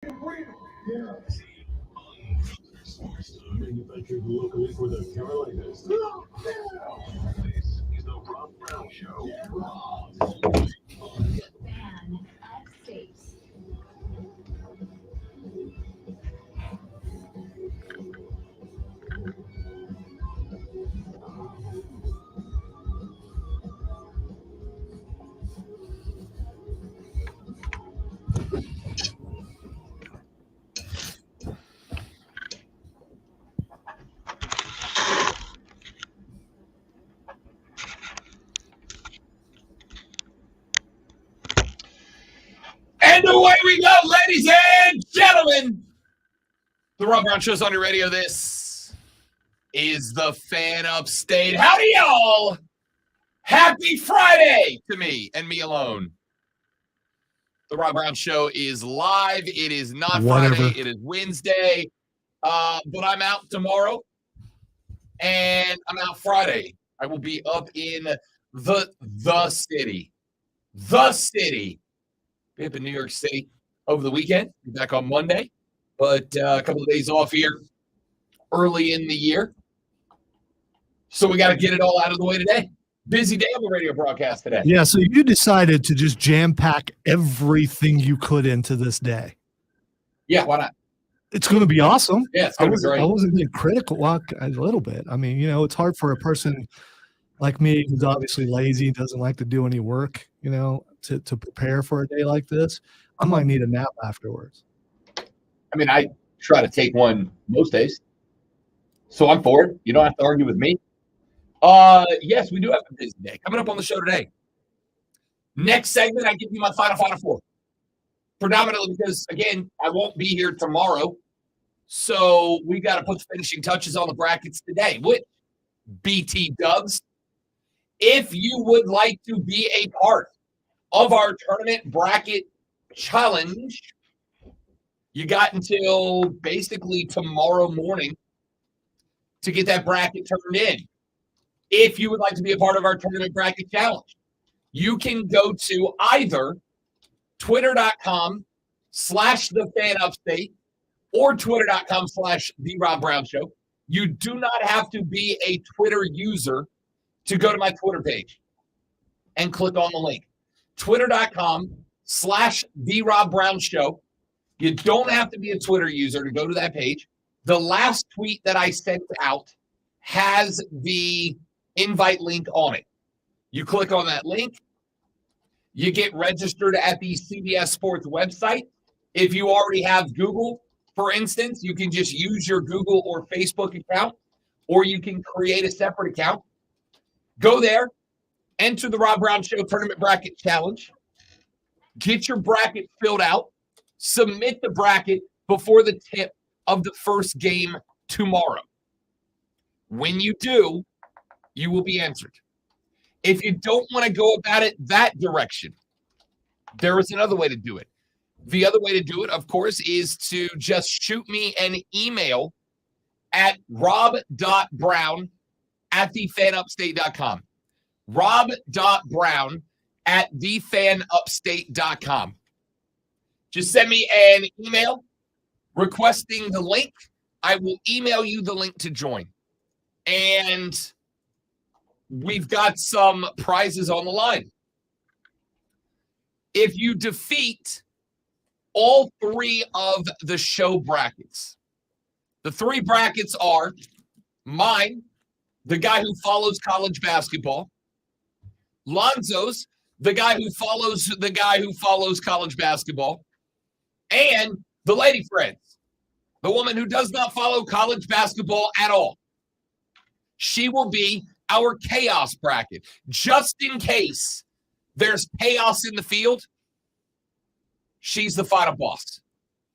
Manufactured locally for the Carolinas. This is the Rob Brown Show. Fan updates. And away we go, ladies and gentlemen. The Rob Brown Show's on your radio. This is the Fan Upstate. Howdy, y'all. Happy Friday to me and me alone. The Rob Brown Show is live. It is not Friday. It is Wednesday. But I'm out tomorrow. And I'm out Friday. I will be up in the city. The city. Be up in New York City over the weekend. Be back on Monday. But a couple of days off here early in the year. So we got to get it all out of the way today. Busy day on the radio broadcast today. Yeah, so you decided to just jam-pack everything you could into this day. Yeah, why not? It's going to be awesome. Yeah, it's going to be great. I wasn't being critical a little bit. I mean, it's hard for a person like me who's obviously lazy, doesn't like to do any work, to prepare for a day like this. I might need a nap afterwards. I mean, I try to take one most days. So I'm for it. You don't have to argue with me. Yes, we do have a busy day. Coming up on the show today. Next segment, I give you my final four. Predominantly because, again, I won't be here tomorrow. So we got to put the finishing touches on the brackets today with BT Dubs. If you would like to be a part of our tournament bracket challenge, you got until basically tomorrow morning to get that bracket turned in. If you would like to be a part of our tournament bracket challenge, you can go to either twitter.com/thefanupstate or twitter.com/the Rob Brown Show. You do not have to be a Twitter user to go to my Twitter page and click on the link. Twitter.com/the Rob Brown Show. You don't have to be a Twitter user to go to that page. The last tweet that I sent out has the invite link on it. You click on that link. You get registered at the CBS Sports website. If you already have Google, for instance, you can just use your Google or Facebook account, or you can create a separate account. Go there, enter the Rob Brown Show Tournament Bracket Challenge. Get your bracket filled out. Submit the bracket before the tip of the first game tomorrow. When you do, you will be answered. If you don't want to go about it that direction, there is another way to do it. The other way to do it, of course, is to just shoot me an email at rob.brown@thefanupstate.com. rob.brown@thefanupstate.com. Just send me an email requesting the link. I will email you the link to join. And we've got some prizes on the line. If you defeat all three of the show brackets, the three brackets are mine, the guy who follows college basketball, Lonzo's, the guy who follows college basketball, and the lady friends, the woman who does not follow college basketball at all. She will be our chaos bracket. Just in case there's chaos in the field, she's the final boss.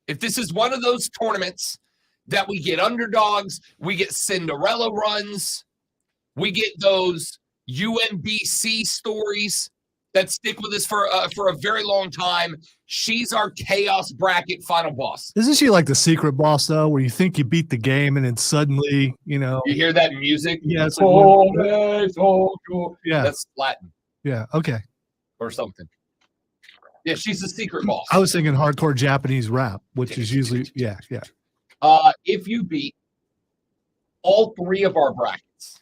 If this is one of those tournaments that we get underdogs, we get Cinderella runs, we get those UMBC stories that stick with us for a very long time, she's our chaos bracket final boss. Isn't she like the secret boss, though, where you think you beat the game and then suddenly, You hear that music? Yeah, it's like, Yeah. That's Latin. Yeah, okay. Or something. Yeah, she's the secret boss. I was thinking hardcore Japanese rap, which is usually yeah. If you beat all 3 of our brackets,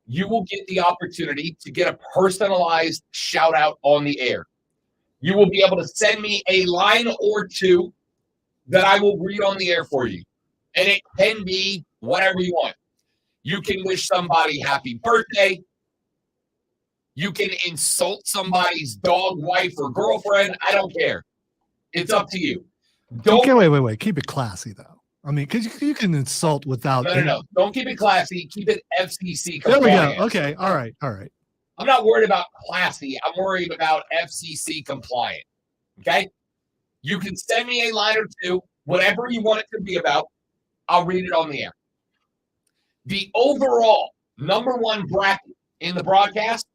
you will get the opportunity to get a personalized shout out on the air. You will be able to send me a line or 2 that I will read on the air for you. And it can be whatever you want. You can wish somebody happy birthday. You can insult somebody's dog, wife, or girlfriend. I don't care. It's up to you. Okay, wait. Keep it classy, though. I mean, because you can insult without. No. Don't keep it classy. Keep it FCC There compliant. we go. Okay. All right. I'm not worried about classy. I'm worried about FCC compliant. Okay? You can send me a line or 2, whatever you want it to be about. I'll read it on the air. The overall number 1 bracket in the broadcast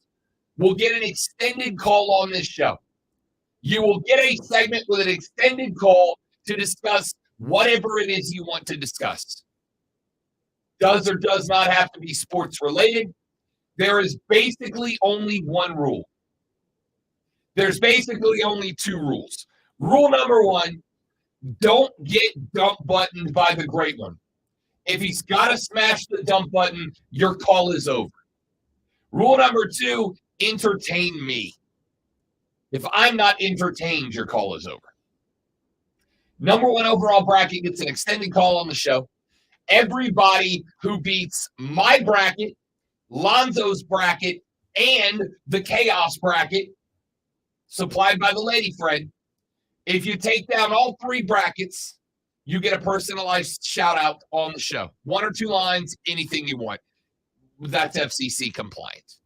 will get an extended call on this show. You will get a segment with an extended call to discuss whatever it is you want to discuss. Does or does not have to be sports related. There is basically only one rule. There's basically only 2 rules. Rule number 1, don't get dump buttoned by the great one. If he's got to smash the dump button, your call is over. Rule number 2, entertain me. If I'm not entertained, your call is over. Number 1 overall bracket gets an extended call on the show. Everybody who beats my bracket, Lonzo's bracket, and the Chaos bracket, supplied by the lady friend, if you take down all 3 brackets, you get a personalized shout out on the show. 1 or 2 lines, anything you want. That's FCC compliant.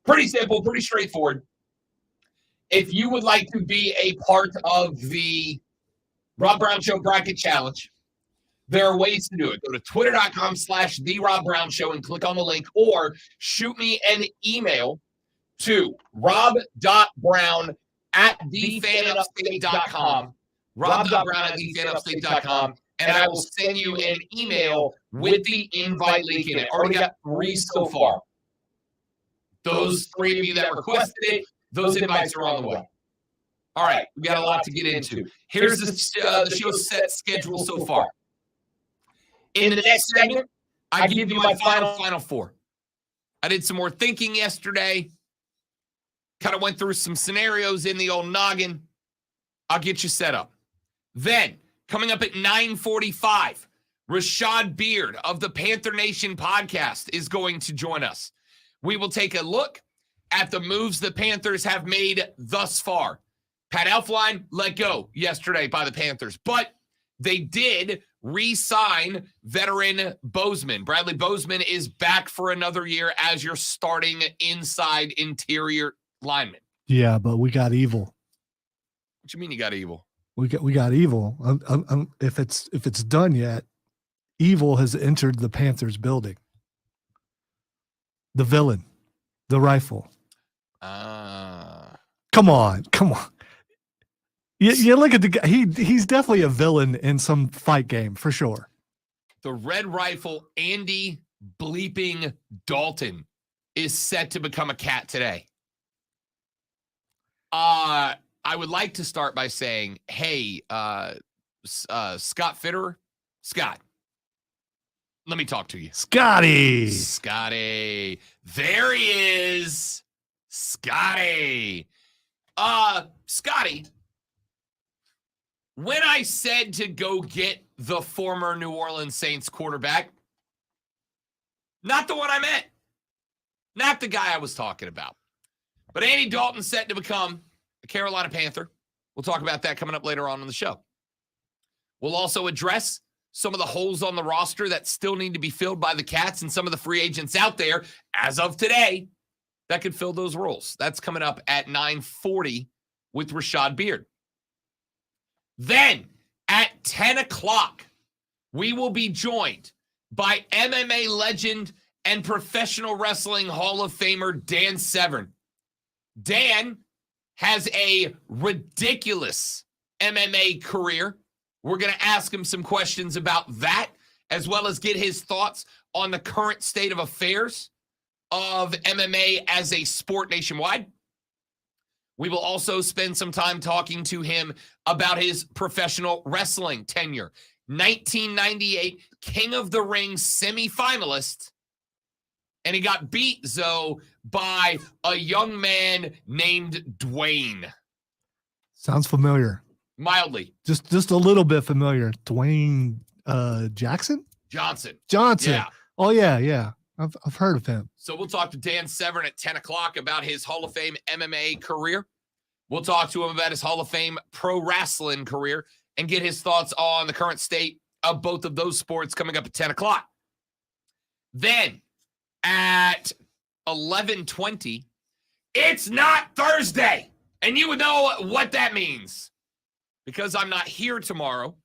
Pretty simple, pretty straightforward. If you would like to be a part of the Rob Brown Show Bracket Challenge, there are ways to do it. Go to twitter.com/The Rob Brown Show and click on the link, or shoot me an email to rob.brown@thefanupstate.com. rob.brown@thefanupstate.com, and I will send you an email with the invite link in it. Already got 3 so far. Those 3 of you that requested it, those invites are on the way. All right, we got a lot to get into. Here's the show's set schedule so far. In the next segment, I give you my final 4. I did some more thinking yesterday. Kind of went through some scenarios in the old noggin. I'll get you set up. Then, coming up at 9:45, Rashad Beard of the Panther Nation podcast is going to join us. We will take a look at the moves the Panthers have made thus far. Pat Elflein let go yesterday by the Panthers, but they did re-sign veteran Bozeman. Bradley Bozeman is back for another year as your starting inside interior lineman. Yeah, but we got evil. What you mean you got evil? We got evil. If it's done yet, evil has entered the Panthers building. The villain, the rifle. Come on. You look at the guy. He's definitely a villain in some fight game for sure. The Red Rifle, Andy bleeping Dalton, is set to become a cat today. I would like to start by saying, hey, Scott Fitterer, Scott, let me talk to you. Scotty. There he is. Scotty. Scotty, when I said to go get the former New Orleans Saints quarterback, not the one I meant, not the guy I was talking about, but Andy Dalton set to become a Carolina Panther. We'll talk about that coming up later on in the show. We'll also address some of the holes on the roster that still need to be filled by the Cats and some of the free agents out there as of today that could fill those roles. That's coming up at 9:40 with Rashad Beard. Then at 10 o'clock, we will be joined by MMA legend and professional wrestling Hall of Famer Dan Severn. Dan has a ridiculous MMA career. We're going to ask him some questions about that, as well as get his thoughts on the current state of affairs of MMA as a sport nationwide. We will also spend some time talking to him about his professional wrestling tenure. 1998 King of the Ring semifinalist. And he got beat, Zoe, by a young man named Dwayne. Sounds familiar. Mildly. Just a little bit familiar. Dwayne Johnson. Yeah. Oh, yeah. I've heard of him. So we'll talk to Dan Severn at 10 o'clock about his Hall of Fame MMA career. We'll talk to him about his Hall of Fame pro wrestling career and get his thoughts on the current state of both of those sports coming up at 10 o'clock. Then at 11:20, it's not Thursday. And you would know what that means. Because I'm not here tomorrow,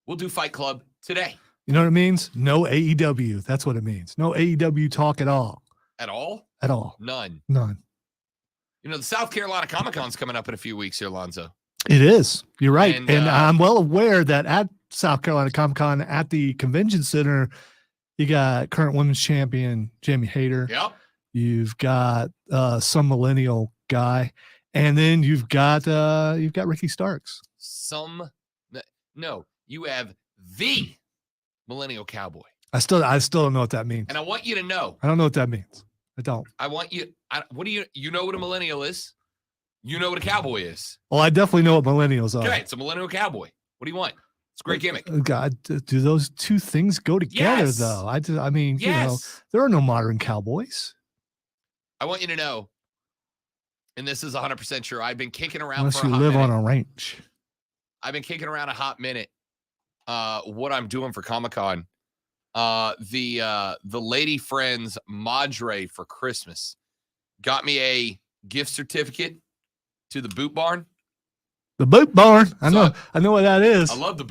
we'll do Fight Club today. You know what it means? No AEW. That's what it means. No AEW talk at all. At all? At all. None. You know, the South Carolina Comic-Con's coming up in a few weeks here, Lonzo. It is. You're right. And I'm well aware that at South Carolina Comic-Con at the convention center, you got current women's champion Jamie Hayter. Yep. You've got some millennial guy. And then you've got Ricky Starks. You have the millennial cowboy. I still don't know what that means. And I want you to know. I don't know what that means. I don't. You know what a millennial is? You know what a cowboy is. Well, I definitely know what millennials are. Okay, it's a millennial cowboy. What do you want? It's a great gimmick. God, do those two things go together Yes. though? I mean, Yes. there are no modern cowboys. I want you to know, and this is 100% sure, I've been kicking around Unless for a you hot live minute. on a ranch. I've been kicking around a hot minute what I'm doing for Comic-Con. The lady friends Madre for Christmas got me a gift certificate to the Boot Barn. The Boot Barn. I So know what that is. I love the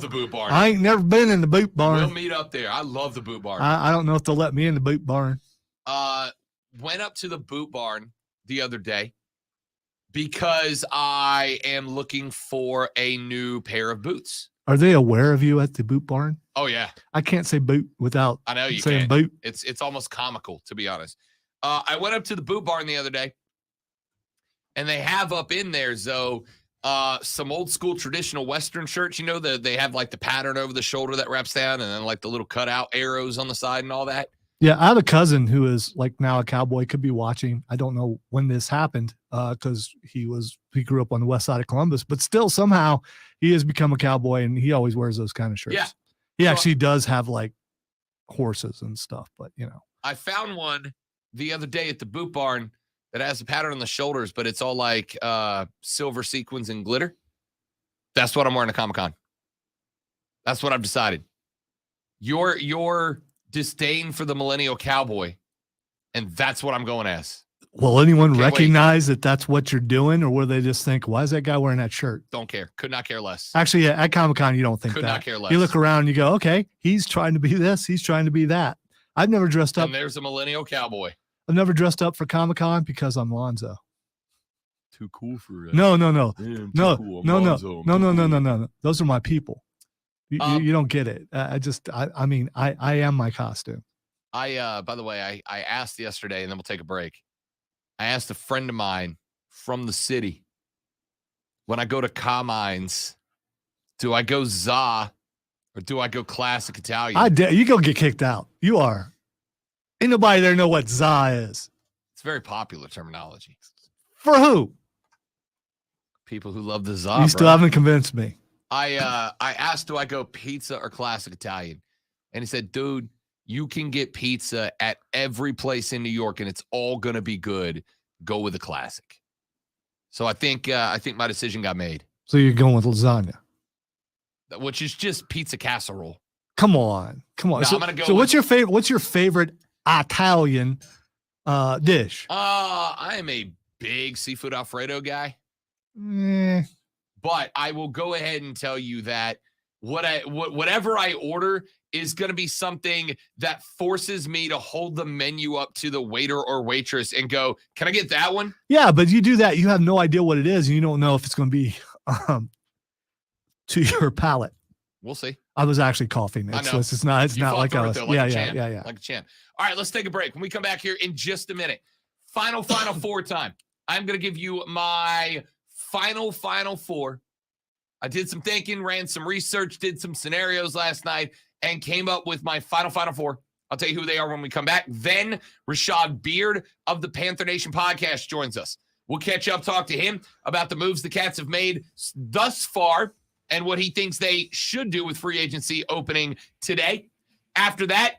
Boot Barn. I ain't never been in the Boot Barn. We'll meet up there. I love the Boot Barn. I don't know if they'll let me in the Boot Barn. Went up to the Boot Barn the other day because I am looking for a new pair of boots. Are they aware of you at the Boot Barn? Oh yeah, I can't say boot without I know you saying can't. boot. It's almost comical, to be honest. I went up to the Boot Barn the other day, and they have up in there, Zoe, some old school traditional Western shirts. You know, they have like the pattern over the shoulder that wraps down, and then like the little cutout arrows on the side and all that. Yeah, I have a cousin who is like now a cowboy, could be watching. I don't know when this happened because he grew up on the west side of Columbus, but still somehow he has become a cowboy and he always wears those kind of shirts. Yeah. He So- actually does have like horses and stuff, but you know. I found one the other day at the Boot Barn that has a pattern on the shoulders, but it's all like silver sequins and glitter. That's what I'm wearing to Comic-Con. That's what I've decided. Your disdain for the millennial cowboy, and that's what I'm going as. Will anyone Can't recognize that that's what you're doing, or will they just think, why is that guy wearing that shirt? Don't care. Could not care less. Actually, yeah, at Comic-Con, you don't think Could that. not care less. You look around and you go, okay, he's trying to be this, he's trying to be that. I've never dressed up. And there's a millennial cowboy. I've never dressed up for Comic-Con because I'm Lonzo. Too cool for it. No. No. Those are my people. You don't get it. I mean, I am my costume. By the way, I asked yesterday, and then we'll take a break. I asked a friend of mine from the city, when I go to Commines, do I go za or do I go classic Italian? You go get kicked out. You are. Ain't nobody there know what za is. It's very popular terminology. For who? People who love the za. You still haven't convinced me. I asked, do I go pizza or classic Italian? And he said, dude, you can get pizza at every place in New York, and it's all gonna be good. Go with the classic. So I think my decision got made. So you're going with lasagna, which is just pizza casserole. Come on. No, I'm gonna go. So what's your favorite Italian dish? I am a big seafood Alfredo guy. But I will go ahead and tell you that whatever I order is going to be something that forces me to hold the menu up to the waiter or waitress and go, can I get that one? Yeah, but you do that. You have no idea what it is. And you don't know if it's going to be to your palate. We'll see. I was actually coughing. I know. It's not like a yeah. Like a champ. All right, let's take a break. When we come back here in just a minute, final four time. I'm going to give you my final four. I did some thinking, ran some research, did some scenarios last night, and came up with my final four. I'll tell you who they are when we come back. Then Rashad Beard of the Panther Nation podcast joins us. We'll catch up, talk to him about the moves the Cats have made thus far and what he thinks they should do with free agency opening today. After that,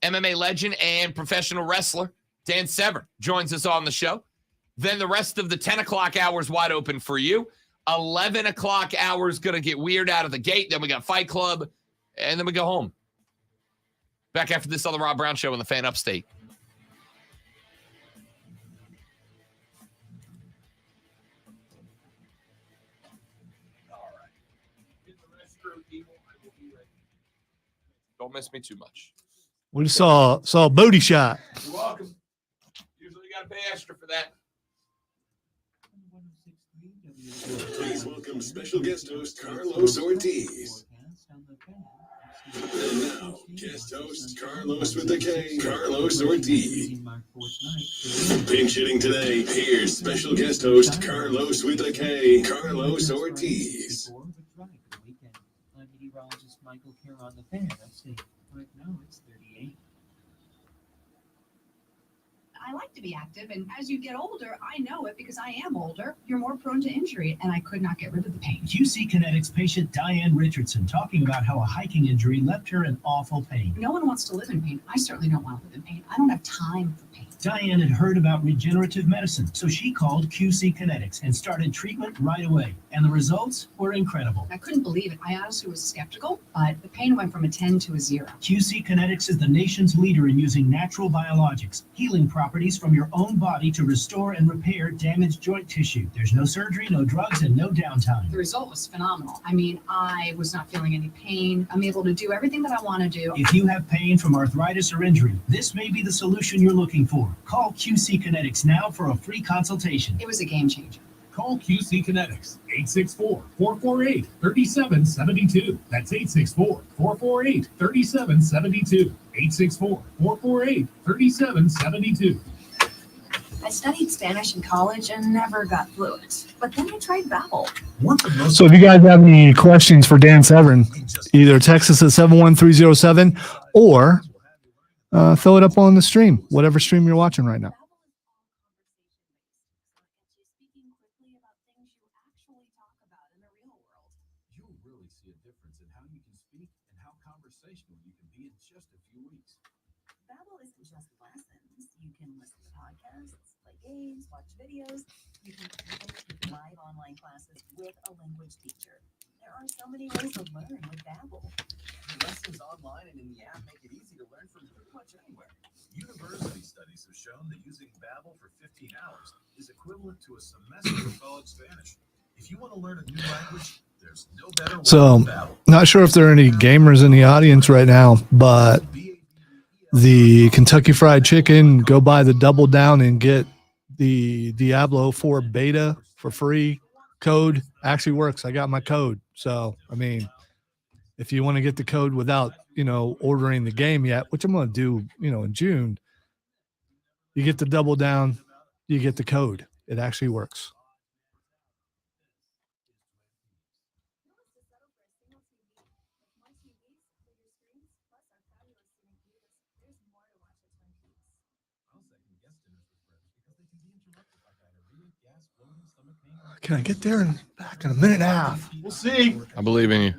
MMA legend and professional wrestler Dan Severn joins us on the show. Then the rest of the 10 o'clock hour is wide open for you. 11 o'clock hour is going to get weird out of the gate. Then we got Fight Club, and then we go home. Back after this on the Rob Brown Show in the Fan Upstate. All right. Get the restroom, people. I will be ready. Don't miss me too much. We just saw a booty shot. You're welcome. Usually you got to pay extra for that. Please welcome special guest host Carlos Ortiz. And now, guest host Carlos with the K, Carlos Ortiz. Pinch hitting today, here's special guest host Carlos with the K, Carlos Ortiz. Meteorologist Michael here on the fan. Let's see. Right now it's 38. I like to be active, and as you get older, I know it because I am older. You're more prone to injury, and I could not get rid of the pain. QC Kinetics patient Diane Richardson talking about how a hiking injury left her in awful pain. No one wants to live in pain. I certainly don't want to live in pain. I don't have time for pain. Diane had heard about regenerative medicine, so she called QC Kinetics and started treatment right away. And the results were incredible. I couldn't believe it. I honestly was skeptical, but the pain went from a 10 to a 0. QC Kinetics is the nation's leader in using natural biologics, healing properties from your own body to restore and repair damaged joint tissue. There's no surgery, no drugs, and no downtime. The result was phenomenal. I mean, I was not feeling any pain. I'm able to do everything that I want to do. If you have pain from arthritis or injury, this may be the solution you're looking for. Call QC Kinetics now for a free consultation. It was a game changer. Call QC Kinetics, 864-448-3772. That's 864-448-3772. 864-448-3772. I studied Spanish in college and never got fluent. But then I tried Babbel. So if you guys have any questions for Dan Severn, either text us at 71307 or throw it up on the stream, whatever stream you're watching right now. You'll really see a difference in how you can speak and how conversational you can be in just a few weeks. Babbel isn't just lessons. You can listen to podcasts, play games, watch videos. You can even take live online classes with a language teacher. There are so many ways to learn with Babbel. The lessons online and in the app make it easy to learn from pretty much anywhere. University studies have shown that using Babbel for 15 hours is equivalent to a semester of college Spanish. If you want to learn a new language, there's no better way So, than Babbel. not sure if there are any gamers in the audience right now, but the Kentucky Fried Chicken, go buy the Double Down and get the Diablo 4 beta for free. Code actually works. I got my code. So, I mean, if you want to get the code without, ordering the game yet, which I'm going to do, in June, you get the Double Down, you get the code. It actually works. Can I get there and back in a minute and a half? We'll see. I believe in you.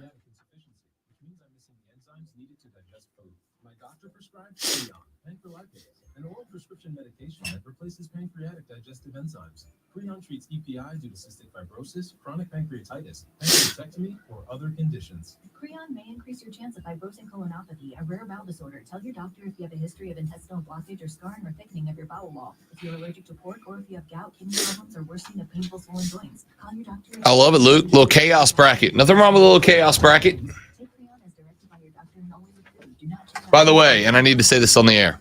My doctor prescribed Creon, pancreatic, an oral prescription medication that replaces pancreatic digestive enzymes. Creon treats EPI due to cystic fibrosis, chronic pancreatitis, pancreatectomy, or other conditions. Creon may increase your chance of fibrosing colonopathy, a rare bowel disorder. Tell your doctor if you have a history of intestinal blockage or scarring or thickening of your bowel wall. If you're allergic to pork or if you have gout, kidney problems, or worsening of painful swollen joints. Call your doctor. I love it, Luke. Little chaos bracket. Nothing wrong with a little chaos bracket. Take Creon as directed by your doctor and always include. Do not check out- By the way, and I need to say this on the air,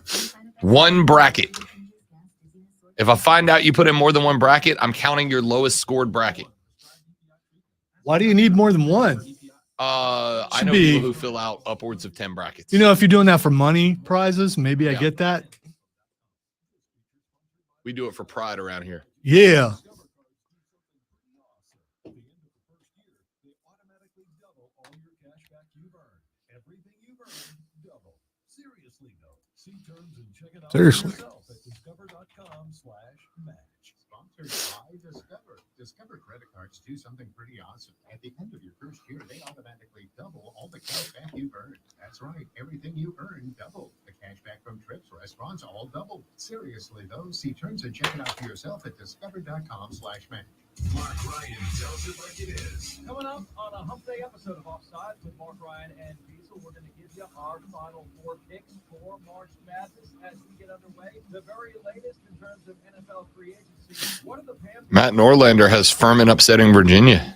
one bracket. If I find out you put in more than one bracket, I'm counting your lowest scored bracket. Why do you need more than one? I Should know be- people who fill out upwards of 10 brackets. If you're doing that for money prizes, maybe I Yeah. get that. We do it for pride around here. Yeah. At the end of the first year, they automatically double all your cash back you've earned. Everything you've earned, double. Seriously, though. See terms and check it out Seriously. for yourself at discover.com/match. Sponsored by Discover. Discover credit cards do something pretty awesome. At the end of your first year, they automatically double all the cash back you've earned. That's right. Everything you earn, double. The cash back from trips, restaurants, all double. Seriously, though, see terms and check it out for yourself at discover.com/match. Mark Ryan tells it like it is. Coming up on a hump day episode of Offsides with Mark Ryan and Diesel, we're going to give you our final 4 picks for March Madness as we get underway. The very latest in terms of NFL free agency. What are the Panthers? Matt Norlander has Furman upsetting Virginia.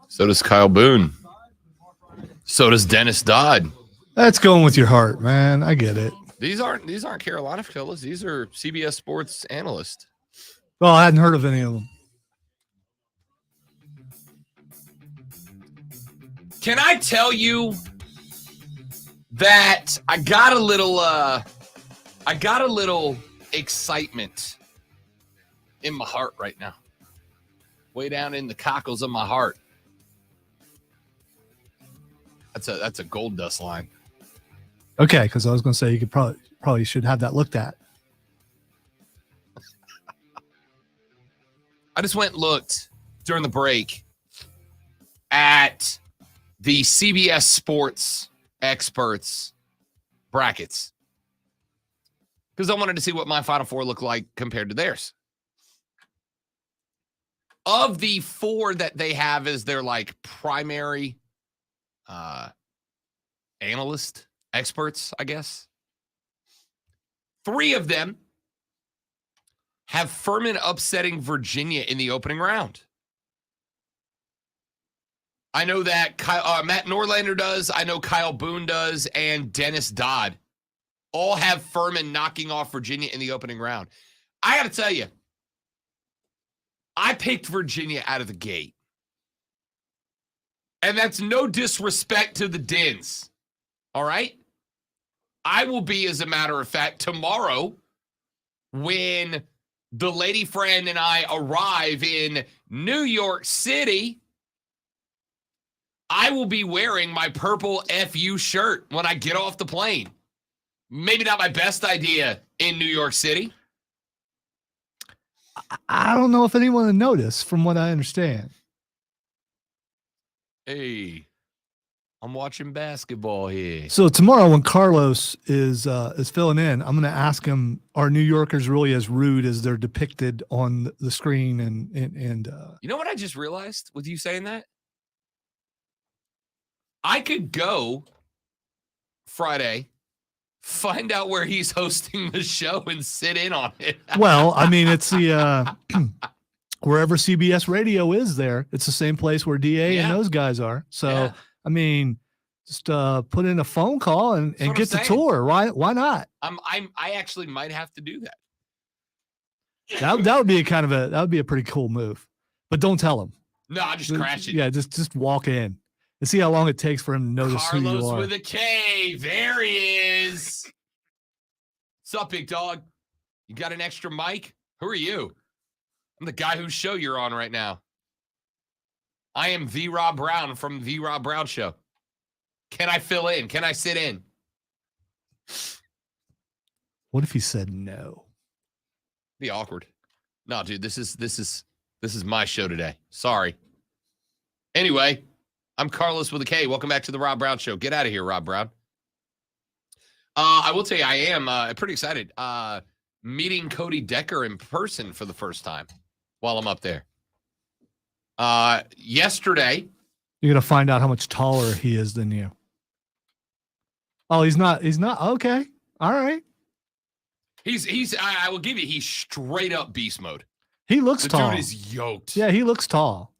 So does Kyle Boone. So does Dennis Dodd. That's going with your heart, man. I get it. These aren't Carolina fellas. These are CBS Sports analysts. Well, I hadn't heard of any of them. Can I tell you that I got a little excitement in my heart right now. Way down in the cockles of my heart. That's a Gold Dust line. Okay, because I was going to say you could probably should have that looked at. I just went and looked during the break at the CBS Sports experts brackets because I wanted to see what my Final Four looked like compared to theirs. Of the 4 that they have as their like primary analyst experts, I guess, 3 of them have Furman upsetting Virginia in the opening round. I know that Matt Norlander does. I know Kyle Boone does. And Dennis Dodd all have Furman knocking off Virginia in the opening round. I got to tell you, I picked Virginia out of the gate. And that's no disrespect to the Dins. All right? I will be, as a matter of fact, tomorrow when the lady friend and I arrive in New York City, I will be wearing my purple FU shirt when I get off the plane. Maybe not my best idea in New York City. I don't know if anyone would notice from what I understand. Hey, I'm watching basketball here. So tomorrow when Carlos is filling in, I'm going to ask him, are New Yorkers really as rude as they're depicted on the screen? And you know what I just realized with you saying that? I could go Friday, find out where he's hosting the show and sit in on it. Well, I mean, it's the wherever CBS radio is there, it's the same place where DA and those guys are. So, I mean, just put in a phone call and get the tour. Why not? I actually might have to do that. That would be that would be a pretty cool move. But don't tell him. No, I'll just crash it. Yeah, just walk in and see how long it takes for him to notice who you are. Carlos with a K. There he is. What's up, big dog? You got an extra mic? Who are you? I'm the guy whose show you're on right now. I am V. Rob Brown from the Rob Brown Show. Can I fill in? Can I sit in? What if he said no? Be awkward. No, dude, this is my show today. Sorry. Anyway, I'm Carlos with a K. Welcome back to the Rob Brown Show. Get out of here, Rob Brown. I will tell you, I am pretty excited. Meeting Cody Decker in person for the first time while I'm up there. Yesterday. You're going to find out how much taller he is than you. Oh, he's not. Okay. All right. I will give you, he's straight up beast mode. He looks tall. The dude is yoked. Yeah, he looks tall.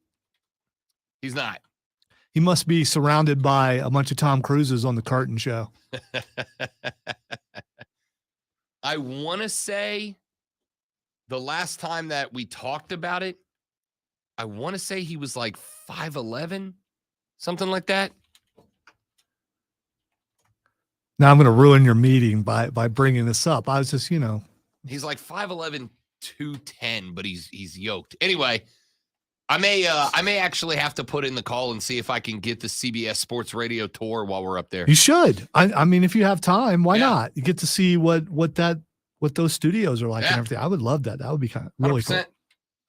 He's not. He must be surrounded by a bunch of Tom Cruises on the Carton show. I want to say the last time that we talked about it, I want to say he was like 5'11", something like that. Now I'm going to ruin your meeting by bringing this up. I was just, He's like 5'11", 210, but he's yoked. Anyway, I may actually have to put in the call and see if I can get the CBS Sports Radio tour while we're up there. You should. I mean, if you have time, why not? You get to see what those studios are like and everything. I would love that. That would be kind of really 100%,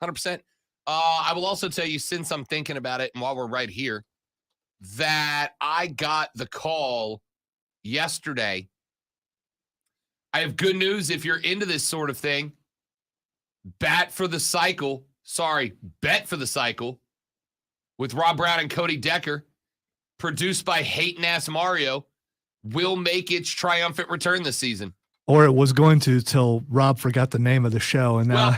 cool. 100%. I will also tell you, since I'm thinking about it and while we're right here, that I got the call yesterday. I have good news if you're into this sort of thing. Bet for the Cycle with Rob Brown and Cody Decker, produced by Hating Ass Mario, will make its triumphant return this season. Or it was going to till Rob forgot the name of the show. And now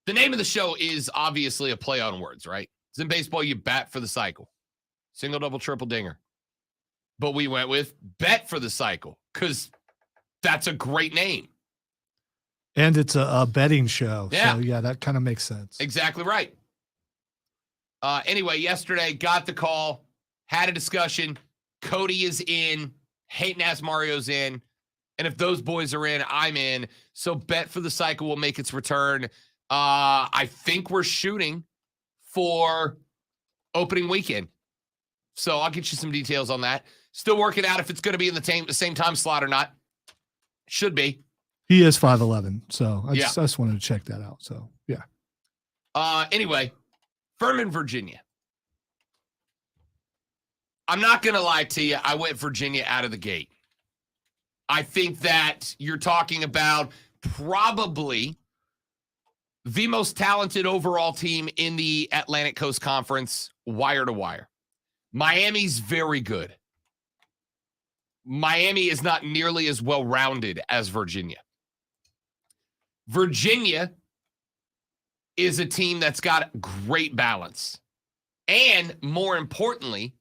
the name of the show is obviously a play on words, right? It's in baseball, you bat for the cycle. Single, double, triple dinger. But we went with Bet for the Cycle because that's a great name. And it's a betting show. Yeah. So, yeah, that kind of makes sense. Exactly right. Anyway, yesterday, got the call, had a discussion. Cody is in. Hating Ass Mario's in. And if those boys are in, I'm in. So Bet for the Cycle will make its return. I think we're shooting for opening weekend. So I'll get you some details on that. Still working out if it's going to be in the same time slot or not. Should be. He is 5'11", so I just wanted to check that out. So, yeah. Anyway, Furman, Virginia. I'm not going to lie to you. I went Virginia out of the gate. I think that you're talking about probably the most talented overall team in the Atlantic Coast Conference, wire to wire. Miami's very good. Miami is not nearly as well-rounded as Virginia. Virginia is a team that's got great balance. And more importantly,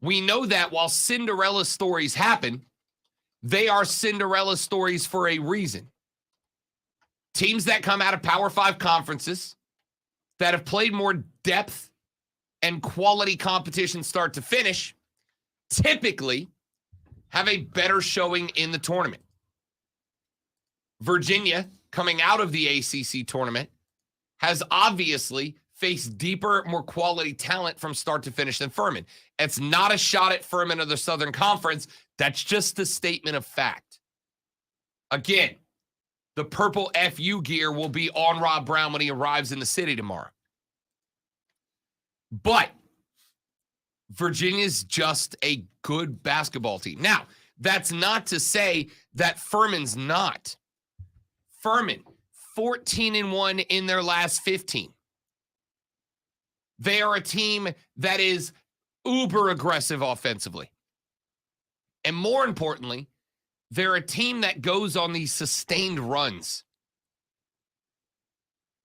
we know that while Cinderella stories happen, they are Cinderella stories for a reason. Teams that come out of Power 5 conferences that have played more depth and quality competition start to finish typically have a better showing in the tournament. Virginia, coming out of the ACC tournament, has obviously faced deeper, more quality talent from start to finish than Furman. It's not a shot at Furman or the Southern Conference. That's just a statement of fact. Again, the purple FU gear will be on Rob Brown when he arrives in the city tomorrow. But Virginia's just a good basketball team. Now, that's not to say that Furman's not. Furman, 14-1 in their last 15. They are a team that is uber aggressive offensively. And more importantly, they're a team that goes on these sustained runs.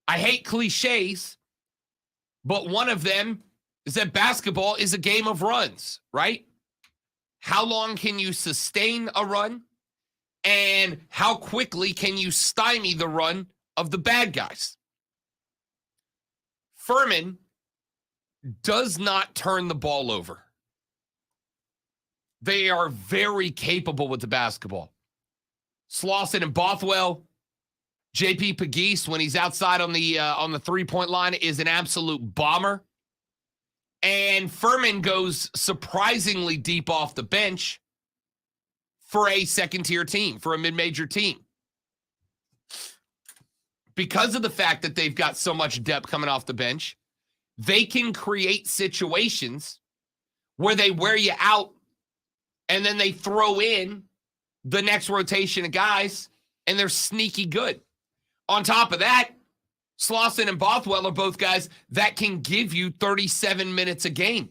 I hate cliches, but one of them is that basketball is a game of runs, right? How long can you sustain a run? And how quickly can you stymie the run of the bad guys? Furman does not turn the ball over. They are very capable with the basketball. Slauson and Bothwell, JP Pegues, when he's outside on the three-point line, is an absolute bomber. And Furman goes surprisingly deep off the bench for a second-tier team, for a mid-major team. Because of the fact that they've got so much depth coming off the bench, they can create situations where they wear you out and then they throw in the next rotation of guys, and they're sneaky good. On top of that, Slauson and Bothwell are both guys that can give you 37 minutes a game.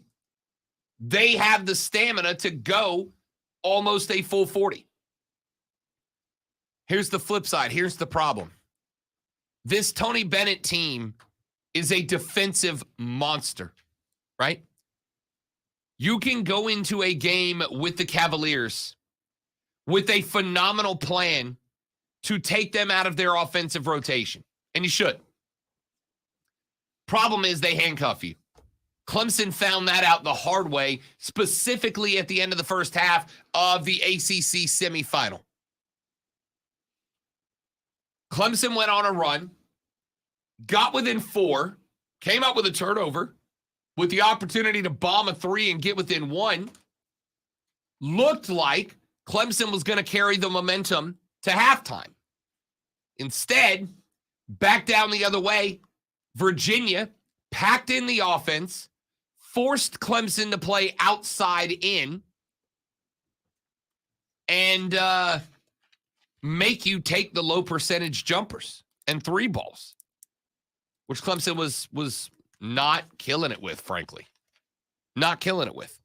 They have the stamina to go almost a full 40. Here's the flip side. Here's the problem. This Tony Bennett team is a defensive monster, right? You can go into a game with the Cavaliers with a phenomenal plan to take them out of their offensive rotation, and you should. Problem is they handcuff you. Clemson found that out the hard way, specifically at the end of the first half of the ACC semifinal. Clemson went on a run, got within 4, came up with a turnover with the opportunity to bomb a 3 and get within 1. Looked like Clemson was going to carry the momentum to halftime. Instead, back down the other way, Virginia packed in the offense, forced Clemson to play outside in, and make you take the low percentage jumpers and 3 balls, which Clemson was not killing it with, frankly. Not killing it with.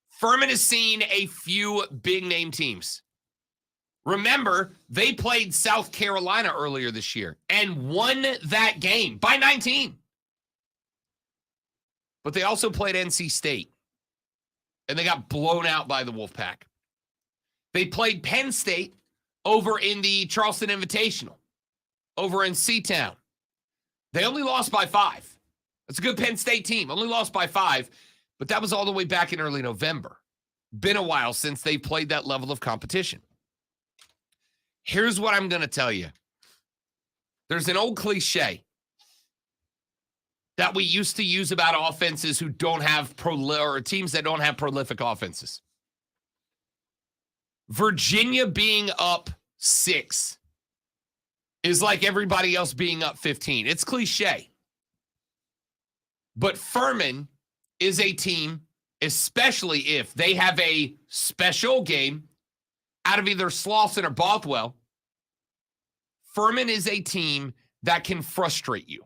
Furman has seen a few big-name teams. Remember, they played South Carolina earlier this year and won that game by 19. But they also played NC State, and they got blown out by the Wolfpack. They played Penn State over in the Charleston Invitational, over in Seatown. They only lost by 5. That's a good Penn State team. Only lost by 5, but that was all the way back in early November. Been a while since they played that level of competition. Here's what I'm going to tell you. There's an old cliche that we used to use about offenses who don't have or teams that don't have prolific offenses. Virginia being up 6 is like everybody else being up 15. It's cliche. But Furman is a team, especially if they have a special game out of either Slauson or Bothwell. Furman is a team that can frustrate you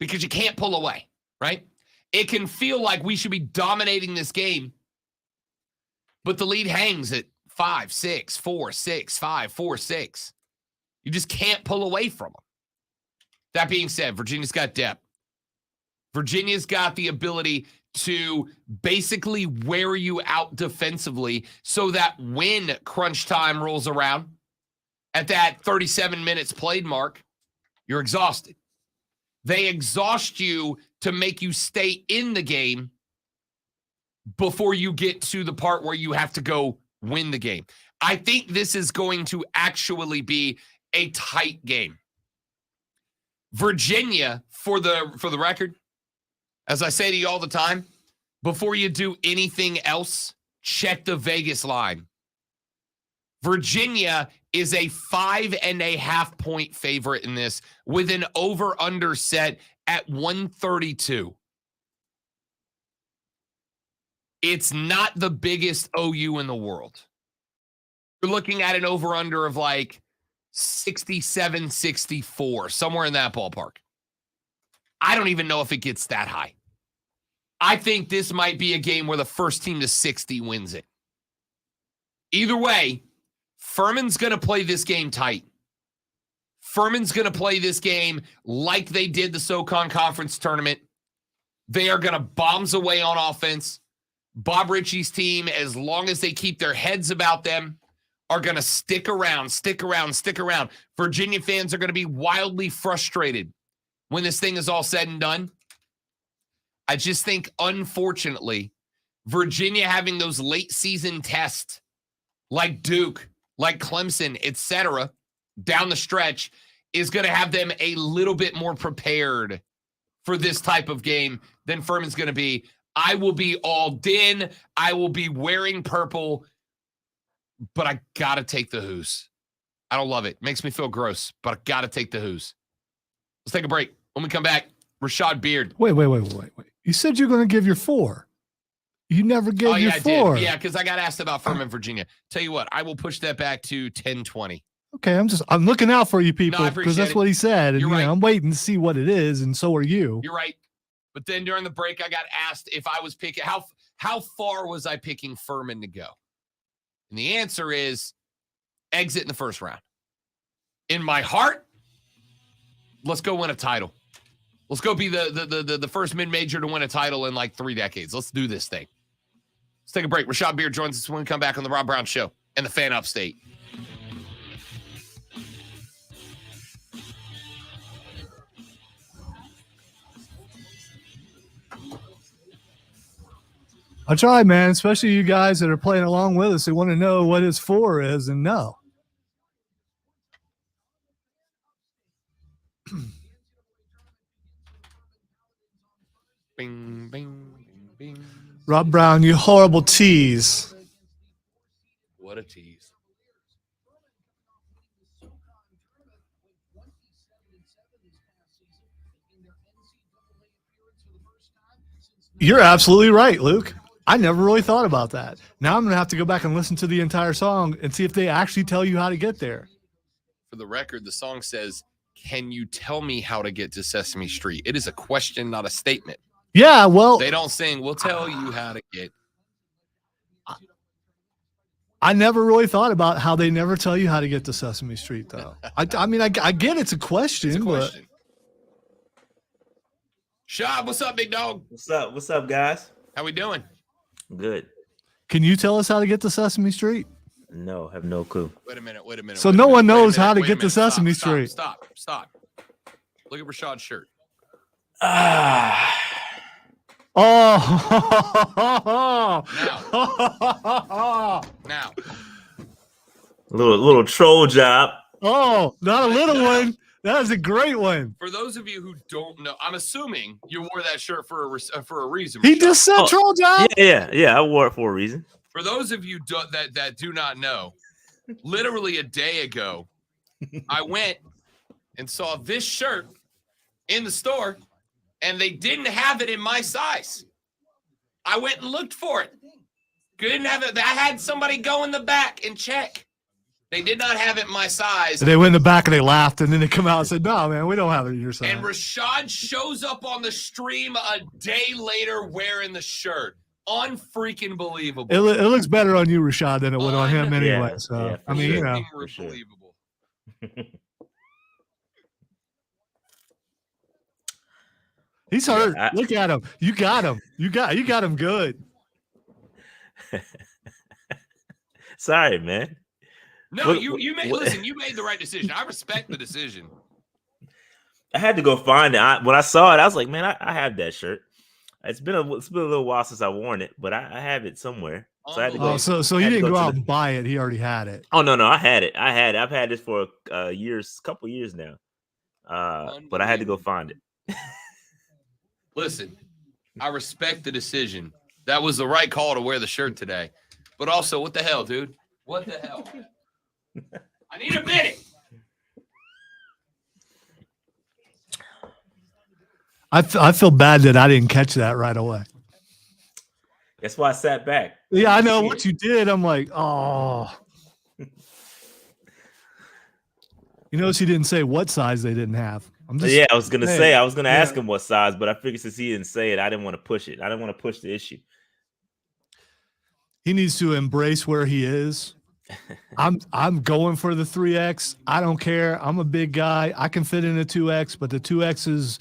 because you can't pull away, right? It can feel like we should be dominating this game, but the lead hangs at 5, 6, 4, 6, 5, 4, 6. You just can't pull away from them. That being said, Virginia's got depth. Virginia's got the ability to basically wear you out defensively so that when crunch time rolls around at that 37 minutes played mark, you're exhausted. They exhaust you to make you stay in the game before you get to the part where you have to go win the game. I think this is going to actually be a tight game. Virginia, for the record, as I say to you all the time, before you do anything else, check the Vegas line. Virginia is a 5.5 point favorite in this with an over-under set at 132. It's not the biggest OU in the world. You're looking at an over-under of like 67, 64, somewhere in that ballpark. I don't even know if it gets that high. I think this might be a game where the first team to 60 wins it. Either way, Furman's going to play this game tight. Furman's going to play this game like they did the SoCon Conference tournament. They are going to bombs away on offense. Bob Ritchie's team, as long as they keep their heads about them, are going to stick around. Virginia fans are going to be wildly frustrated when this thing is all said and done. I just think, unfortunately, Virginia having those late season tests like Duke, like Clemson, etc., down the stretch is going to have them a little bit more prepared for this type of game than Furman's going to be. I will be all in. I will be wearing purple, but I got to take the Hoos. I don't love it. Makes me feel gross, but I got to take the Hoos. Let's take a break. When we come back, Rashad Beard. Wait. You said you're going to give your 4. You never gave your 4. I did. Yeah, because I got asked about Furman, Virginia. Tell you what, I will push that back to 10-20. Okay, I'm looking out for you people because that's what he said. And You're right. I'm waiting to see what it is, and so are you. You're right. But then during the break, I got asked if I was picking, how far was I picking Furman to go? And the answer is exit in the first round. In my heart, let's go win a title. Let's go be the first mid-major to win a title in like 3 decades. Let's do this thing. Let's take a break. Rashad Beard joins us when we come back on the Rob Brown Show and the Fan Upstate. I try, man, especially you guys that are playing along with us. They want to know what his 4 is and no. Rob Brown, you horrible tease. What a tease. You're absolutely right, Luke. I never really thought about that. Now I'm going to have to go back and listen to the entire song and see if they actually tell you how to get there. For the record, the song says, "Can you tell me how to get to Sesame Street?" It is a question, not a statement. Yeah, well, They don't sing, "We'll tell you how to get." I never really thought about how they never tell you how to get to Sesame Street, though. I mean, I get it's a question, It's a but question. Shab, what's up, big dog? What's up? What's up, guys? How we doing? Good. can you tell us how to get to Sesame Street? No, have no clue. Wait a minute. So wait a no minute, one wait a knows minute, how to wait a get to minute. Sesame Street. Stop. Look at Rashad's shirt. Oh, Now, Little troll job. oh, not a little one. That is a great one. for those of you who don't know, I'm assuming you wore that shirt for a reason. He Rashad. just said Oh, troll job. Yeah. I wore it for a reason. For those of you that do not know, literally a day ago, I went and saw this shirt in the store, and they didn't have it in my size. I went and looked for it. Couldn't have it. I had somebody go in the back and check. They did not have it in my size. They went in the back and they laughed, and then they come out and said, "No, man, we don't have it in your size." And Rashad shows up on the stream a day later wearing the shirt. Unfreaking believable. It looks better on you, Rashad, than it would on him anyway. Yeah, So yeah, I mean, you know, Unbelievable. he's hurt. Yeah, Look at him. You got him. You got him good. Sorry, man. No, What- you made. what- Listen, you made the right decision. I respect the decision. I had to go find it. When I saw it, I was like, man, I have that shirt. It's been a little while since I worn it, but I have it somewhere. So I had to go. Oh, so I he had to didn't go go to out the- and buy it. He already had it. Oh no, I had it. I've had this for couple years now. But I had to go find it. Listen, I respect the decision. That was the right call to wear the shirt today. But also, what the hell, dude? What the hell? I need a minute. I feel bad that I didn't catch that right away. That's why I sat back. Yeah, I know what you did. I'm like, oh. You notice he didn't say what size they didn't have. I'm just, Yeah, I was gonna say I was gonna Yeah. ask him what size, but I figured since he didn't say it, I didn't want to push it. I didn't want to push the issue. He needs to embrace where he is. I'm going for the 3X. I don't care. I'm a big guy. I can fit in a 2X, but the 2X is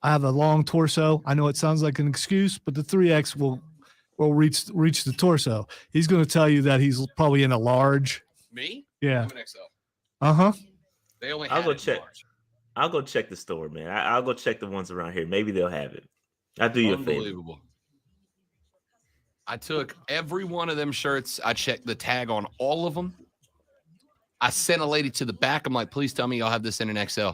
I have a long torso. I know it sounds like an excuse, but the 3X will reach the torso. He's going to tell you that he's probably in a large. Me? Yeah. I'm an XL. Uh-huh. They only I'll had go it in check. large. I'll go check the store, man. I'll go check the ones around here. Maybe they'll have it. I'll do you a favor. Unbelievable. I took every one of them shirts. I checked the tag on all of them. I sent a lady to the back. I'm like, please tell me y'all have this in an XL.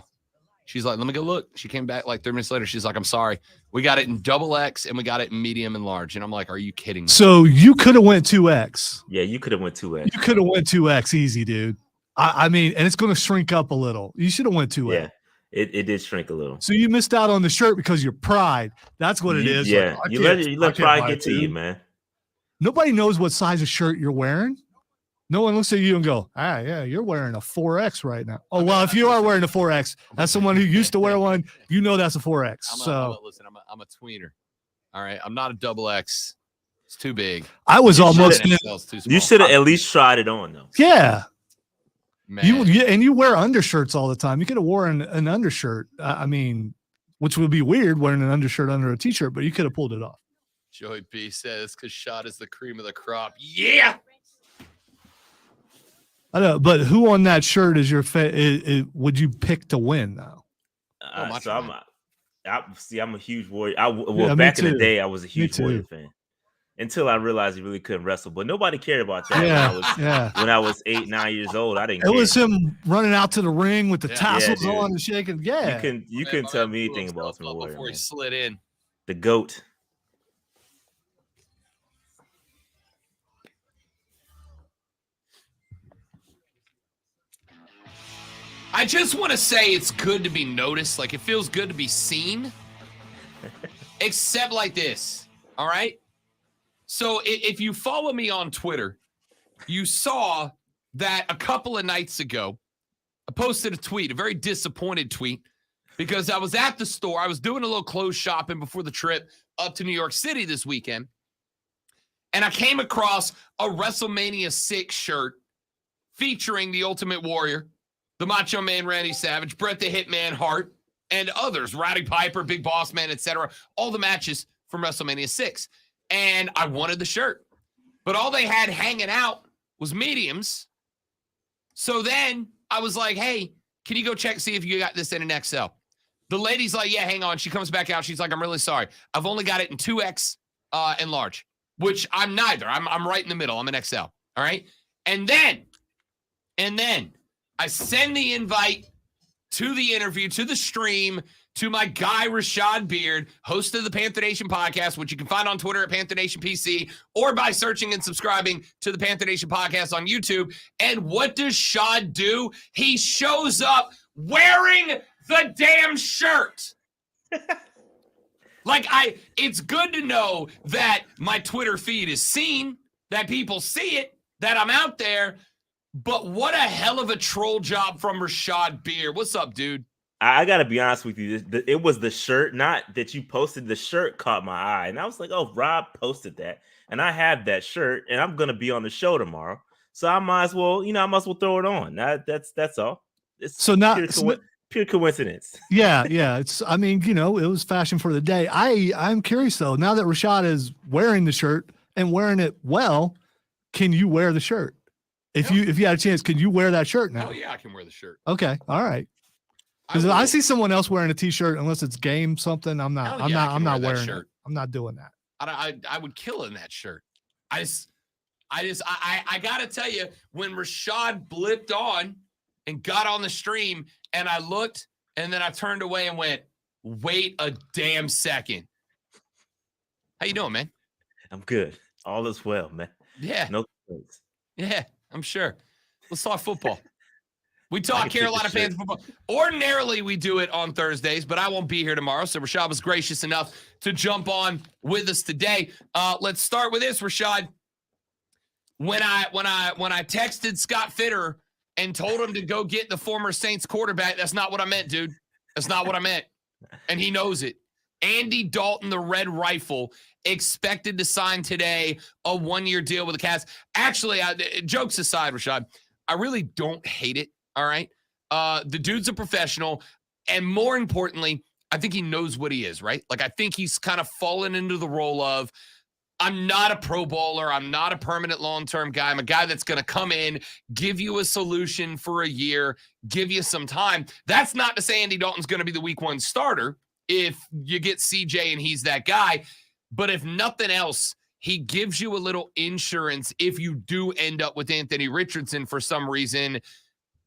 She's like, let me go look. She came back like 3 minutes later. She's like, I'm sorry. We got it in XXL and we got it in medium and large. And I'm like, are you kidding me? So you could have went 2X. Yeah, you could have went 2X. You could have went 2X easy, dude. I mean, and it's going to shrink up a little. You should have went 2X. Yeah, it did shrink a little. So you missed out on the shirt because your pride. That's what it is. Yeah, Like, you I let can't pride buy get to you, two. man. Nobody knows what size of shirt you're wearing. No one looks at you and go, yeah, you're wearing a 4X right now. Oh, well, if you are wearing a 4X, as someone who used to wear one, you know that's a 4X. Listen, I'm a tweener. All right. I'm not a XX. It's too big. I was You almost should've- XL is too You small. should have at least tried it on though. yeah. Man. You wear undershirts all the time. You could have worn an undershirt. I mean, which would be weird wearing an undershirt under a t-shirt, but you could have pulled it off. Joey B says, because shot is the cream of the crop. Yeah. I know, but who on that shirt is your would you pick to win though? So I'm a huge Warrior. Yeah, me back in the too. day, I was a huge too. Warrior fan until I realized he really couldn't wrestle. But nobody cared about that Yeah, when I was 8, 9 years old. I didn't. It care. was him running out to the ring with the tassels dude. on and shaking. Yeah. You couldn't tell me anything about Ultimate Warrior. Before he Man. slid in. The GOAT. I just want to say it's good to be noticed. Like, it feels good to be seen. Except like this, all right? So if you follow me on Twitter, you saw that a couple of nights ago, I posted a tweet, a very disappointed tweet, because I was at the store. I was doing a little clothes shopping before the trip up to New York City this weekend. And I came across a WrestleMania 6 shirt featuring the Ultimate Warrior, the Macho Man Randy Savage, Bret the Hitman Hart, and others, Roddy Piper, Big Boss Man, etc. All the matches from WrestleMania 6. And I wanted the shirt. But all they had hanging out was mediums. So then I was like, hey, can you go check, see if you got this in an XL? The lady's like, yeah, hang on. She comes back out. She's like, I'm really sorry. I've only got it in 2X and large, which I'm neither. I'm right in the middle. I'm an XL. All right. And then I send the invite to the interview, to the stream, to my guy, Rashad Beard, host of the Panther Nation podcast, which you can find on Twitter at Panther Nation PC, or by searching and subscribing to the Panther Nation podcast on YouTube. And what does Shad do? He shows up wearing the damn shirt. It's good to know that my Twitter feed is seen, that people see it, that I'm out there. But what a hell of a troll job from Rashad Beard. What's up, dude? I got to be honest with you. It was the shirt, not that you posted. The shirt caught my eye. And I was like, oh, Rob posted that. And I have that shirt, and I'm going to be on the show tomorrow. So I might as well, throw it on. That's all. It's pure coincidence. Yeah. It was fashion for the day. I'm curious, though, now that Rashad is wearing the shirt and wearing it well, can you wear the shirt? If you had a chance, can you wear that shirt now? Oh, yeah, I can wear the shirt. Okay. All right. Because if I see someone else wearing a t-shirt, unless it's game something, I'm not wearing it. I'm not doing that. I would kill in that shirt. I gotta tell you, when Rashad blipped on and got on the stream, and I looked, and then I turned away and went, wait a damn second. How you doing, man? I'm good. All is well, man. Yeah. No complaints. Yeah, I'm sure. Let's talk football. We talk Carolina Panthers football. Ordinarily, we do it on Thursdays, but I won't be here tomorrow. So Rashad was gracious enough to jump on with us today. Let's start with this, Rashad. When I texted Scott Fitter and told him to go get the former Saints quarterback, that's not what I meant, dude. That's not what I meant. And he knows it. Andy Dalton, the Red Rifle, expected to sign today a one-year deal with the Cats. Actually, jokes aside, Rashad, I really don't hate it. All right. The dude's a professional. And more importantly, I think he knows what he is, right? Like, I think he's kind of fallen into the role of, I'm not a pro bowler. I'm not a permanent long-term guy. I'm a guy that's going to come in, give you a solution for a year, give you some time. That's not to say Andy Dalton's going to be the week one starter if you get CJ and he's that guy. But if nothing else, he gives you a little insurance if you do end up with Anthony Richardson for some reason.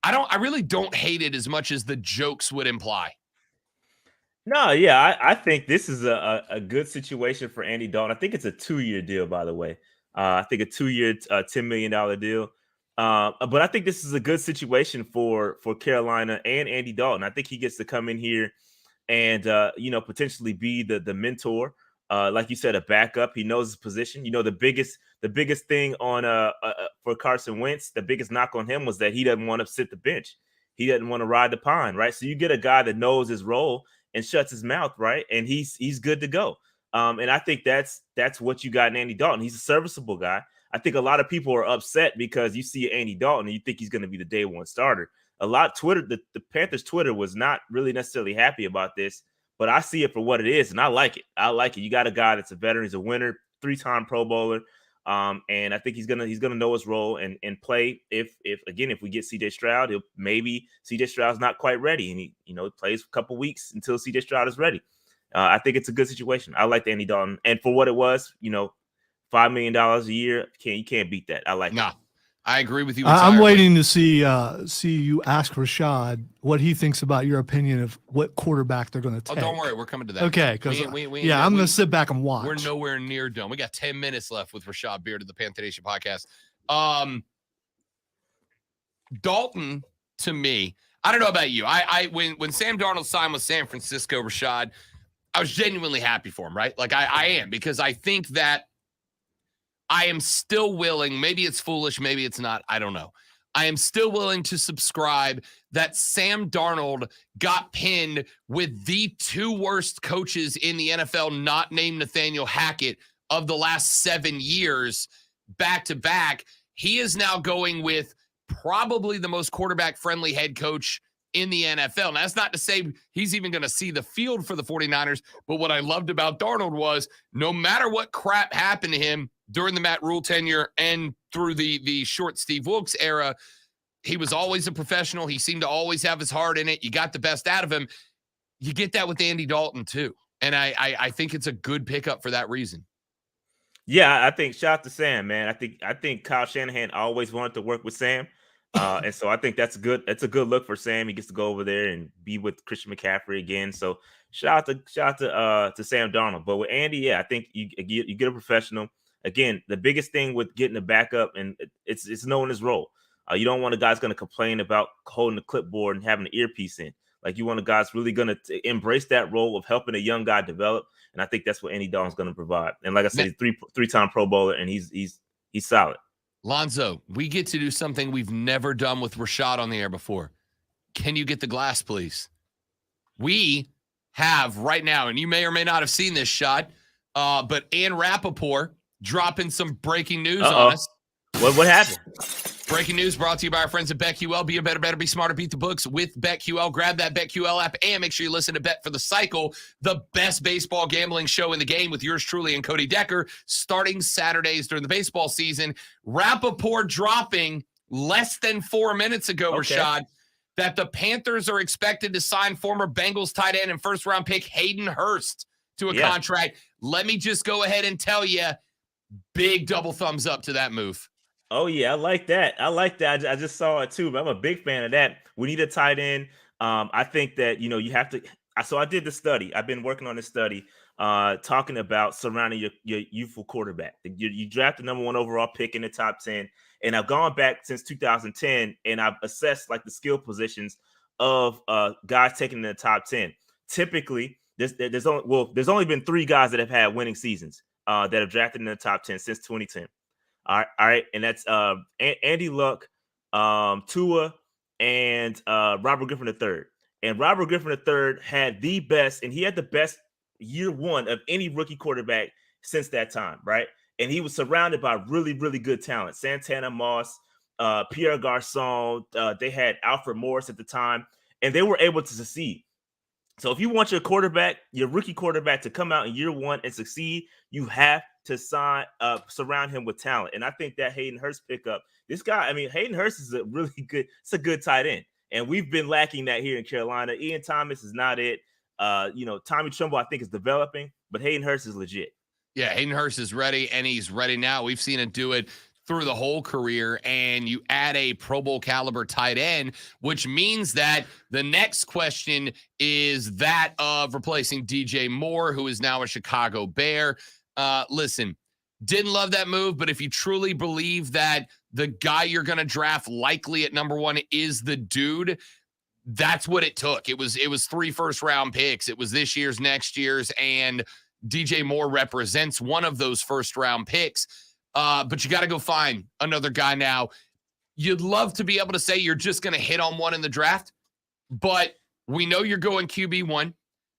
I really don't hate it as much as the jokes would imply. No, yeah, I think this is a good situation for Andy Dalton. I think it's a 2-year deal, by the way. I think a 2-year, $10 million deal. But I think this is a good situation for Carolina and Andy Dalton. I think he gets to come in here and potentially be the mentor. Like you said, a backup. He knows his position. The biggest thing on for Carson Wentz, the biggest knock on him was that he doesn't want to sit the bench. He doesn't want to ride the pine, right? So you get a guy that knows his role and shuts his mouth, right? And he's good to go. And I think that's what you got in Andy Dalton. He's a serviceable guy. I think a lot of people are upset because you see Andy Dalton and you think he's going to be the day one starter. The Panthers Twitter was not really necessarily happy about this. But I see it for what it is, and I like it. You got a guy that's a veteran, he's a winner, 3-time Pro Bowler, and I think he's gonna know his role and play. If we get CJ Stroud, maybe CJ Stroud's not quite ready, and he plays a couple weeks until CJ Stroud is ready. I think it's a good situation. I like Andy Dalton, and for what it was, $5 million a year, you can't beat that. I like it. I agree with you. I'm waiting to see you ask Rashad what he thinks about your opinion of what quarterback they're going to take. Oh, don't worry. We're coming to that. Okay. Because I'm going to sit back and watch. We're nowhere near done. We got 10 minutes left with Rashad Beard of the Panther Nation podcast. Dalton, to me, I don't know about you. When Sam Darnold signed with San Francisco, Rashad, I was genuinely happy for him, right? Like I am, because I think that I am still willing, maybe it's foolish, maybe it's not, I don't know. I am still willing to subscribe that Sam Darnold got pinned with the two worst coaches in the NFL, not named Nathaniel Hackett, of the last 7 years back to back. He is now going with probably the most quarterback-friendly head coach in the NFL. Now, that's not to say he's even going to see the field for the 49ers, but what I loved about Darnold was no matter what crap happened to him during the Matt Rule tenure and through the short Steve Wilkes era, he was always a professional. He seemed to always have his heart in it. You got the best out of him. You get that with Andy Dalton, too. And I think it's a good pickup for that reason. Yeah, I think shout out to Sam, man. I think Kyle Shanahan always wanted to work with Sam. And so I think that's good. It's a good look for Sam. He gets to go over there and be with Christian McCaffrey again. So shout out to Sam Darnold. But with Andy, yeah, I think you get a professional. Again, the biggest thing with getting a backup, and it's knowing his role. You don't want a guy's going to complain about holding the clipboard and having an earpiece in. Like, you want a guy's really going to embrace that role of helping a young guy develop. And I think that's what Andy Dalton's going to provide. And like I said, he's three-time Pro Bowler, and he's solid. Lonzo, we get to do something we've never done with Rashad on the air before. Can you get the glass, please? We have right now, and you may or may not have seen this shot, but Ann Rappaport dropping some breaking news on us. What happened? Breaking news brought to you by our friends at BetQL. Be a better, be smarter, beat the books with BetQL. Grab that BetQL app and make sure you listen to Bet for the Cycle, the best baseball gambling show in the game with yours truly and Cody Decker, starting Saturdays during the baseball season. Rappaport dropping less than 4 minutes ago, Rashad, that the Panthers are expected to sign former Bengals tight end and first-round pick Hayden Hurst to a contract. Let me just go ahead and tell you, big double thumbs up to that move. Oh, yeah, I like that. I just saw it too, but I'm a big fan of that. We need a tight end. I think that, you have to. So I did the study. I've been working on this study talking about surrounding your youthful quarterback. You draft the number 1 overall pick in the top 10. And I've gone back since 2010 and I've assessed like the skill positions of guys taken in the top 10. Typically, there's only been 3 guys that have had winning seasons that have drafted in the top 10 since 2010. All right, and that's Andy Luck, Tua, and Robert Griffin III. And Robert Griffin III had the best, and he had the best year 1 of any rookie quarterback since that time, right? And he was surrounded by really, really good talent. Santana Moss, Pierre Garçon, they had Alfred Morris at the time, and they were able to succeed. So if you want your rookie quarterback to come out in year 1 and succeed, you have to surround him with talent. And I think that Hayden Hurst pickup, this guy, Hayden Hurst is it's a good tight end. And we've been lacking that here in Carolina. Ian Thomas is not it. Tommy Tremble, I think, is developing, but Hayden Hurst is legit. Yeah, Hayden Hurst is ready, and he's ready now. We've seen him do it through the whole career, and you add a Pro Bowl caliber tight end, which means that the next question is that of replacing DJ Moore, who is now a Chicago Bear. Listen, didn't love that move, but if you truly believe that the guy you're going to draft likely at number 1 is the dude, that's what it took. It was 3 first-round picks. It was this year's, next year's, and DJ Moore represents one of those first-round picks. But you got to go find another guy now. You'd love to be able to say you're just going to hit on one in the draft, but we know you're going QB1.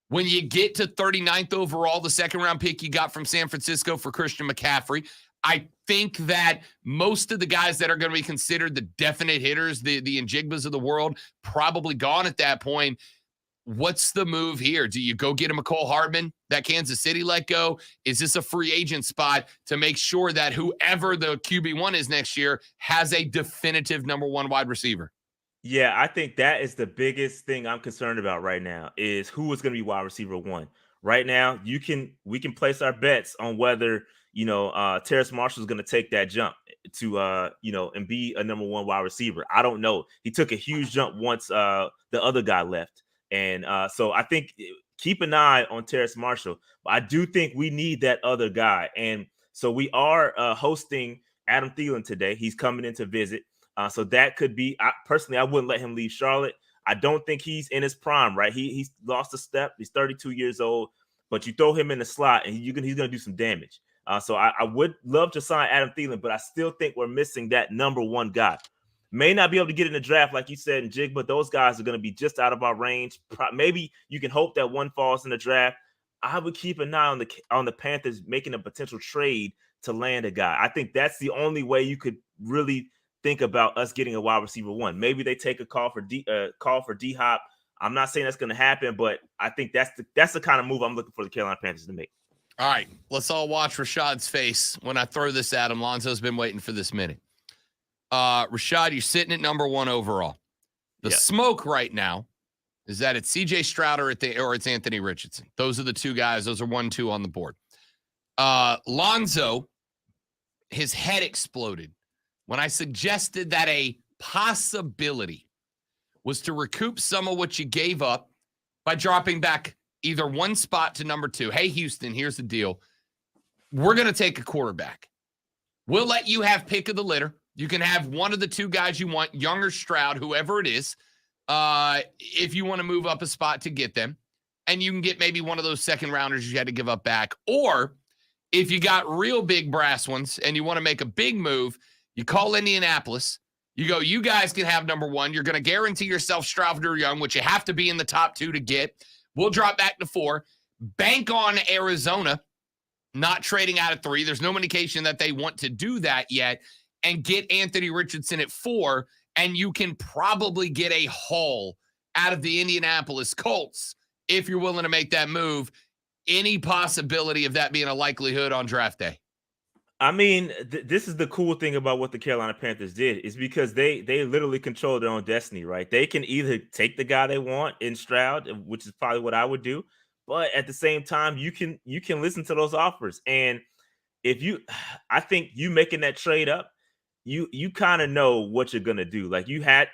When you get to 39th overall, the second-round pick you got from San Francisco for Christian McCaffrey, I think that most of the guys that are going to be considered the definite hitters, the Njigbas of the world, probably gone at that point. What's the move here? Do you go get a McCole Hardman that Kansas City let go? Is this a free agent spot to make sure that whoever the QB1 is next year has a definitive number 1 wide receiver? Yeah, I think that is the biggest thing I'm concerned about right now is who is going to be wide receiver 1. Right now, we can place our bets on whether, Terrace Marshall is going to take that jump to, and be a number 1 wide receiver. I don't know. He took a huge jump once the other guy left. And so I think keep an eye on Terrace Marshall. But I do think we need that other guy. And so we are hosting Adam Thielen today. He's coming in to visit. So that could be, personally, I wouldn't let him leave Charlotte. I don't think he's in his prime, right? He's lost a step. He's 32 years old, but you throw him in the slot and he's going to do some damage. So I would love to sign Adam Thielen, but I still think we're missing that number one guy. May not be able to get in the draft, like you said, in Jig, but those guys are going to be just out of our range. Maybe you can hope that one falls in the draft. I would keep an eye on the Panthers making a potential trade to land a guy. I think that's the only way you could really think about us getting a wide receiver one. Maybe they take a call for D-Hop. I'm not saying that's going to happen, but I think that's the kind of move I'm looking for the Carolina Panthers to make. All right, let's all watch Rashad's face when I throw this at him. Lonzo's been waiting for this minute. Rashad, you're sitting at number one overall. The smoke right now is that it's CJ Stroud or it's Anthony Richardson. Those are the two guys. Those are 1-2 on the board. Lonzo, his head exploded when I suggested that a possibility was to recoup some of what you gave up by dropping back either one spot to number 2. Hey, Houston, here's the deal. We're going to take a quarterback. We'll let you have pick of the litter. You can have one of the two guys you want, Young or Stroud, whoever it is, if you want to move up a spot to get them. And you can get maybe one of those second rounders you had to give up back. Or if you got real big brass ones and you want to make a big move, you call Indianapolis. You go, you guys can have number 1. You're going to guarantee yourself Stroud or Young, which you have to be in the top 2 to get. We'll drop back to 4. Bank on Arizona not trading out of 3. There's no indication that they want to do that yet. And get Anthony Richardson at 4. And you can probably get a haul out of the Indianapolis Colts if you're willing to make that move. Any possibility of that being a likelihood on draft day? I mean, this is the cool thing about what the Carolina Panthers did is because they literally control their own destiny, right? They can either take the guy they want in Stroud, which is probably what I would do, but at the same time, you can listen to those offers. And I think you making that trade up, you kind of know what you're gonna do. Like you had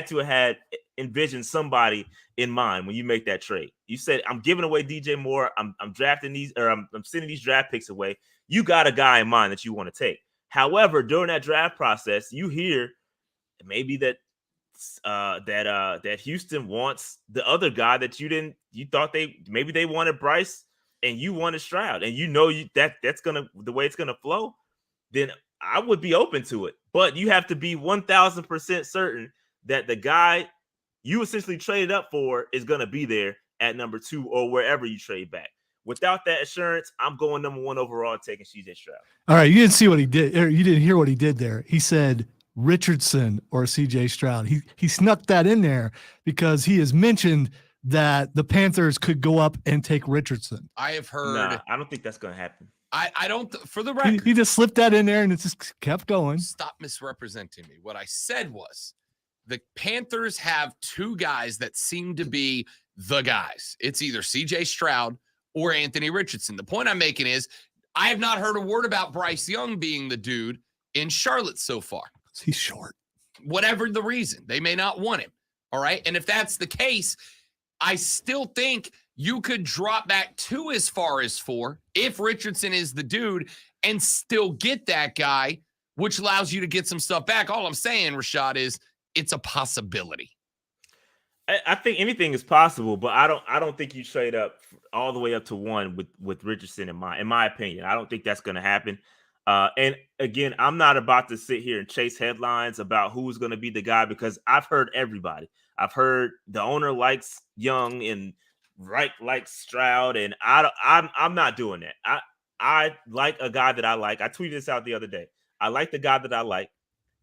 to have envisioned somebody in mind when you make that trade. You said, I'm giving away DJ Moore, I'm drafting these, or I'm sending these draft picks away. You got a guy in mind that you want to take. However, during that draft process, you hear maybe that Houston wants the other guy that you thought they wanted Bryce and you wanted Stroud, and that's the way it's gonna flow. Then I would be open to it, but you have to be 1,000% certain that the guy you essentially traded up for is gonna be there at number 2 or wherever you trade back. Without that assurance, I'm going number 1 overall, taking CJ Stroud. All right, you didn't see what he did, or you didn't hear what he did there. He said Richardson or CJ Stroud. He snuck that in there because he has mentioned that the Panthers could go up and take Richardson. I have heard. Nah, I don't think that's going to happen. I don't. For the record, he just slipped that in there and it just kept going. Stop misrepresenting me. What I said was the Panthers have 2 guys that seem to be the guys. It's either CJ Stroud or Anthony Richardson. The point I'm making is I have not heard a word about Bryce Young being the dude in Charlotte so far. He's short. Whatever the reason, they may not want him. All right. And if that's the case, I still think you could drop back 2 as far as 4 if Richardson is the dude and still get that guy, which allows you to get some stuff back. All I'm saying, Rashad, is it's a possibility. I think anything is possible, but I don't think you trade up all the way up to 1 with Richardson in my opinion. I don't think that's going to happen. And again, I'm not about to sit here and chase headlines about who's going to be the guy because I've heard everybody. I've heard the owner likes Young and Wright likes Stroud, and I'm not doing that. I like a guy that I like. I tweeted this out the other day. I like the guy that I like,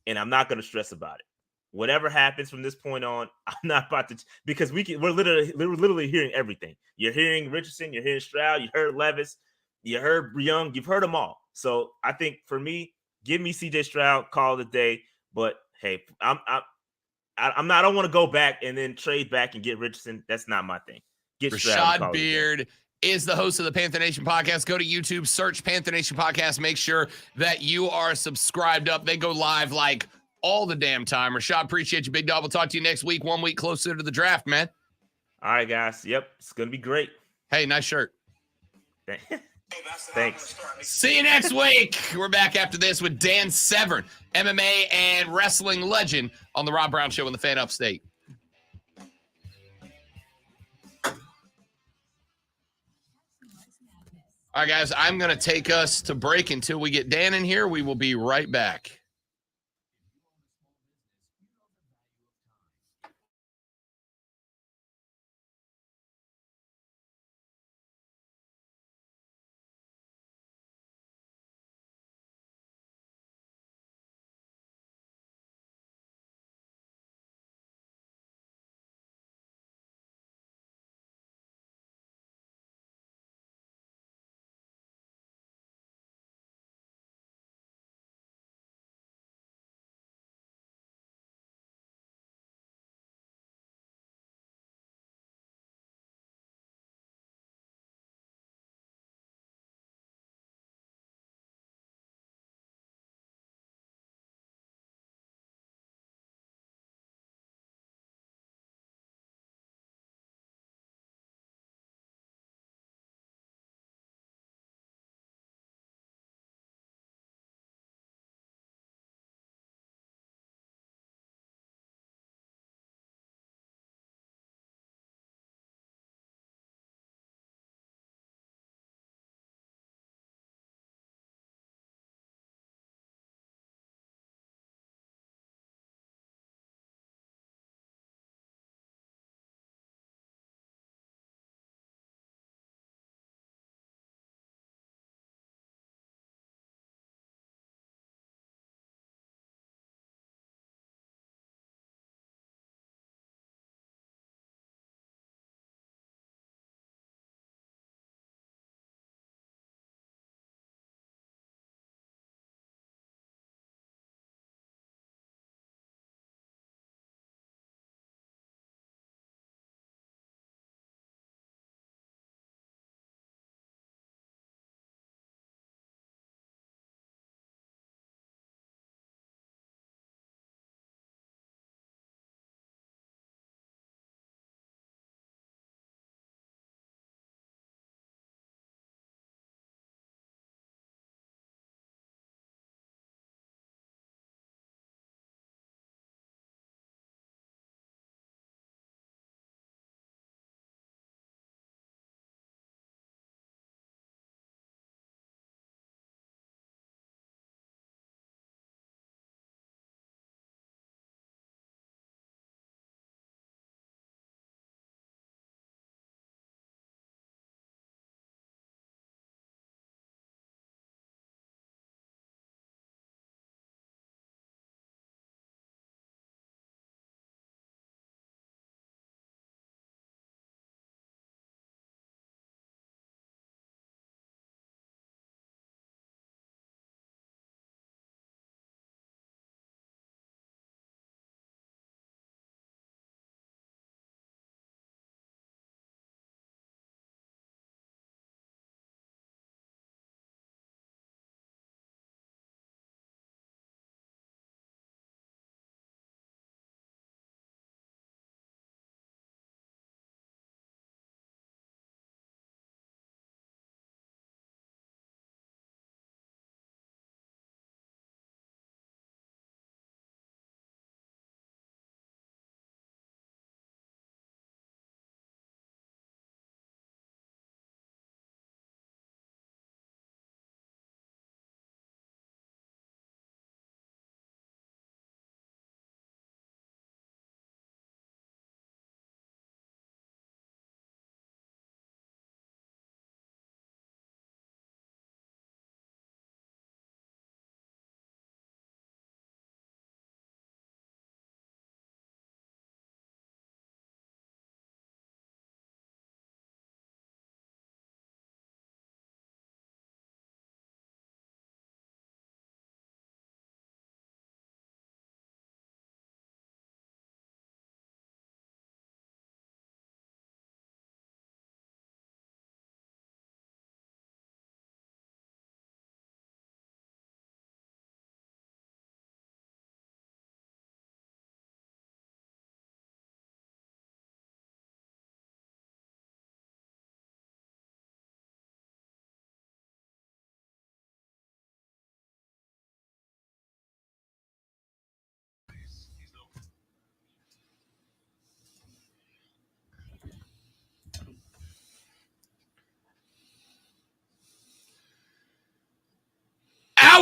and I'm not going to stress about it. Whatever happens from this point on, I'm not about to, because we're literally hearing everything. You're hearing Richardson, you're hearing Stroud, you heard Levis, you heard Young, you've heard them all. So I think for me, give me CJ Stroud, call it a day. But hey, I don't want to go back and then trade back and get Richardson. That's not my thing. Get Stroud. Rashad Beard is the host of the Panther Nation podcast. Go to YouTube, search Panther Nation podcast. Make sure that you are subscribed up. They go live like all the damn time. Rashad, appreciate you, big dog. We'll talk to you next week, 1 week closer to the draft, man. All right, guys. Yep, it's gonna be great. Hey, nice shirt. Thanks. See you next week. We're back after this with Dan Severn, MMA and wrestling legend, on the Rob Brown Show in the Fan Upstate. All right, guys, I'm going to take us to break until we get Dan in here. We will be right back.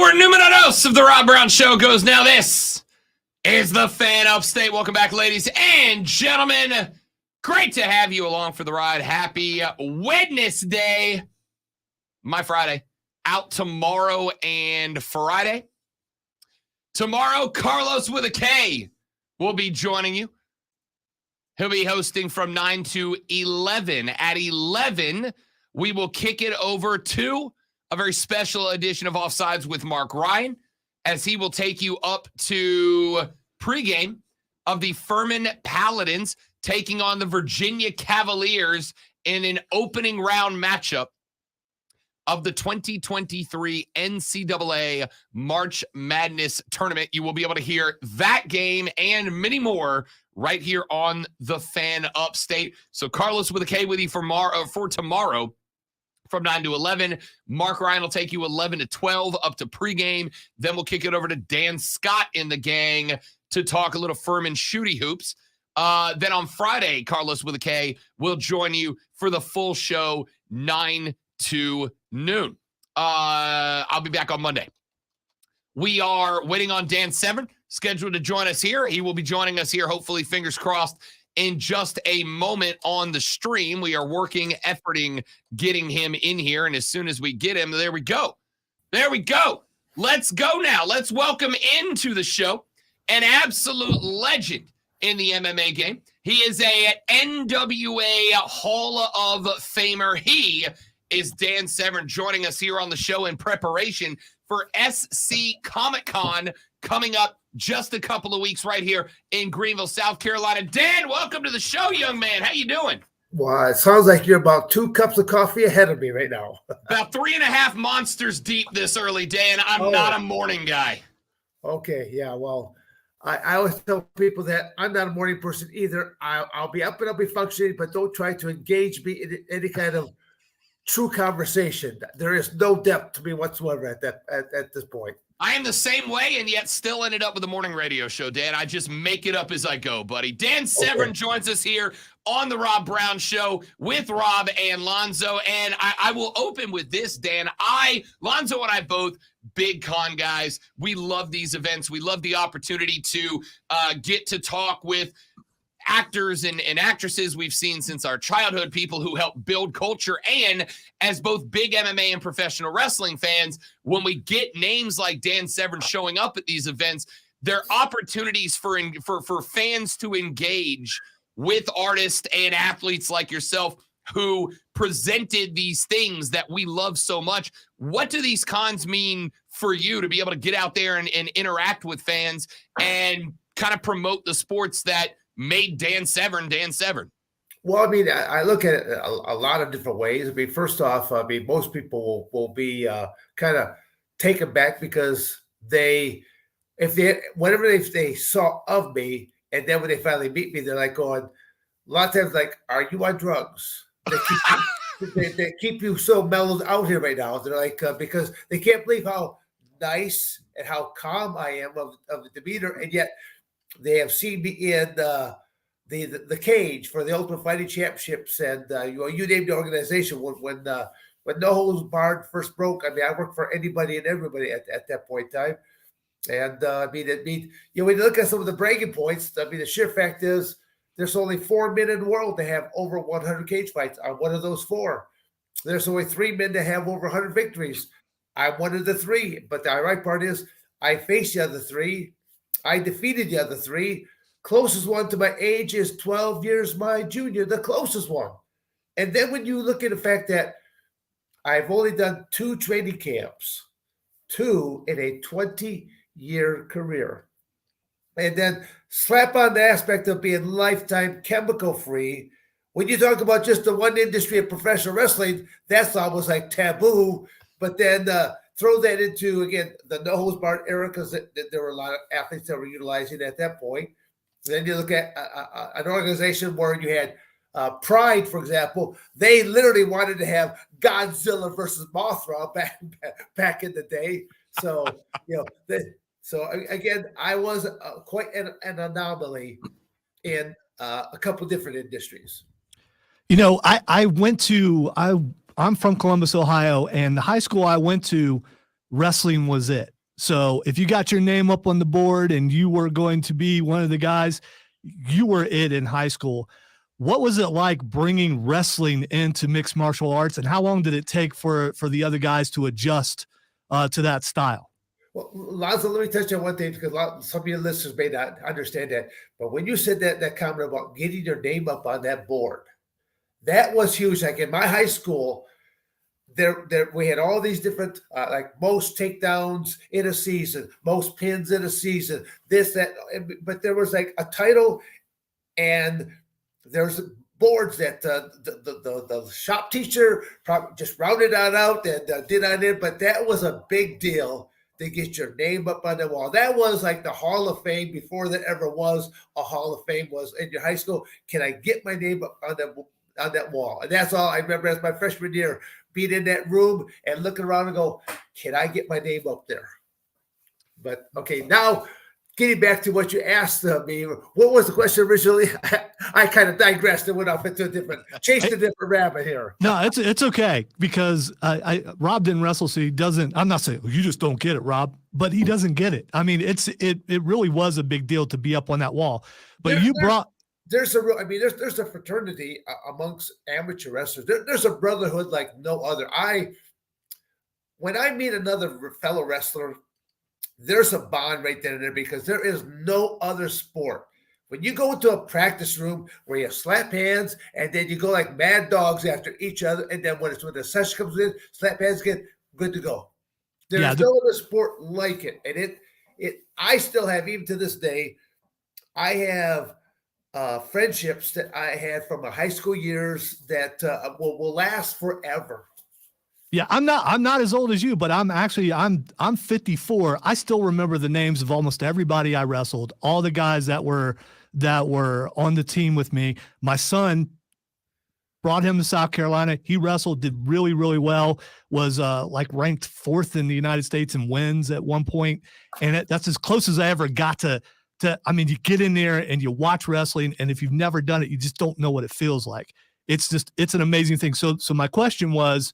Hour numero dos of the Rob Brown Show goes now. This is the Fan Upstate. Welcome back, ladies and gentlemen. Great to have you along for the ride. Happy Wednesday. My Friday. Out tomorrow and Friday. Tomorrow, Carlos with a K will be joining you. He'll be hosting from 9 to 11. At 11, we will kick it over to a very special edition of Offsides with Mark Ryan, as he will take you up to pregame of the Furman Paladins taking on the Virginia Cavaliers in an opening round matchup of the 2023 NCAA March Madness Tournament. You will be able to hear that game and many more right here on the Fan Upstate. So Carlos with a K with you for tomorrow from 9 to 11. Mark Ryan will take you 11 to 12 up to pregame. Then we'll kick it over to Dan Scott in the gang to talk a little Furman shooty hoops. Then on Friday, Carlos with a K will join you for the full show, 9 to noon. I'll be back on Monday. We are waiting on Dan Severn, scheduled to join us here. He will be joining us here, hopefully, fingers crossed, in just a moment on the stream. We are efforting getting him in here, and as soon as we get him, there we go. There we go. Let's go now. Let's welcome into the show an absolute legend in the MMA game. He is a NWA Hall of Famer. He is Dan Severn, joining us here on the show in preparation for SC Comic-Con coming up just a couple of weeks right here in Greenville, South Carolina. Dan, welcome to the show, young man. How you doing? Well, it sounds like you're about 2 cups of coffee ahead of me right now. About 3.5 monsters deep this early, Dan. I'm not a morning guy. Okay, yeah, well, I always tell people that I'm not a morning person either. I'll be up and I'll be functioning, but don't try to engage me in any kind of true conversation. There is no depth to me whatsoever at this point. I am the same way, and yet still ended up with a morning radio show, Dan. I just make it up as I go, buddy. Dan Severn joins us here on the Rob Brown Show with Rob and Lonzo, and I will open with this, Dan. Lonzo and I both big con guys. We love these events. We love the opportunity to get to talk with actors and actresses we've seen since our childhood, people who help build culture. And as both big MMA and professional wrestling fans, when we get names like Dan Severn showing up at these events, they're opportunities for fans to engage with artists and athletes like yourself who presented these things that we love so much. What do these cons mean for you to be able to get out there and interact with fans and kind of promote the sports that made Dan Severn Dan Severn? Well, I mean, I look at it a lot of different ways. I mean, first off, I mean, most people will be kind of taken back because whatever they saw of me, and then when they finally meet me, they're like going, a lot of times, like, are you on drugs? They keep you so mellowed out here right now. They're like, because they can't believe how nice and how calm I am of the demeanor, and yet they have seen me in the cage for the Ultimate Fighting Championships, and you name the organization when No Holds Barred first broke. I mean, I worked for anybody and everybody at that point in time, and when you look at some of the bragging points, I mean, the sheer fact is there's only 4 men in the world that have over 100 cage fights. I'm one of those 4. There's only 3 men that have over 100 victories. I'm one of the 3. But the ironic part is I faced the other 3. I defeated the other 3. Closest one to my age is 12 years my junior, the closest one. And then when you look at the fact that I've only done 2 training camps, 2 in a 20-year career, and then slap on the aspect of being lifetime chemical free. When you talk about just the one industry of professional wrestling, that's almost like taboo. But then throw that into, again, the no holds barred era, because there were a lot of athletes that were utilizing it at that point. Then you look at an organization where you had Pride, for example. They literally wanted to have Godzilla versus Mothra back in the day. So, so again, I was quite an anomaly in a couple different industries. I'm from Columbus, Ohio, and the high school I went to, wrestling was it. So if you got your name up on the board and you were going to be one of the guys, you were it in high school. What was it like bringing wrestling into mixed martial arts, and how long did it take for the other guys to adjust to that style? Well, Lonzo, let me touch on one thing because some of your listeners may not understand that. But when you said that comment about getting your name up on that board, that was huge. Like in my high school, there we had all these different like most takedowns in a season, most pins in a season, this, that, but there was like a title, and there's boards that the shop teacher probably just rounded that out and did on it, but that was a big deal to get your name up on the wall. That was like the Hall of Fame before there ever was a Hall of Fame. Was in your high school, can I get my name up on that wall? And that's all I remember as my freshman year, being in that room and looking around and go, can I get my name up there? But okay, now getting back to what you asked me, what was the question originally? I kind of digressed and went off into chased a different rabbit here. No, it's okay, because Rob didn't wrestle, so he doesn't. I'm not saying you just don't get it, Rob, but he doesn't get it. I mean, it really was a big deal to be up on that wall. But there's a fraternity amongst amateur wrestlers. There's a brotherhood like no other. When I meet another fellow wrestler, there's a bond right then and there, because there is no other sport. When you go into a practice room where you slap hands and then you go like mad dogs after each other, and then when the session comes in, slap hands again, good to go. There's no other sport like it. And I still have, even to this day, I have friendships that I had from my high school years that will last forever. Yeah, I'm not as old as you, but I'm 54. I still remember the names of almost everybody I wrestled, all the guys that were on the team with me. My son brought him to South Carolina. He wrestled, did really, really well, was like ranked 4th in the United States in wins at one point. And that's as close as I ever got to, I mean, you get in there and you watch wrestling, and if you've never done it, you just don't know what it feels like. It's an amazing thing. So my question was,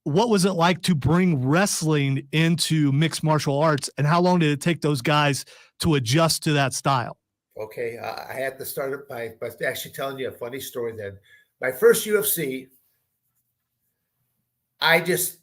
what was it like to bring wrestling into mixed martial arts, and how long did it take those guys to adjust to that style? Okay, I had to start it by actually telling you a funny story then. My first UFC, I was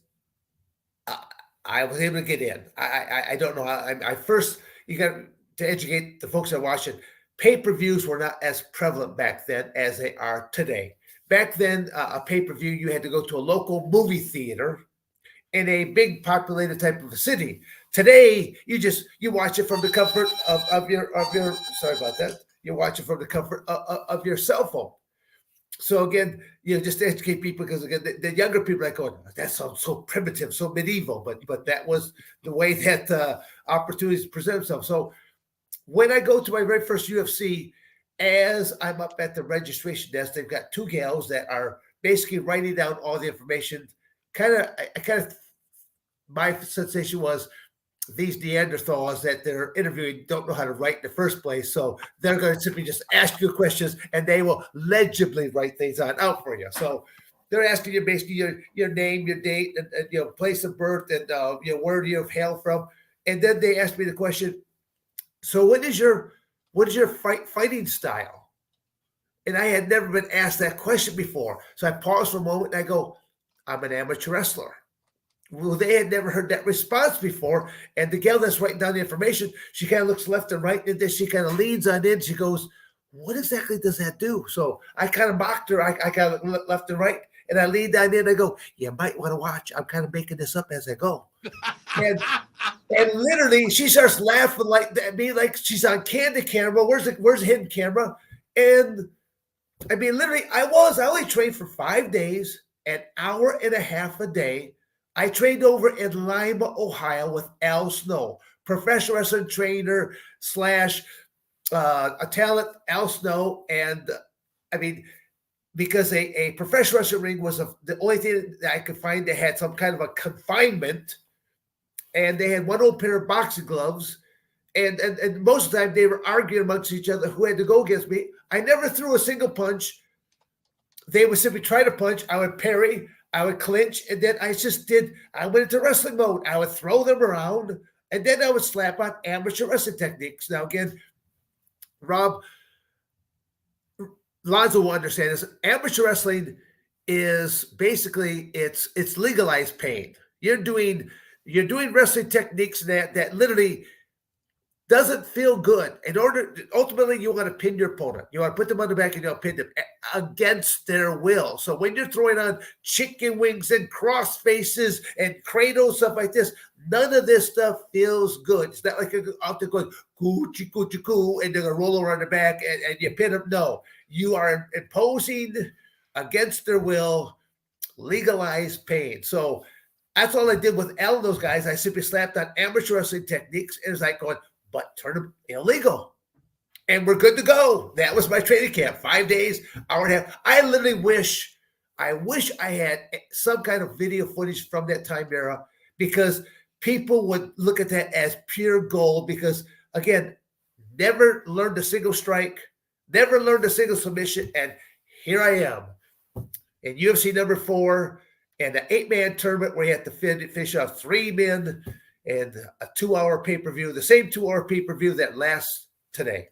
able to get in. I don't know. I first, you got to educate the folks that are watching. Pay-per-views were not as prevalent back then as they are today. Back then, a pay-per-view, you had to go to a local movie theater in a big populated type of a city. Today, you watch it from the comfort of your sorry about that. You watch it from the comfort of your cell phone. So again, just to educate people, because again, the younger people are like, oh, that sounds so primitive, so medieval, but that was the way that opportunities present themselves. So when I go to my very first UFC, as I'm up at the registration desk, they've got 2 gals that are basically writing down all the information. My sensation was these Neanderthals that they're interviewing don't know how to write in the first place. So they're going to simply just ask you questions, and they will legibly write things out for you. So they're asking you basically your name, your date, and place of birth, and where do you hail from. And then they asked me the question, so what is your fighting style? And I had never been asked that question before. So I paused for a moment and I go, I'm an amateur wrestler. Well, they had never heard that response before. And the gal that's writing down the information, she kind of looks left and right, and then she kind of leans on in. She goes, what exactly does that do? So I kind of mocked her. I kind of left and right, and I leaned on in. I go, you might want to watch. I'm kind of making this up as I go. And literally, she starts laughing like that, like she's on candid camera. Where's the hidden camera? And I mean, literally, I only trained for 5 days, an hour and a half a day. I trained over in Lima, Ohio with Al Snow, professional wrestling trainer / a talent, Al Snow. And I mean, because a professional wrestling ring was the only thing that I could find that had some kind of a confinement. And they had one old pair of boxing gloves. And most of the time they were arguing amongst each other who had to go against me. I never threw a single punch. They would simply try to punch. I would parry. I would clinch, and then I went into wrestling mode. I would throw them around, and then I would slap on amateur wrestling techniques. Now, again, Rob, Lonzo will understand this. Amateur wrestling is basically it's legalized pain. You're doing wrestling techniques that literally doesn't feel good. Ultimately, you want to pin your opponent. You want to put them on the back and you'll pin them against their will. So when you're throwing on chicken wings and cross faces and cradles, stuff like this, none of this stuff feels good. It's not like you're out there going coochie coochie coo and they're gonna roll over on the back and you pin them. No, you are imposing against their will, legalized pain. So that's all I did with Al and those guys. I simply slapped on amateur wrestling techniques and it's like going, but turn them illegal. And we're good to go. That was my training camp. 5 days, hour and a half. I literally wish I had some kind of video footage from that time era because people would look at that as pure gold because, again, never learned a single strike, never learned a single submission, and here I am in UFC number 4 and an 8-man tournament where you have to finish off 3 men and a 2-hour pay-per-view, the same 2-hour pay-per-view that lasts today.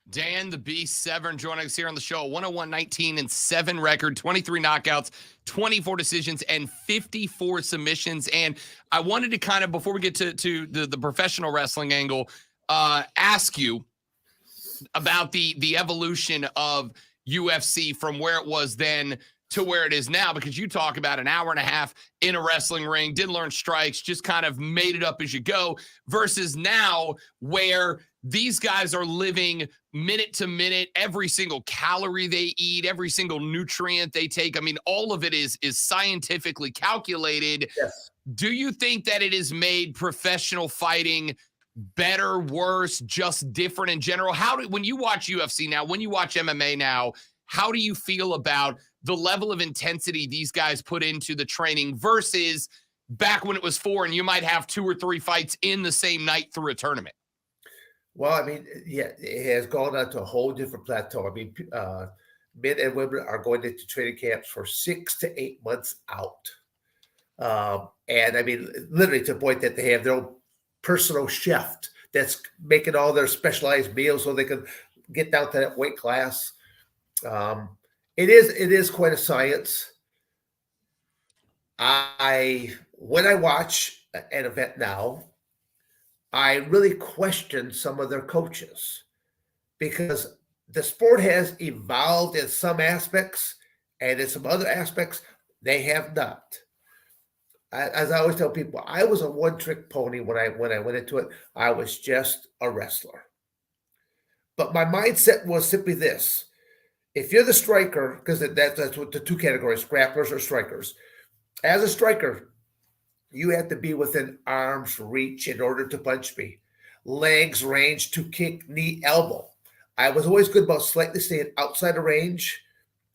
Dan the Beast Severn joining us here on the show. 101-19-7 record, 23 knockouts, 24 decisions, and 54 submissions. And I wanted to kind of, before we get to the professional wrestling angle, ask you about the evolution of UFC from where it was then to where it is now, because you talk about an hour and a half in a wrestling ring, didn't learn strikes, just kind of made it up as you go, versus now where these guys are living minute to minute, every single calorie they eat, every single nutrient they take. I mean, all of it is scientifically calculated. Yes. Do you think that it has made professional fighting better, worse, just different in general? When you watch UFC now, when you watch MMA now, how do you feel about the level of intensity these guys put into the training versus back when it was 4 and you might have 2 or 3 fights in the same night through a tournament? Well, I mean, yeah, it has gone on to a whole different plateau. I mean, men and women are going into training camps for 6 to 8 months out. And I mean, literally to the point that they have their own personal chef that's making all their specialized meals so they can get down to that weight class. It is quite a science. When I watch an event now, I really question some of their coaches because the sport has evolved in some aspects and in some other aspects, they have not. As I always tell people, I was a one-trick pony when I went into it. I was just a wrestler. But my mindset was simply this. If you're the striker, because that's what the 2 categories, grapplers or strikers. As a striker, you have to be within arm's reach in order to punch me. Legs range to kick, knee, elbow. I was always good about slightly staying outside of range.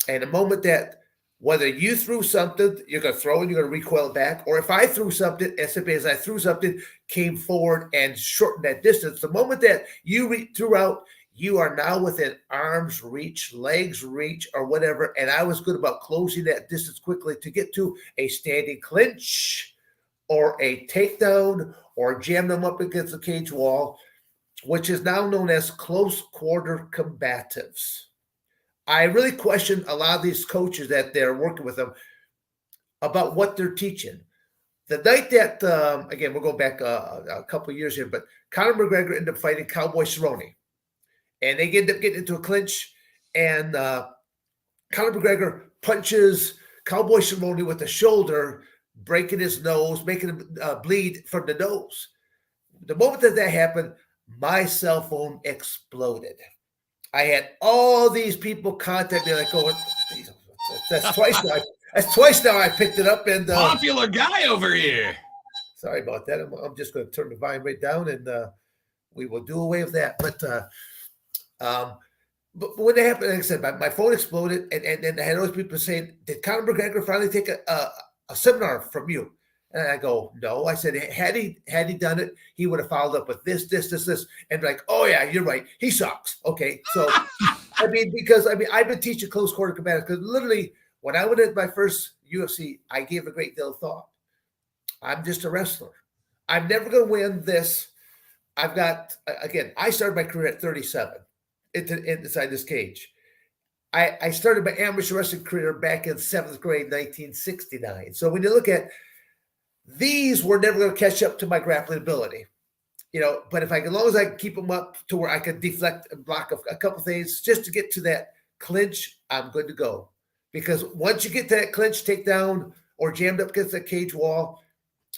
And the moment that whether you threw something, you're going to throw and you're going to recoil it back, or if I threw something, as simply as I threw something, came forward and shortened that distance, the moment that you threw out, you are now within arm's reach, legs reach, or whatever. And I was good about closing that distance quickly to get to a standing clinch or a takedown or jam them up against the cage wall, which is now known as close quarter combatives. I really question a lot of these coaches that they're working with them about what they're teaching. The night that, again, we'll go back a couple of years here, but Conor McGregor ended up fighting Cowboy Cerrone. And they end up getting into a clinch, and Conor McGregor punches Cowboy Cerrone with the shoulder, breaking his nose, making him bleed from the nose. The moment that happened, my cell phone exploded. I had all these people contact me, like, going, that's twice now. That's twice now I picked it up. And popular guy over here. Sorry about that. I'm just going to turn the volume right down, and we will do away with that. But when it happened, like I said, my phone exploded, and I had all these people saying, "Did Conor McGregor finally take a seminar from you?" And I go, "No." I said, "Had he done it, he would have followed up with this, and like, oh yeah, you're right, he sucks." Okay, so I mean, because I've been teaching close quarter combat because literally when I went at my first UFC, I gave a great deal of thought. I'm just a wrestler. I'm never going to win this. I've got, again, I started my career at 37 inside this cage. I started my amateur wrestling career back in 7th grade, 1969. So when you look at these, were never going to catch up to my grappling ability. But as long as I can keep them up to where I can deflect and block a couple things just to get to that clinch, I'm good to go. Because once you get to that clinch, takedown, or jammed up against that cage wall,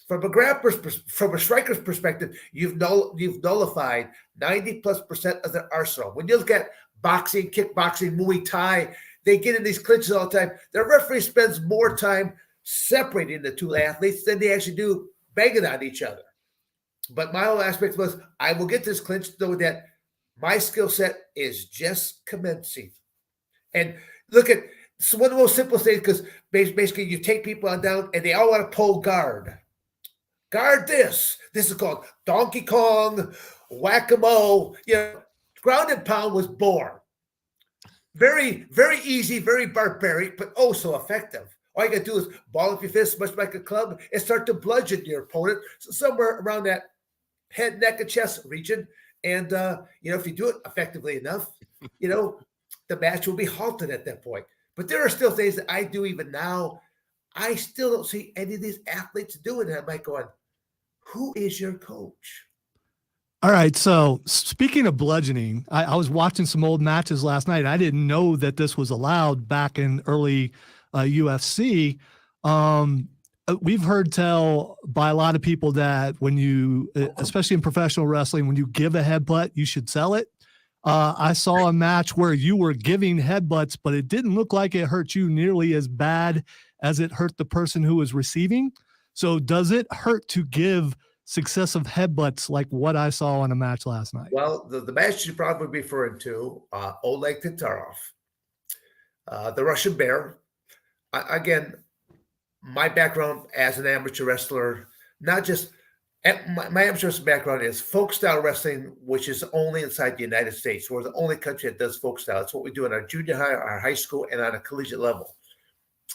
from a striker's perspective, you've nullified 90+% of their arsenal. When you look at boxing, kickboxing, Muay Thai, they get in these clinches all the time. Their referee spends more time separating the two athletes than they actually do banging on each other. But my whole aspect was, I will get this clinch though that my skill set is just commencing. And look at, it's one of the most simplest things, because basically you take people on down and they all want to pull guard. Guard this. This is called Donkey Kong, whack-a-mole. Ground and pound was born. Very, very easy, very barbaric, but oh so effective. All you got to do is ball up your fist, much like a club, and start to bludgeon your opponent somewhere around that head, neck, and chest region. And, if you do it effectively enough, the match will be halted at that point. But there are still things that I do even now. I still don't see any of these athletes doing it. I'm like going, who is your coach? All right. So speaking of bludgeoning, I was watching some old matches last night. I didn't know that this was allowed back in early UFC. We've heard tell by a lot of people that when you, especially in professional wrestling, when you give a headbutt, you should sell it. I saw a match where you were giving headbutts, but it didn't look like it hurt you nearly as bad as it hurt the person who was receiving. So does it hurt to give successive headbutts like what I saw on a match last night? Well, the match you're probably referring to, Oleg Tatarov, the Russian Bear. Again, my background as an amateur wrestler, not just my amateur wrestling background is folk style wrestling, which is only inside the United States. We're the only country that does folk style. It's what we do in our junior high, our high school, and on a collegiate level.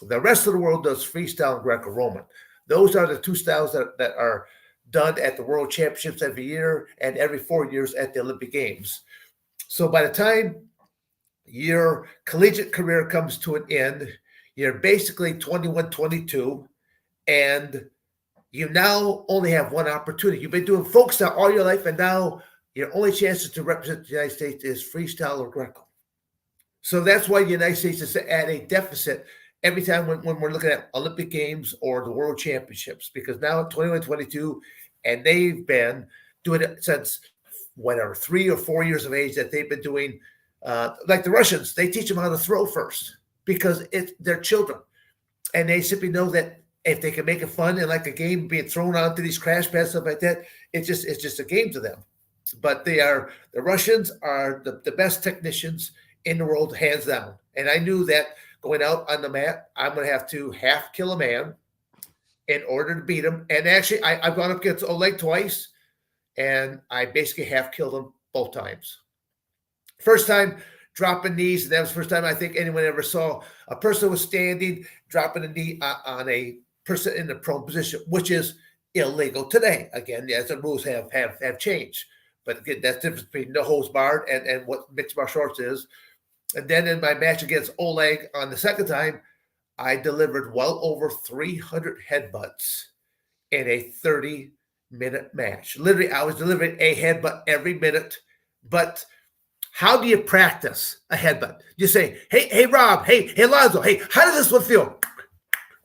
The rest of the world does freestyle and Greco-Roman. Those are the two styles that are done at the World Championships every year and every 4 years at the Olympic Games. So by the time your collegiate career comes to an end, you're basically 21, 22, and you now only have one opportunity. You've been doing folk style all your life, and now your only chances to represent the United States is freestyle or Greco. So that's why the United States is at a deficit every time when we're looking at Olympic Games or the World Championships, because now at 21, 22, and they've been doing it since 3 or 4 years of age that they've been doing, like the Russians, they teach them how to throw first because they're children. And they simply know that if they can make it fun and like a game being thrown onto these crash pads, stuff like that, it's just a game to them. But the Russians are the best technicians in the world, hands down. And I knew that going out on the mat, I'm going to have to half kill a man in order to beat him. And actually, I've gone up against Oleg twice, and I basically half killed him both times. First time, dropping knees, and that was the first time I think anyone ever saw a person was standing, dropping a knee on a person in the prone position, which is illegal today. Again, as the rules have changed. But again, that's the difference between no holds barred and what mixed martial arts is. And then in my match against Oleg on the second time, I delivered well over 300 headbutts in a 30-minute match. Literally, I was delivering a headbutt every minute. But how do you practice a headbutt? You say, hey, Rob, hey, Alonzo, hey, how does this one feel?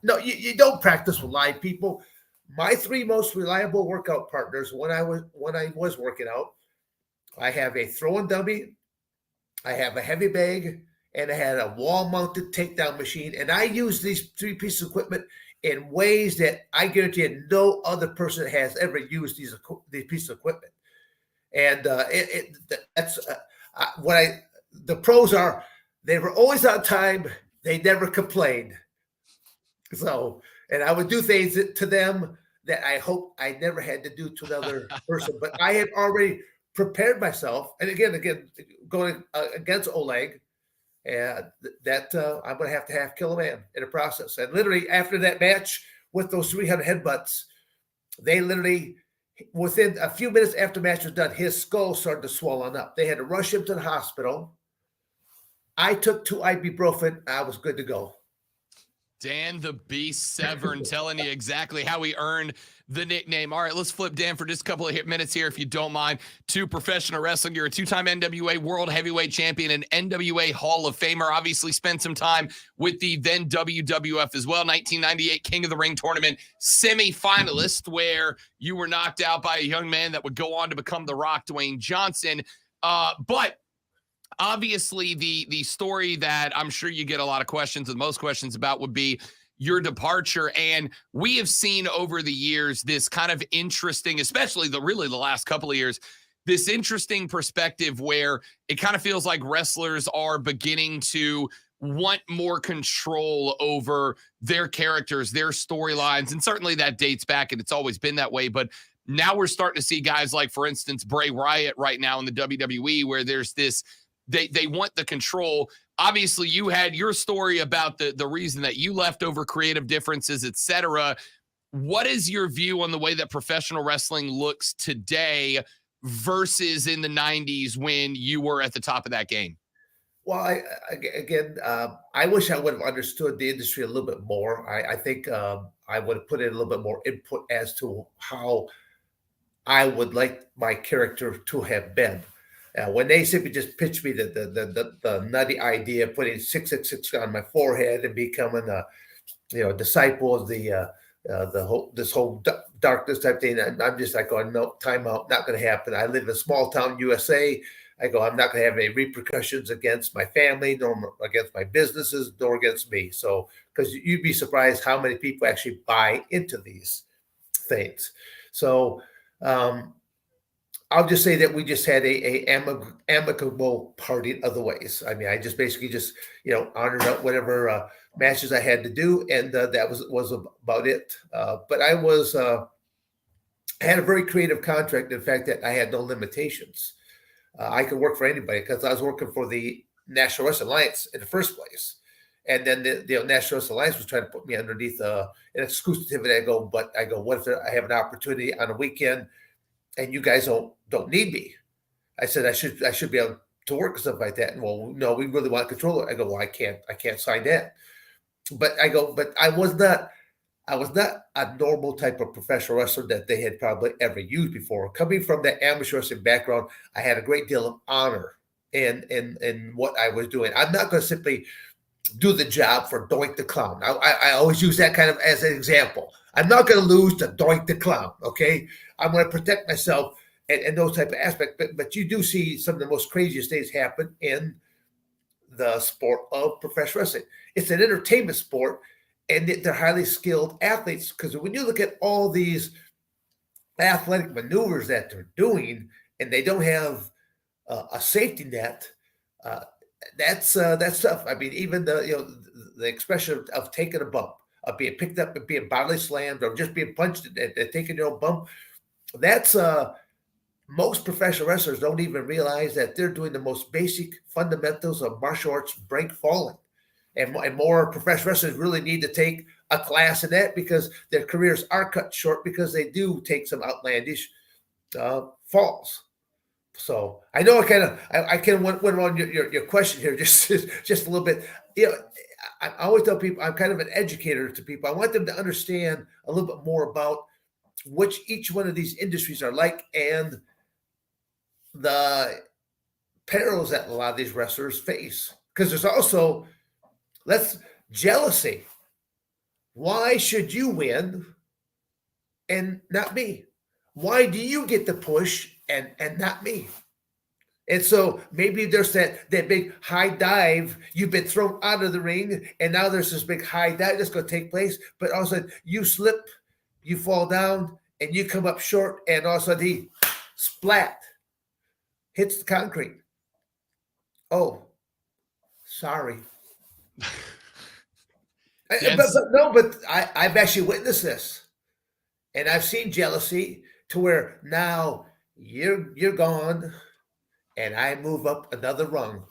No, you don't practice with live people. My 3 most reliable workout partners when I was working out, I have a throwing dummy, I have a heavy bag, and I had a wall-mounted takedown machine. And I use these 3 pieces of equipment in ways that I guarantee you no other person has ever used these pieces of equipment. And that's what the pros are. They were always on time. They never complained. So, and I would do things to them that I hope I never had to do to another person. But I had already prepared myself. And again, going against Oleg, And that I'm going to have kill a man in the process. And literally after that match with those 300 headbutts, they literally, within a few minutes after the match was done, his skull started to swell on up. They had to rush him to the hospital. I took 2 ibuprofen. I was good to go. Dan the Beast Severn telling you exactly how he earned the nickname. All right, let's flip Dan for just a couple of minutes here, if you don't mind, to professional wrestling. You're a 2-time NWA World Heavyweight Champion and NWA Hall of Famer. Obviously spent some time with the then WWF as well. 1998 King of the Ring tournament semi-finalist, where you were knocked out by a young man that would go on to become The Rock, Dwayne Johnson. But obviously, the story that I'm sure you get a lot of questions, and most questions about, would be your departure. And we have seen over the years this kind of interesting, especially the last couple of years, this interesting perspective where it kind of feels like wrestlers are beginning to want more control over their characters, their storylines. And certainly that dates back, and it's always been that way. But now we're starting to see guys like, for instance, Bray Wyatt right now in the WWE, where there's this, they want the control. Obviously, you had your story about the reason that you left over creative differences, etc. What is your view on the way that professional wrestling looks today versus in the 90s when you were at the top of that game? Well, I wish I would have understood the industry a little bit more. I think I would have put in a little bit more input as to how I would like my character to have been. When they simply just pitched me the nutty idea of putting 666 on my forehead and becoming a disciple of this whole darkness type thing, I'm just like going, no, time out, not going to happen. I live in a small town USA. I go, I'm not going to have any repercussions against my family, nor against my businesses, nor against me. So, because you'd be surprised how many people actually buy into these things. So, I'll just say that we just had a amicable parting of the ways. I mean, I just basically honored up whatever matches I had to do, and that was about it. But I had a very creative contract. In fact, that I had no limitations. I could work for anybody because I was working for the National Wrestling Alliance in the first place. And then the National Wrestling Alliance was trying to put me underneath an exclusivity. I go, what if I have an opportunity on a weekend and you guys don't need me? I said, I should be able to work and stuff like that. And well, no, we really want to control it. I go, well, I can't sign that. But I was not a normal type of professional wrestler that they had probably ever used before. Coming from that amateur wrestling background, I had a great deal of honor in what I was doing. I'm not going to simply do the job for Doink the Clown. I always use that kind of as an example. I'm not going to lose to Doink the Clown, okay? I'm going to protect myself and those type of aspects. But you do see some of the most craziest things happen in the sport of professional wrestling. It's an entertainment sport, and they're highly skilled athletes, because when you look at all these athletic maneuvers that they're doing and they don't have a safety net, that's tough. I mean, even the expression of taking a bump, of being picked up and being bodily slammed, or just being punched and taking your own bump, that's most professional wrestlers don't even realize that they're doing the most basic fundamentals of martial arts, break falling. And more professional wrestlers really need to take a class in that, because their careers are cut short because they do take some outlandish falls. So I know I kind of went around your question here just a little bit. I always tell people I'm kind of an educator to people. I want them to understand a little bit more about which each one of these industries are like, and the perils that a lot of these wrestlers face. Because there's also jealousy. Why should you win and not me? Why do you get the push and not me? And so maybe there's that big high dive. You've been thrown out of the ring, and now there's this big high dive that's going to take place. But all of a sudden, you slip, you fall down, and you come up short, and all of a sudden he splat, hits the concrete. Oh, sorry. But I've actually witnessed this, and I've seen jealousy to where now you're gone, and I move up another rung.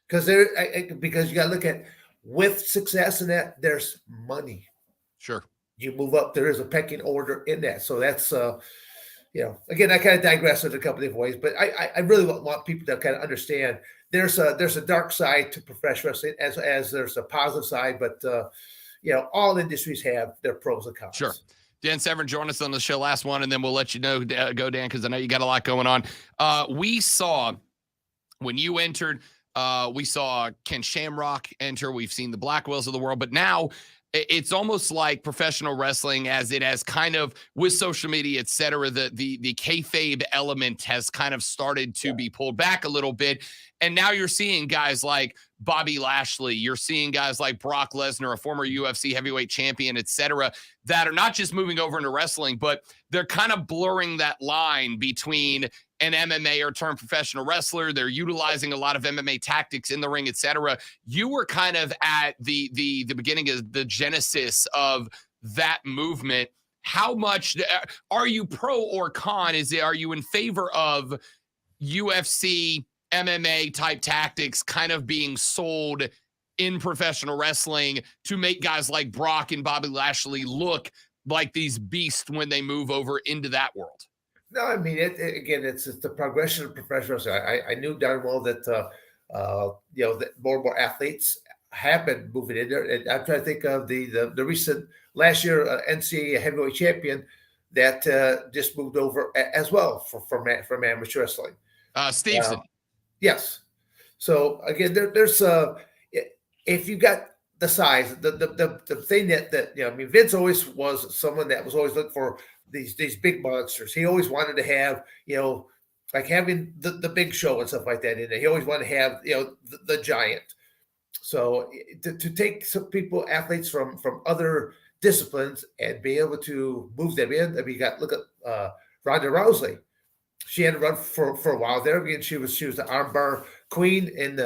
because you got to look at with success in that there's money. Sure. You move up, there is a pecking order in that. So that's again, I kind of digress in a couple of different ways, but I really want people to kind of understand there's a dark side to professional wrestling as there's a positive side, but all industries have their pros and cons. Sure. Dan Severn, join us on the show. Last one, and then we'll let you know. Go, Dan, because I know you got a lot going on. We saw when you entered, we saw Ken Shamrock enter. We've seen the Blackwells of the world, but now it's almost like professional wrestling, as it has kind of, with social media, et cetera, the kayfabe element has kind of started to be pulled back a little bit. And now you're seeing guys like Bobby Lashley. You're seeing guys like Brock Lesnar, a former UFC heavyweight champion, et cetera, that are not just moving over into wrestling, but they're kind of blurring that line between an MMA or turned professional wrestler. They're utilizing a lot of MMA tactics in the ring, et cetera. You were kind of at the beginning of the genesis of that movement. How much are you pro or con? Are you in favor of UFC MMA type tactics kind of being sold in professional wrestling to make guys like Brock and Bobby Lashley look like these beasts when they move over into that world? No, I mean, it's the progression of professional wrestling. I knew darn well that, that more and more athletes have been moving in there. And I'm trying to think of the recent last year NCAA heavyweight champion that just moved over as well from amateur wrestling. Stevenson. Yes. So again, there's if you got the size, the thing that I mean, Vince always was someone that was always looking for these big monsters. He always wanted to have, like having the big show and stuff like that in there. He always wanted to have, the giant. So to take some athletes from other disciplines and be able to move them in. I mean, look at Ronda Rousey. She had to run for a while there. Again, she was the armbar queen in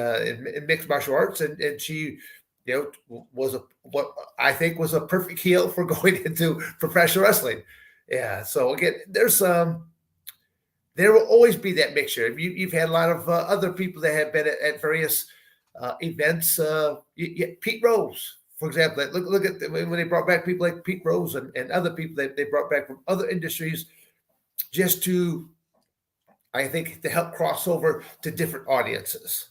mixed martial arts, and she, was what I think was a perfect heel for going into professional wrestling. Yeah. So again, there will always be that mixture. You've had a lot of other people that have been at various events. Pete Rose, for example. Look at when they brought back people like Pete Rose and other people that they brought back from other industries, just to, I think, to help cross over to different audiences.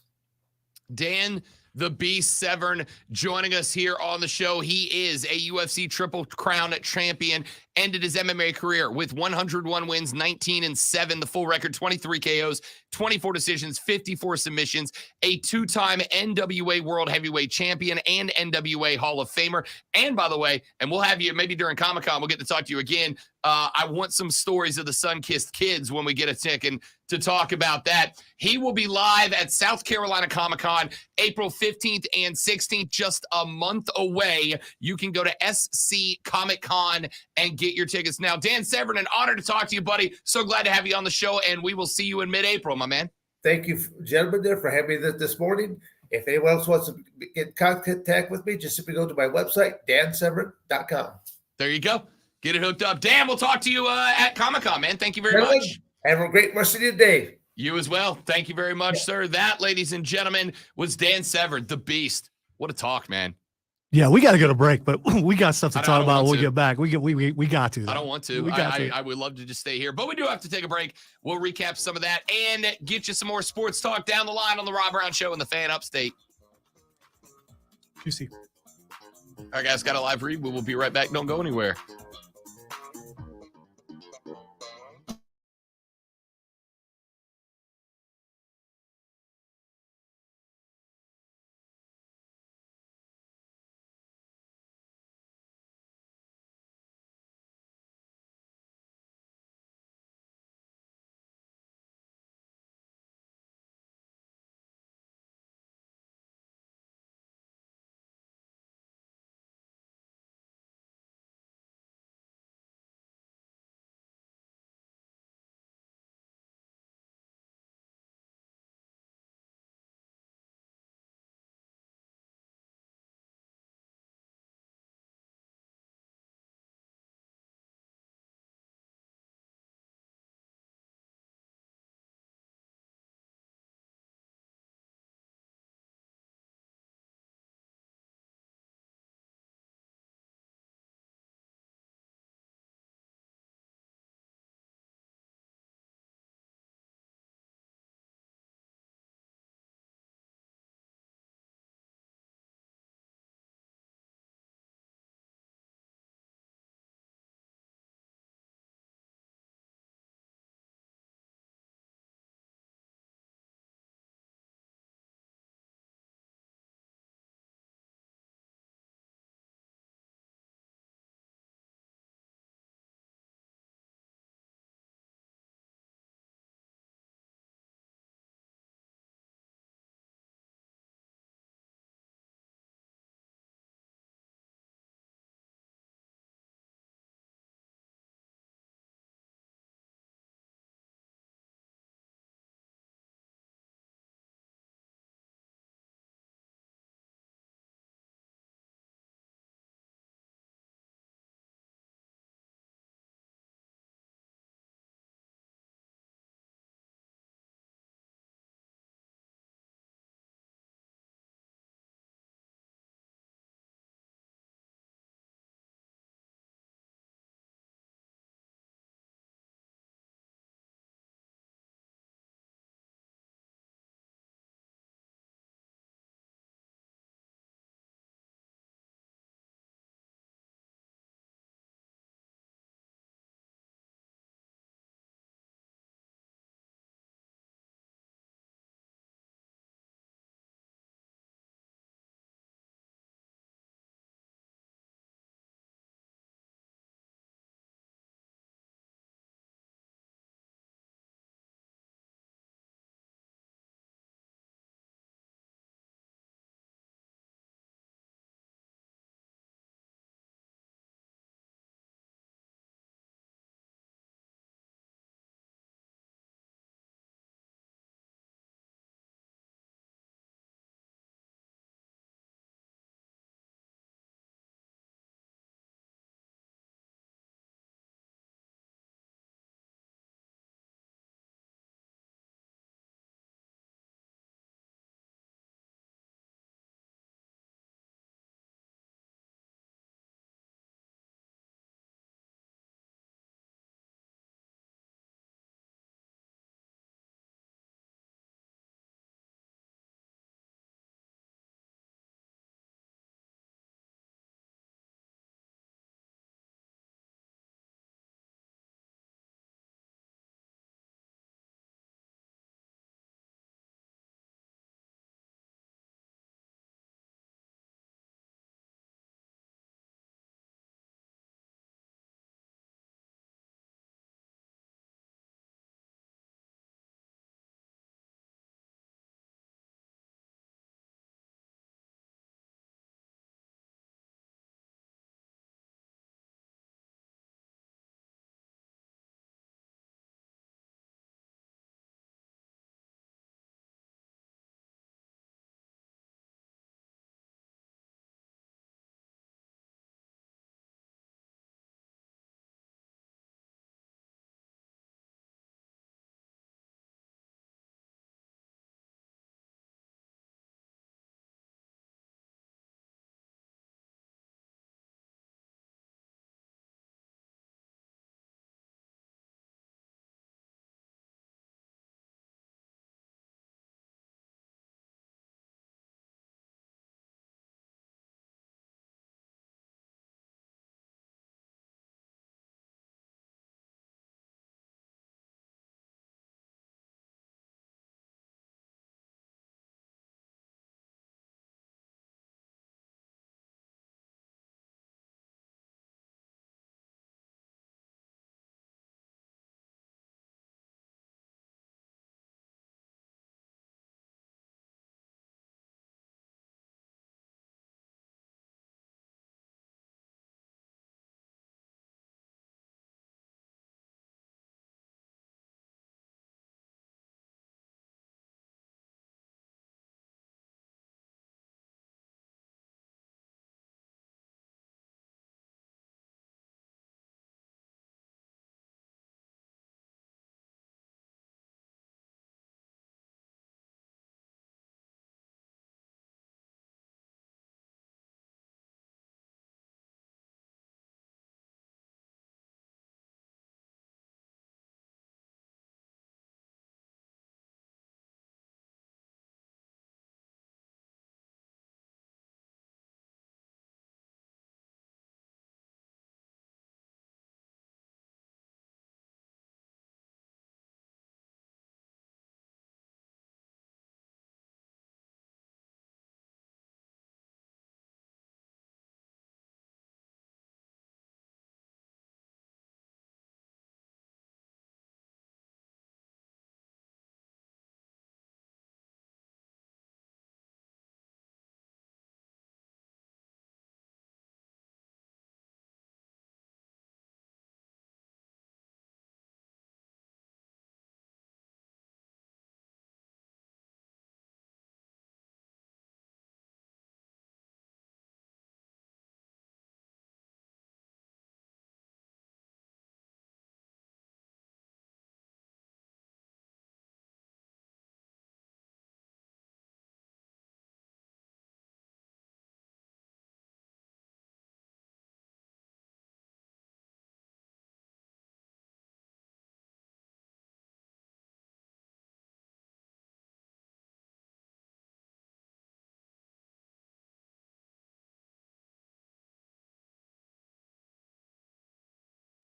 Dan the Beast Severn joining us here on the show. He is a UFC Triple Crown champion, ended his MMA career with 101 wins, 19-7, the full record, 23 KOs, 24 decisions, 54 submissions, a two-time NWA World Heavyweight Champion and NWA Hall of Famer. And by the way, and we'll have you maybe during Comic-Con, we'll get to talk to you again. I want some stories of the Sun-Kissed Kids when we get a second to talk about that. He will be live at South Carolina Comic-Con April 15th and 16th, just a month away. You can go to SC Comic Con and get your tickets now. Dan Severn, an honor to talk to you, buddy. So glad to have you on the show, and we will see you in mid-April, my man. Thank you, gentlemen, there for having me this morning. If anyone else wants to get in contact with me, just simply go to my website, dansevern.com. There you go. Get it hooked up. Dan, we'll talk to you at Comic-Con, man. Thank you very much. Have a great rest of your day. You as well. Thank you very much, sir. That, ladies and gentlemen, was Dan Severn, the Beast. What a talk, man. Yeah, we got to go to break, but we got stuff to talk about when we get back. We got to. Though. I don't want to. I would love to just stay here, but we do have to take a break. We'll recap some of that and get you some more sports talk down the line on the Rob Brown Show and the Fan Upstate. QC. All right, guys, got a live read. We will be right back. Don't go anywhere.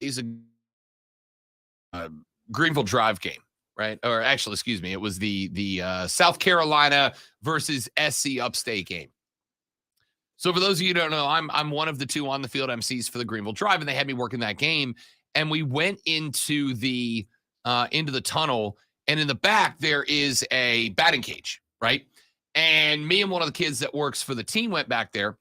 is a Greenville Drive game, right? Or actually, excuse me, it was the South Carolina versus SC Upstate game. So for those of you who don't know, I'm one of the two on the field MCs for the Greenville Drive, and they had me working that game. And we went into the tunnel, and in the back there is a batting cage, right? And me and one of the kids that works for the team went back there,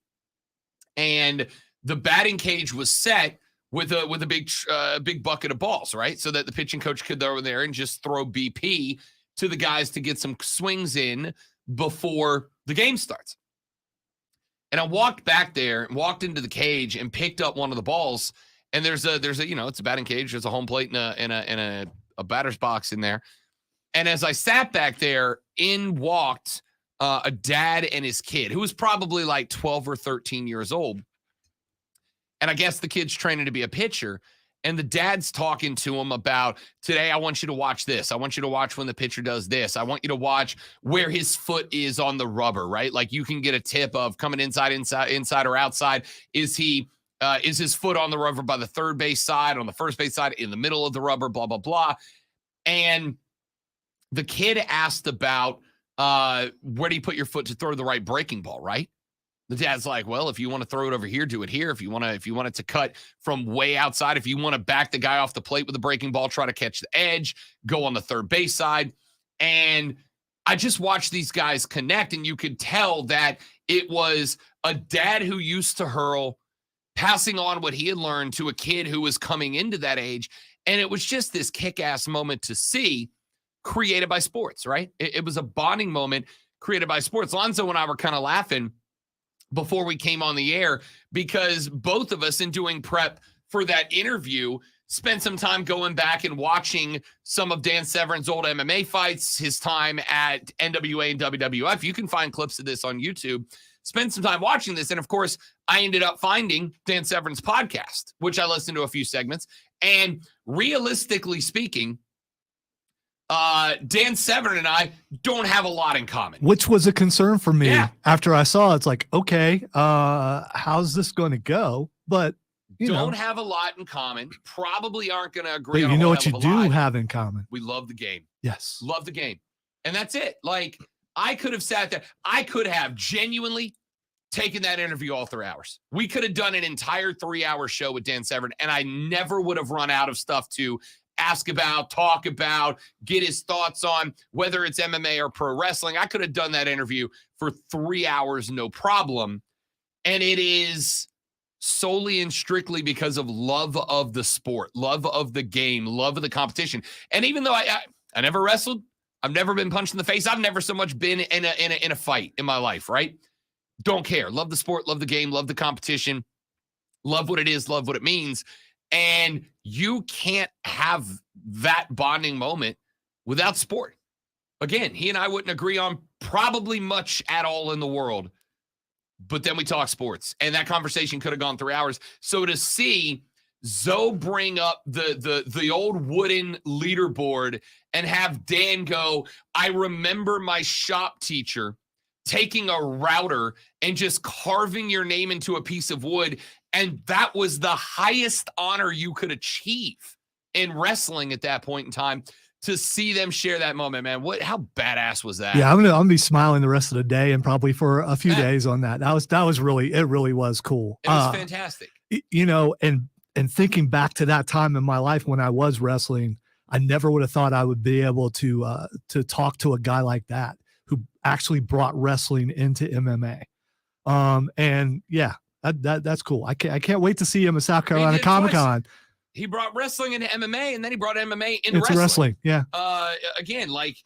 and the batting cage was set with a big bucket of balls, right? So that the pitching coach could go over there and just throw BP to the guys to get some swings in before the game starts. And I walked back there and walked into the cage and picked up one of the balls. And there's a it's a batting cage. There's a home plate and a batter's box in there. And as I sat back there, in walked a dad and his kid, who was probably like 12 or 13 years old. And I guess the kid's training to be a pitcher. And the dad's talking to him about, today, I want you to watch this. I want you to watch when the pitcher does this. I want you to watch where his foot is on the rubber, right? Like you can get a tip of coming inside or outside. Is his foot on the rubber by the third base side, on the first base side, in the middle of the rubber, blah, blah, blah. And the kid asked about where do you put your foot to throw the right breaking ball, right? The dad's like, well, if you want to throw it over here, do it here. If you want it to cut from way outside, if you want to back the guy off the plate with a breaking ball, try to catch the edge, go on the third base side. And I just watched these guys connect, and you could tell that it was a dad who used to hurl, passing on what he had learned to a kid who was coming into that age. And it was just this kick-ass moment to see, created by sports, right? It was a bonding moment created by sports. Lonzo and I were kind of laughing before we came on the air, because both of us, in doing prep for that interview, spent some time going back and watching some of Dan Severn's old MMA fights, his time at NWA and WWF. You can find clips of this on YouTube. Spend some time watching this. And of course, I ended up finding Dan Severn's podcast, which I listened to a few segments. And realistically speaking, Dan Severn and I don't have a lot in common. Which was a concern for me. Yeah. After I saw it, it's like, okay, how's this going to go? But you don't have a lot in common. Probably aren't going to agree. But on you a know lot what you of do lot. have in common? We love the game. Yes. Love the game. And that's it. Like, I could have sat there. I could have genuinely taken that interview all 3 hours. We could have done an entire 3-hour show with Dan Severn, and I never would have run out of stuff to ask about, talk about, get his thoughts on, whether it's MMA or pro wrestling. I could have done that interview for 3 hours, no problem. And it is solely and strictly because of love of the sport, love of the game, love of the competition. And even though I never wrestled, I've never been punched in the face, I've never so much been in a fight in my life, right? Don't care. Love the sport, love the game, love the competition, love what it is, love what it means. And you can't have that bonding moment without sport. Again, he and I wouldn't agree on probably much at all in the world, but then we talk sports, and that conversation could have gone 3 hours. So to see Zoe bring up the old wooden leaderboard and have Dan go, I remember my shop teacher taking a router and just carving your name into a piece of wood, and that was the highest honor you could achieve in wrestling at that point in time. To see them share that moment, man, how badass was that? Yeah, I'm gonna be smiling the rest of the day and probably for a few days on that. That was really was cool. It was fantastic. You know, and thinking back to that time in my life when I was wrestling, I never would have thought I would be able to talk to a guy like that who actually brought wrestling into MMA. And yeah, that's cool. I can't wait to see him at South Carolina Comic-Con. He brought wrestling into MMA, and then he brought MMA into wrestling. Yeah. Again, like,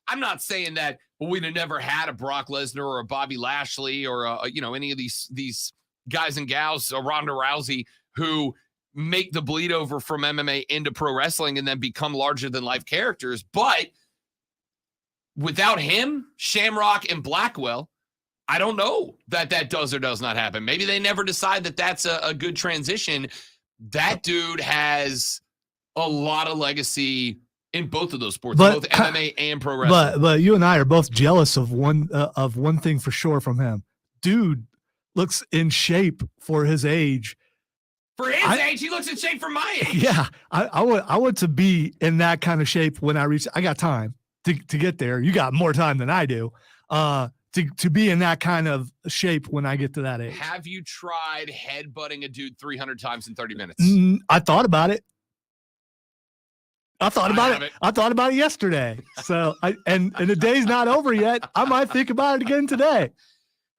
I'm not saying that we'd have never had a Brock Lesnar or a Bobby Lashley or any of these guys and gals, Ronda Rousey, who make the bleed over from MMA into pro wrestling and then become larger than life characters. But without him, Shamrock, and Blackwell, I don't know that does or does not happen. Maybe they never decide that that's a good transition. That dude has a lot of legacy in both of those sports, both MMA and pro wrestling. But you and I are both jealous of one thing for sure from him. Dude looks in shape for his age. For his age, he looks in shape for my age. Yeah, I want to be in that kind of shape when I reach. I got time to get there. You got more time than I do. To be in that kind of shape when I get to that age. Have you tried headbutting a dude 300 times in 30 minutes? I thought about it. I thought about it yesterday. So and the day's not over yet. I might think about it again today.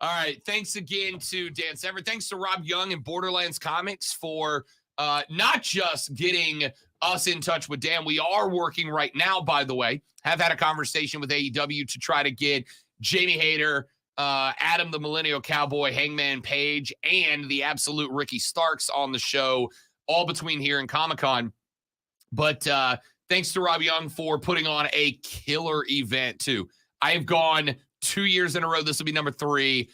All right. Thanks again to Dan Severn. Thanks to Rob Young and Borderlands Comics for not just getting us in touch with Dan. We are working right now, by the way. Have had a conversation with AEW to try to get Jamie Hayter, Adam the Millennial Cowboy, Hangman Page, and the absolute Ricky Starks on the show, all between here and Comic-Con. But thanks to Rob Young for putting on a killer event, too. I have gone 2 years in a row. This will be number 3,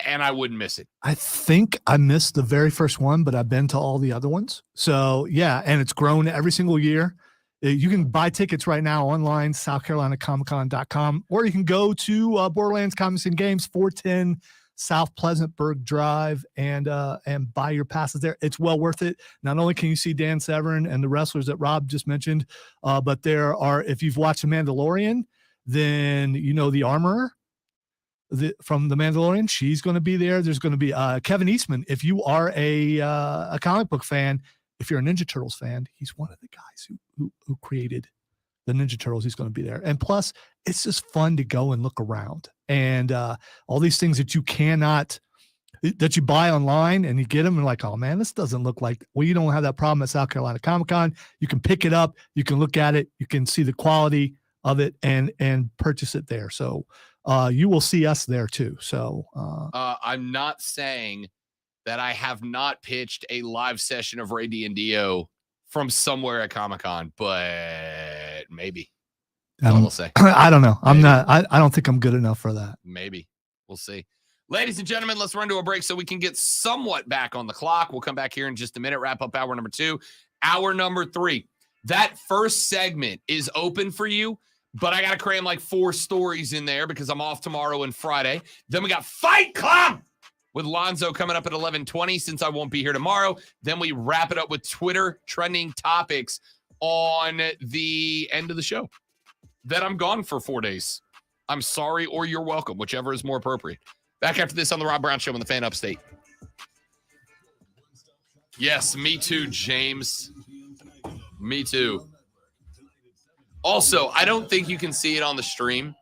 and I wouldn't miss it. I think I missed the very first one, but I've been to all the other ones. So, yeah, and it's grown every single year. You can buy tickets right now online, SouthCarolinaComicCon.com, or you can go to Borderlands Comics and Games, 410 South Pleasantburg Drive, and buy your passes there. It's well worth it. Not only can you see Dan Severn and the wrestlers that Rob just mentioned, but there are, if you've watched The Mandalorian, then you know the armorer from The Mandalorian. She's going to be there. There's going to be Kevin Eastman. If you are a comic book fan, if you're a Ninja Turtles fan, he's one of the guys who created the Ninja Turtles. He's going to be there. And plus, it's just fun to go and look around. And all these things that you buy online and you get them and like, oh man, this doesn't look like, well, you don't have that problem at South Carolina Comic-Con. You can pick it up. You can look at it. You can see the quality of it and purchase it there. So you will see us there too. So I'm not saying that I have not pitched a live session of Ray Dio from somewhere at Comic-Con, but maybe. That's all I'll say. I don't know. Maybe. I don't think I'm good enough for that. Maybe. We'll see. Ladies and gentlemen, let's run to a break so we can get somewhat back on the clock. We'll come back here in just a minute, wrap up hour number 2. Hour number 3. That first segment is open for you, but I got to cram like 4 stories in there because I'm off tomorrow and Friday. Then we got Fight Club with Lonzo coming up at 11:20 since I won't be here tomorrow. Then we wrap it up with Twitter trending topics on the end of the show. Then I'm gone for 4 days. I'm sorry or you're welcome, whichever is more appropriate. Back after this on the Rob Brown Show on the Fan Upstate. Yes, me too, James. Me too. Also, I don't think you can see it on the stream,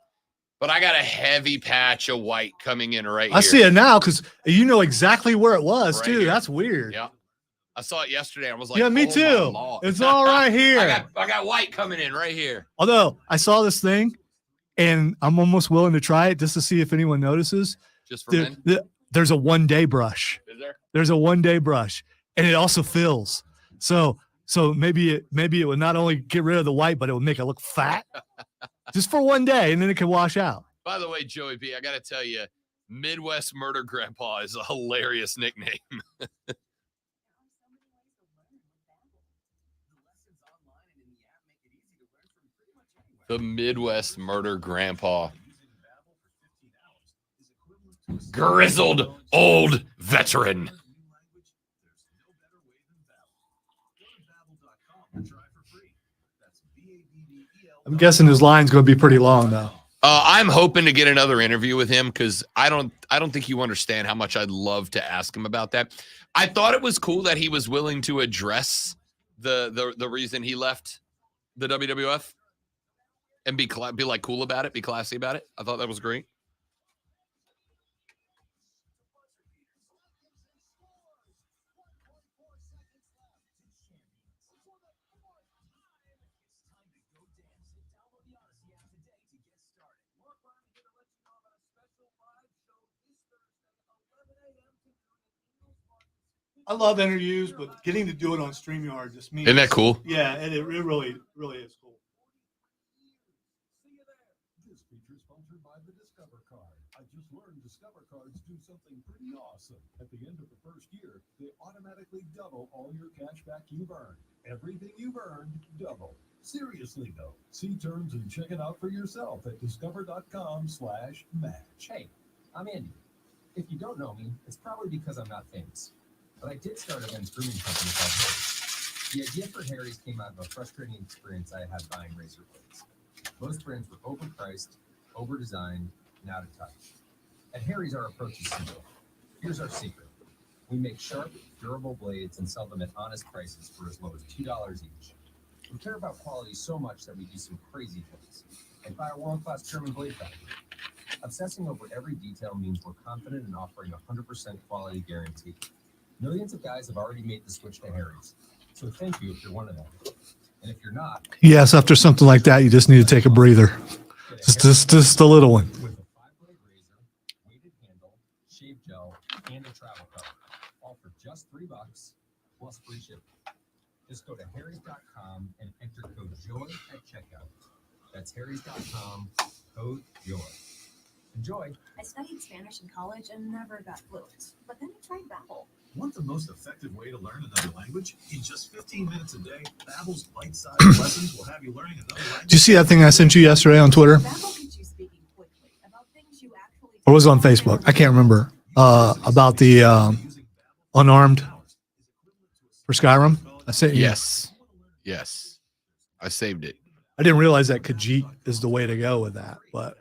but I got a heavy patch of white coming in right here. I see it now because you know exactly where it was, Right too. here. That's weird. Yeah. I saw it yesterday. I was like, Yeah, me oh too. my Lord. It's all right here. I got white coming in right here. Although I saw this thing and I'm almost willing to try it just to see if anyone notices. Just for men? There's a 1-day brush. Is there? There's a 1-day brush and it also fills. So maybe it would not only get rid of the white, but it would make it look fat just for 1 day and then it can wash out. By the way, Joey B, I got to tell you, Midwest Murder Grandpa is a hilarious nickname. The Midwest Murder Grandpa. Grizzled old veteran. I'm guessing his line's going to be pretty long though. I'm hoping to get another interview with him because I don't think you understand how much I'd love to ask him about that. I thought it was cool that he was willing to address the reason he left the WWF and be like cool about it, be classy about it. I thought that was great. I love interviews, but getting to do it on StreamYard just means. Isn't that cool? Yeah, and it really is cool. This feature is sponsored by the Discover Card. I just learned Discover Cards do something pretty awesome. At the end of the first year, they automatically double all your cash back you've earned. Everything you've earned, double. Seriously though, see terms and check it out for yourself at discover.com/match. Hey, I'm Andy. If you don't know me, it's probably because I'm not famous. But I did start a men's grooming company called Harry's. The idea for Harry's came out of a frustrating experience I had buying razor blades. Most brands were overpriced, overdesigned, and out of touch. At Harry's, our approach is simple. Here's our secret. We make sharp, durable blades and sell them at honest prices for as low as $2 each. We care about quality so much that we do some crazy things, like buy a world-class German blade factory. Obsessing over every detail means we're confident in offering a 100% quality guarantee. Millions of guys have already made the switch to Harry's, so thank you if you're one of them. And if you're not, Yes, after something like that, you just need to take a breather. Just a little one. with a 5-blade razor, weighted handle, shave gel, and a travel cover, all for just $3 plus free shipping. Just go to harrys.com and enter code JOY at checkout. That's harrys.com, code JOY. Enjoy. I studied Spanish in college and never got fluent, but then I tried Babbel. Want the most effective way to learn another language? In just 15 minutes a day, Babbel's bite-sized lessons will have you learning another language. Did you see that thing I sent you yesterday on Twitter? Babbel gets you speaking quickly about things you actually Or was it on Facebook? I can't remember. About the unarmed for Skyrim. I sent you. Yes. I saved it. I didn't realize that Khajiit is the way to go with that, but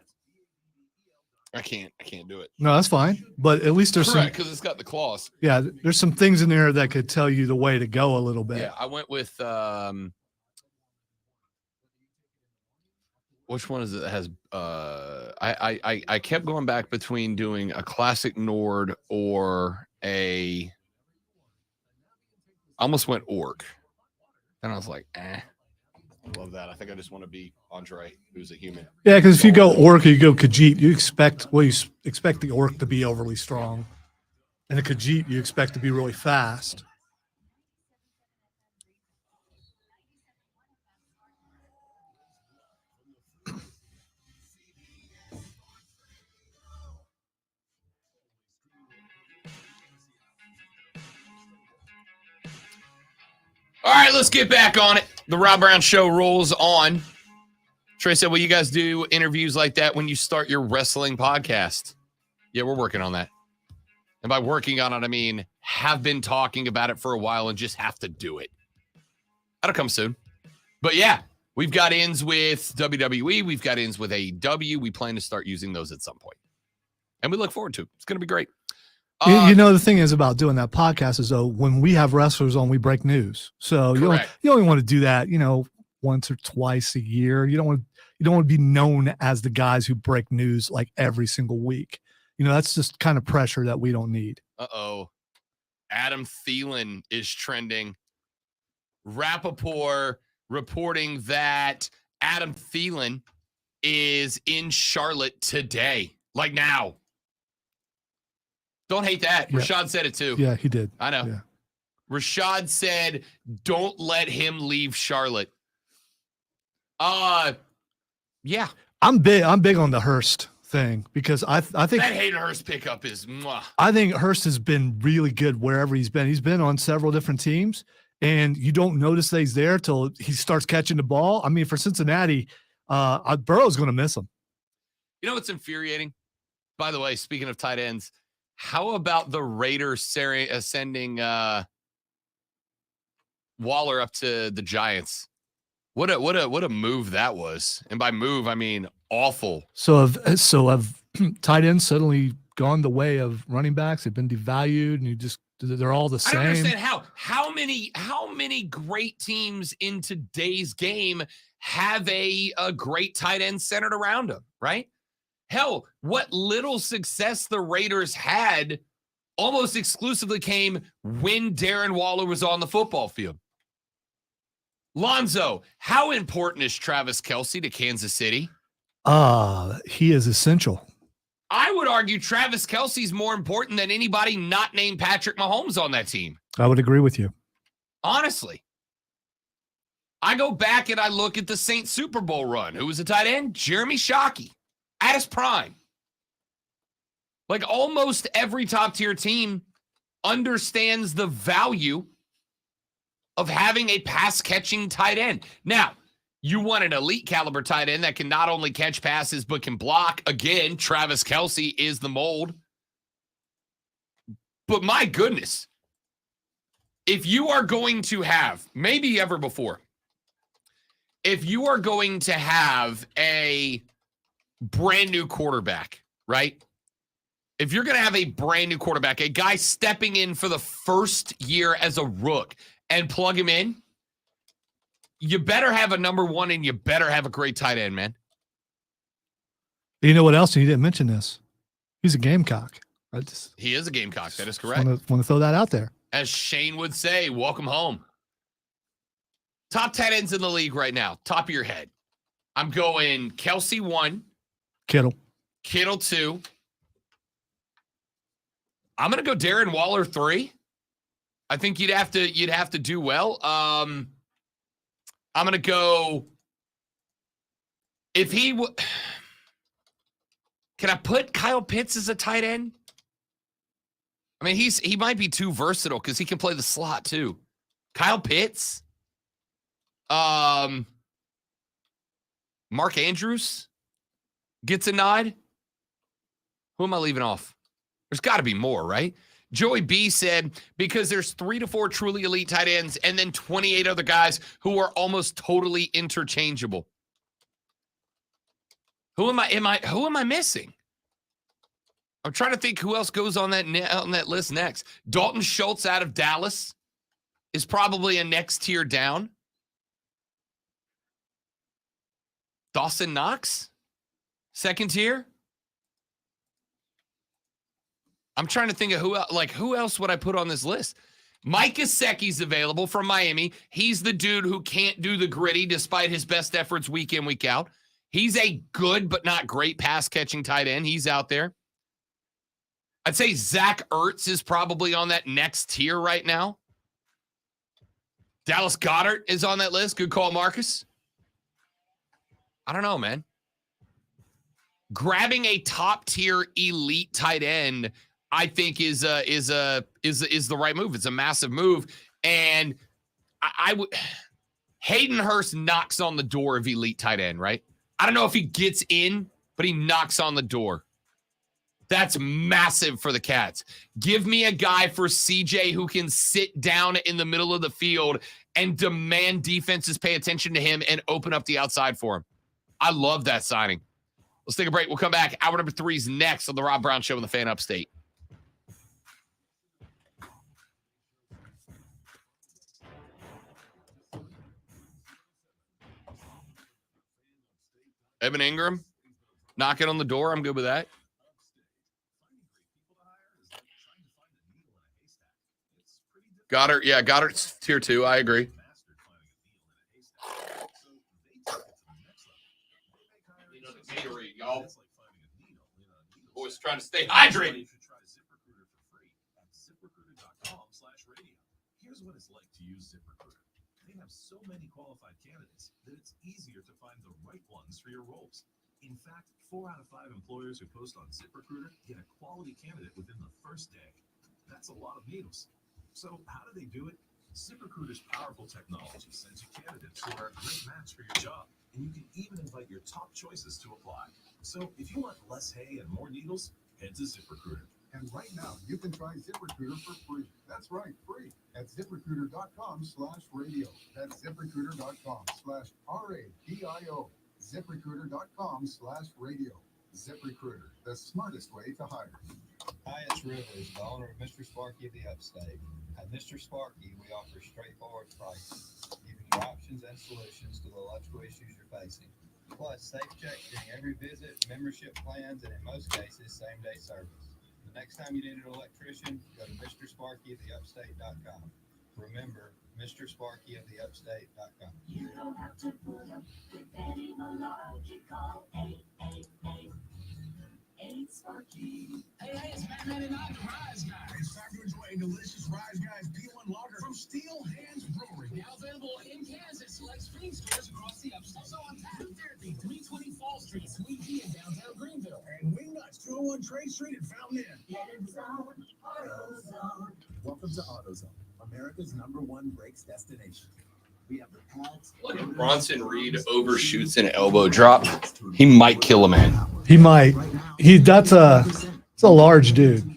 I can't do it. no, that's fine. But at least there's Correct, because it's got the claws. yeah, there's some things in there that could tell you the way to go a little bit. Yeah, I went with which one is it that has I kept going back between doing a classic Nord or I almost went Orc. And I was like, I love that. I think I just want to be Andre, who's a human. Yeah, because if you go Orc or you go Khajiit, you expect the Orc to be overly strong. And the Khajiit you expect to be really fast. All right, let's get back on it. The Rob Brown Show rolls on. Trey said, will you guys do interviews like that when you start your wrestling podcast? Yeah, we're working on that. And by working on it, I mean have been talking about it for a while and just have to do it. That'll come soon. But yeah, we've got ins with WWE. We've got ins with AEW. We plan to start using those at some point. And we look forward to it. It's going to be great. You know, the thing is about doing that podcast is though, when we have wrestlers on, we break news. So you only want to do that, once or twice a year. You don't want to be known as the guys who break news like every single week. That's just kind of pressure that we don't need. Uh-oh. Adam Thielen is trending. Rappaport reporting that Adam Thielen is in Charlotte today, like now. Don't hate that. Yeah. Rashad said it too. Yeah, he did. I know. Yeah. Rashad said, don't let him leave Charlotte. Yeah. I'm big on the Hurst thing because I think that Hayden Hurst pickup is mwah. I think Hurst has been really good wherever he's been. He's been on several different teams, and you don't notice that he's there till he starts catching the ball. I mean, for Cincinnati, Burrow's going to miss him. You know what's infuriating? By the way, speaking of tight ends, how about the Raiders sending Waller up to the Giants? What a move that was. And by move, I mean awful. So have tight ends suddenly gone the way of running backs? They've been devalued, and they're all the same. I don't understand how many great teams in today's game have a great tight end centered around them, right? Hell, what little success the Raiders had almost exclusively came when Darren Waller was on the football field. Lonzo, how important is Travis Kelce to Kansas City? He is essential. I would argue Travis Kelce is more important than anybody not named Patrick Mahomes on that team. I would agree with you. Honestly. I go back and I look at the Saints Super Bowl run. Who was the tight end? Jeremy Shockey. At his prime. Like almost every top-tier team understands the value of having a pass-catching tight end. Now, you want an elite caliber tight end that can not only catch passes but can block. Again, Travis Kelce is the mold. But my goodness, if you are going to have, maybe ever before, if you are going to have a brand new quarterback, right? If you're going to have a brand new quarterback, a guy stepping in for the first year as a rook and plug him in, you better have a number one and you better have a great tight end, man. You know what else? And you didn't mention this. He's a Gamecock. He is a Gamecock. That is correct. Want to throw that out there. As Shane would say, welcome home. Top tight ends in the league right now. Top of your head. I'm going Kelsey 1. Kittle 2. I'm going to go Darren Waller 3. I think you'd have to do well. I'm going to go if he can I put Kyle Pitts as a tight end? I mean, he might be too versatile because he can play the slot too. Kyle Pitts, Mark Andrews gets a nod. Who am I leaving off? There's got to be more, right? Joey B said because there's 3 to 4 truly elite tight ends and then 28 other guys who are almost totally interchangeable. Who am I missing? I'm trying to think who else goes on that list next. Dalton Schultz out of Dallas is probably a next tier down. Dawson Knox, second tier. I'm trying to think of who else would I put on this list? Mike Gesicki's available from Miami. He's the dude who can't do the gritty despite his best efforts week in, week out. He's a good but not great pass catching tight end. He's out there. I'd say Zach Ertz is probably on that next tier right now. Dallas Goedert is on that list. Good call, Marcus. I don't know, man. Grabbing a top tier elite tight end, I think is the right move. It's a massive move, and I would. Hayden Hurst knocks on the door of elite tight end, right? I don't know if he gets in, but he knocks on the door. That's massive for the Cats. Give me a guy for CJ who can sit down in the middle of the field and demand defenses pay attention to him and open up the outside for him. I love that signing. Let's take a break. We'll come back. Hour number 3 is next on the Rob Brown Show on the Fan Upstate. Evan Ingram, knocking on the door. I'm good with that. Goddard, yeah, Goddard's tier 2. I agree. Y'all. Boys trying to stay hydrated. Here's what it's like to use ZipRecruiter. They have so many qualified candidates that it's easier to find the right ones for your roles. In fact, 4 out of 5 employers who post on ZipRecruiter get a quality candidate within the first day. That's a lot of needles. So how do they do it? ZipRecruiter's powerful technology sends you candidates who are a great match for your job, and you can even invite your top choices to apply. So if you want less hay and more needles, head to ZipRecruiter. And right now, you can try ZipRecruiter for free. That's right, free. At ZipRecruiter.com/radio. That's ZipRecruiter.com/RADIO. ZipRecruiter.com/radio. ZipRecruiter, the smartest way to hire. Hi, it's Rivers, the owner of Mr. Sparky of the Upstate. At Mr. Sparky, we offer straightforward pricing, giving you options and solutions to the electrical issues you're facing. Plus, safe check during every visit, membership plans, and in most cases, same-day service. The next time you need an electrician, go to MrSparkyoftheUpstate.com. Remember, MrSparkyoftheUpstate.com. You don't have to put up with any illogical 888 Sparky. Hey, it's Matt 99, the Rise Guys. It's time to enjoy a delicious Rise Guys P1 lager from Steel Hands Brewery. Now available in Kansas, select street stores across the upstate. Also on tap, Therapy, 320 Fall Street, Sweet Tea in downtown Greenville. And Wingnuts, 201 Trade Street and Fountain Inn. Get in zone, AutoZone. Welcome to AutoZone, America's #1 brakes destination. We have the pads. Look at Bronson Reed overshoots an elbow drop. He might kill a man. He might. That's a large dude.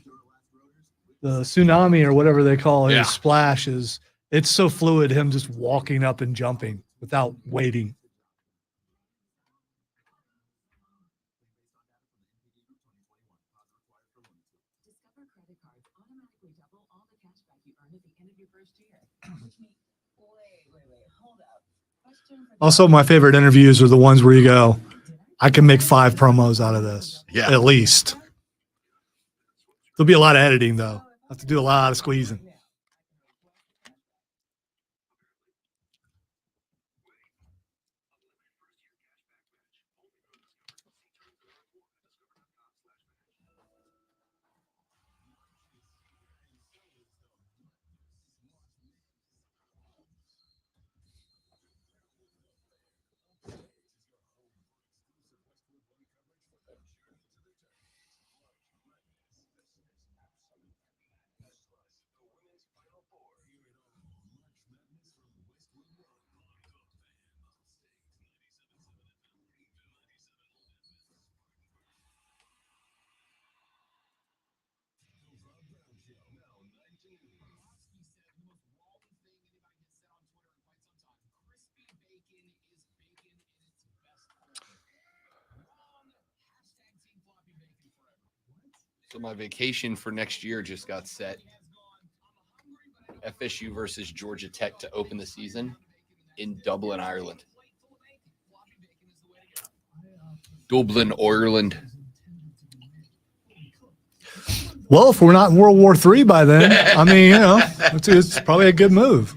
the tsunami or whatever they call his Yeah. splash is. It's so fluid. Him just walking up and jumping without waiting. Discover credit cards automatically double all the cash back you earn at the end of your first year. Which means, wait, hold up. Question for Also, my favorite interviews are the ones where you go, I can make 5 promos out of this. Yeah. At least. There'll be a lot of editing, though. I have to do a lot of squeezing. So my vacation for next year just got set. FSU versus Georgia Tech to open the season in Dublin, Ireland. Dublin, Ireland. Well, if we're not in World War III by then, I mean, it's probably a good move.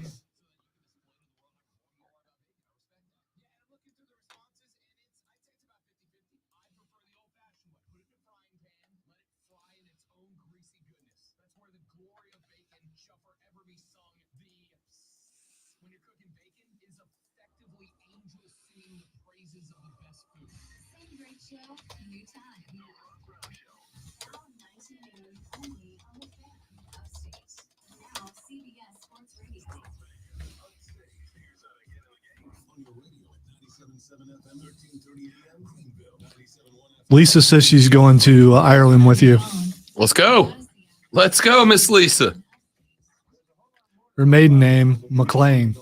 Lisa says she's going to Ireland with you. Let's go. Let's go, Miss Lisa. Her maiden name, McLean.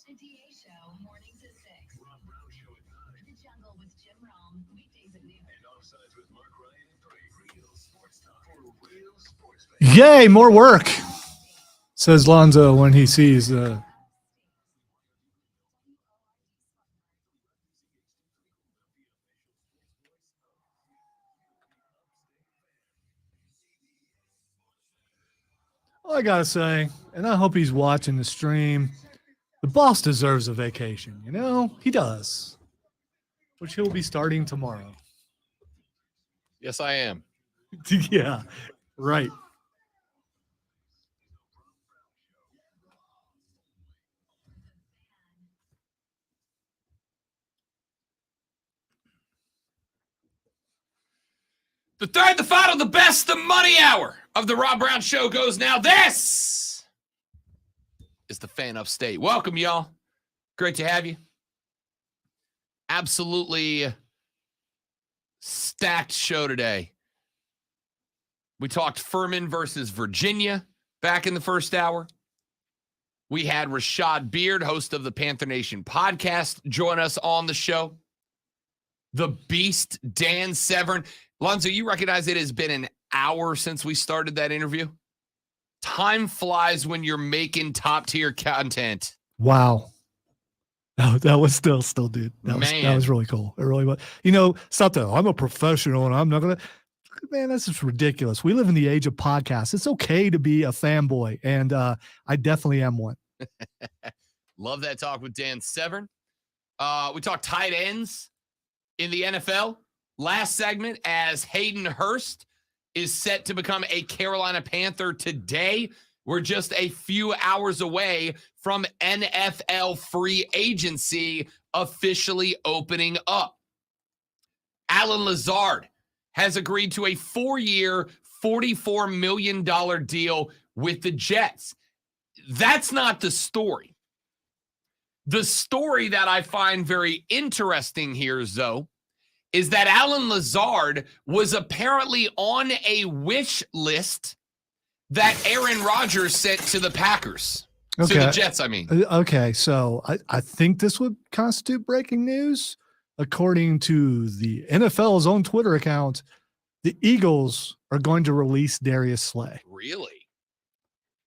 The DA Show, mornings at 6. Rob Brown Show at 9. The Jungle with Jim Rome, weekdays at noon. And Offsides with Mark Ryan at 3. Real sports talk for real sports fans. Yay, more work, says Lonzo when he sees the. All I got to say, and I hope he's watching the stream, the boss deserves a vacation. He does, which he'll be starting tomorrow. Yes, I am. Yeah, right. The third, the final, the best, the money hour of the Rob Brown Show goes now. This is the Fan Upstate. Welcome, y'all. Great to have you. Absolutely stacked show today. We talked Furman versus Virginia back in the first hour. We had Rashad Beard, host of the Panther Nation podcast, join us on the show. The Beast, Dan Severn. Lonzo, you recognize it has been an hour since we started that interview? Time flies when you're making top-tier content. Wow. That was still, dude. That was really cool. It really was. Stop that. I'm a professional and I'm not going to. Man, this is ridiculous. We live in the age of podcasts. It's okay to be a fanboy, and I definitely am one. Love that talk with Dan Severn. We talked tight ends in the NFL. Last segment, as Hayden Hurst is set to become a Carolina Panther today. We're just a few hours away from NFL free agency officially opening up. Alan Lazard has agreed to a 4-year, $44 million deal with the Jets. That's not the story. The story that I find very interesting here, Zoe, is that Alan Lazard was apparently on a wish list that Aaron Rodgers sent to the Packers. To the Jets, I mean. Okay, so I think this would constitute breaking news. According to the NFL's own Twitter account, the Eagles are going to release Darius Slay. Really?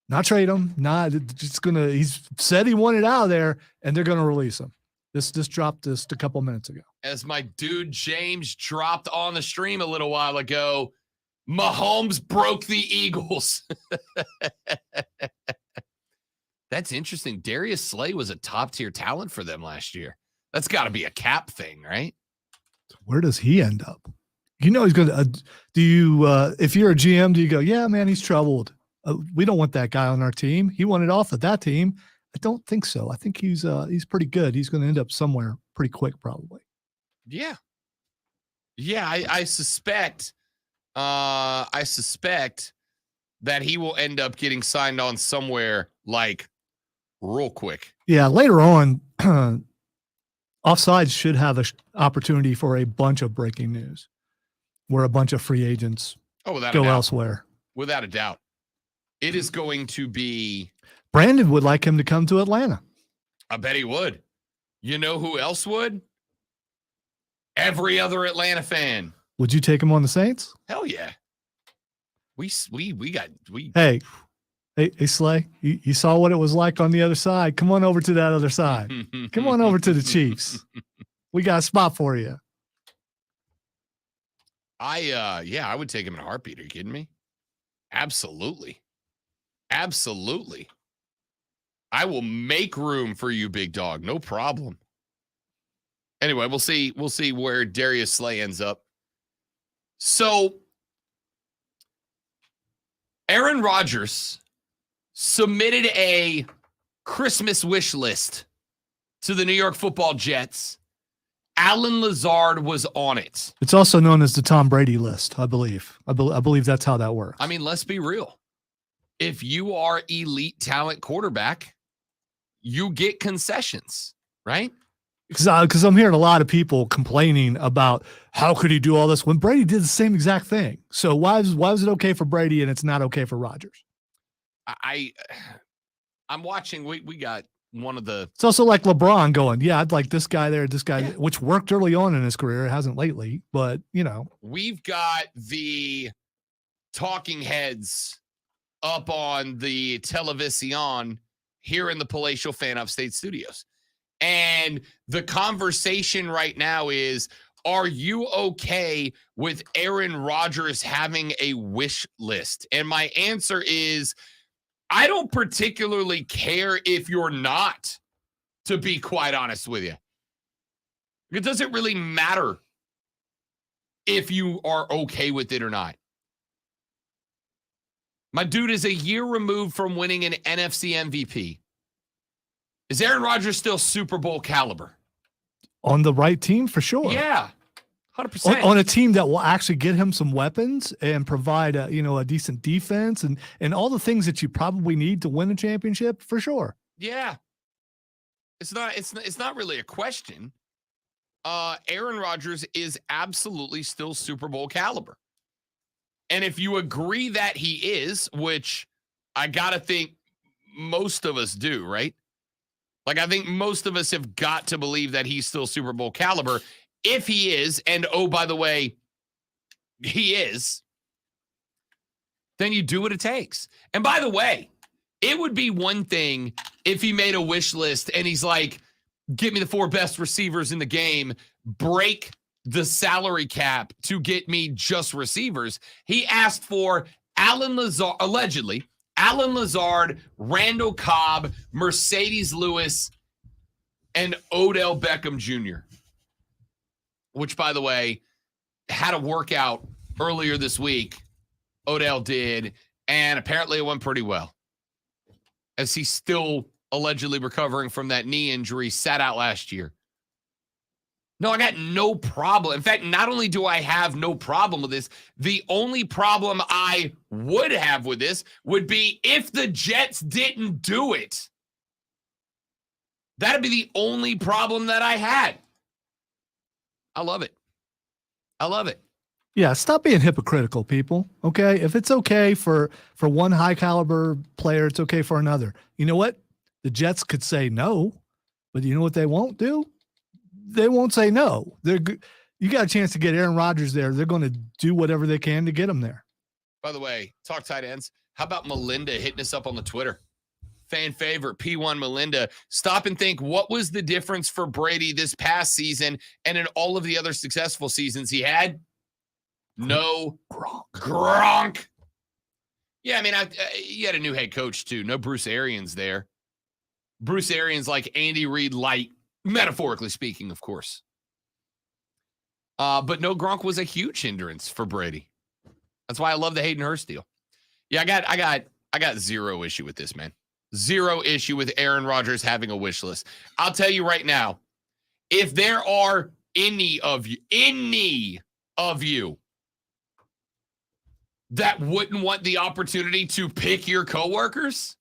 Not trade him. Not just gonna. He's said he wanted out of there, and they're gonna release him. This dropped just a couple minutes ago. As my dude James dropped on the stream a little while ago, Mahomes broke the Eagles. That's interesting. Darius Slay was a top-tier talent for them last year. That's got to be a cap thing, right? Where does he end up? You know he's going to do you if you're a GM, do you go, yeah, man, he's troubled. We don't want that guy on our team. He wanted off of that team. I don't think so. I think he's pretty good. He's going to end up somewhere pretty quick, probably. Yeah. Yeah, I suspect that he will end up getting signed on somewhere like real quick. Yeah, later on, Offsides should have an opportunity for a bunch of breaking news where a bunch of free agents go elsewhere. Without a doubt. It is going to be. Brandon would like him to come to Atlanta. I bet he would. You know who else would? Every other Atlanta fan. Would you take him on the Saints? Hell yeah. We. Hey, Slay, you saw what it was like on the other side. Come on over to that other side. Come on over to the Chiefs. We got a spot for you. I would take him in a heartbeat. Are you kidding me? Absolutely. Absolutely. I will make room for you, big dog. No problem. Anyway, we'll see where Darius Slay ends up. So Aaron Rodgers submitted a Christmas wish list to the New York Football Jets. Alan Lazard was on it. It's also known as the Tom Brady list, I believe. I believe that's how that works. I mean, let's be real. If you are elite talent quarterback, you get concessions, right? Because I'm hearing a lot of people complaining about how could he do all this when Brady did the same exact thing. So why is it okay for Brady and it's not okay for Rodgers? I'm watching. We got one of the. It's also like LeBron going, yeah, I'd like this guy there, this guy, which worked early on in his career. It hasn't lately, but you know. We've got the talking heads up on the television here in the Palatial Fan Upstate Studios. And the conversation right now is, are you okay with Aaron Rodgers having a wish list? And my answer is, I don't particularly care if you're not, to be quite honest with you. It doesn't really matter if you are okay with it or not. My dude is a year removed from winning an NFC MVP. Is Aaron Rodgers still Super Bowl caliber? On the right team, for sure. Yeah, 100%. On a team that will actually get him some weapons and provide a decent defense and all the things that you probably need to win a championship, for sure. Yeah. It's not really a question. Aaron Rodgers is absolutely still Super Bowl caliber. And if you agree that he is, which I got to think most of us do, right? Like, I think most of us have got to believe that he's still Super Bowl caliber. If he is, and oh, by the way, he is, then you do what it takes. And by the way, it would be one thing if he made a wish list and he's like, get me the 4 best receivers in the game, break the salary cap to get me just receivers. He asked for Alan Lazard, allegedly, Alan Lazard, Randall Cobb, Mercedes Lewis, and Odell Beckham Jr., which, by the way, had a workout earlier this week. Odell did, and apparently it went pretty well, as he's still allegedly recovering from that knee injury, sat out last year. No, I got no problem. In fact, not only do I have no problem with this, the only problem I would have with this would be if the Jets didn't do it. That'd be the only problem that I had. I love it. I love it. Yeah, stop being hypocritical, people. Okay, if it's okay for one high caliber player, it's okay for another. You know what? The Jets could say no, but you know what they won't do? They won't say no. You got a chance to get Aaron Rodgers there. They're going to do whatever they can to get him there. By the way, talk tight ends. How about Melinda hitting us up on the Twitter? Fan favorite, P1 Melinda. Stop and think, what was the difference for Brady this past season and in all of the other successful seasons he had? No Gronk. Yeah, I mean, you had a new head coach, too. No Bruce Arians there. Bruce Arians like Andy Reid light, metaphorically speaking, of course. But no Gronk was a huge hindrance for Brady. That's why I love the Hayden Hurst deal. Yeah, I got zero issue with this, man. Zero issue with Aaron Rodgers having a wish list. I'll tell you right now, if there are any of you that wouldn't want the opportunity to pick your coworkers,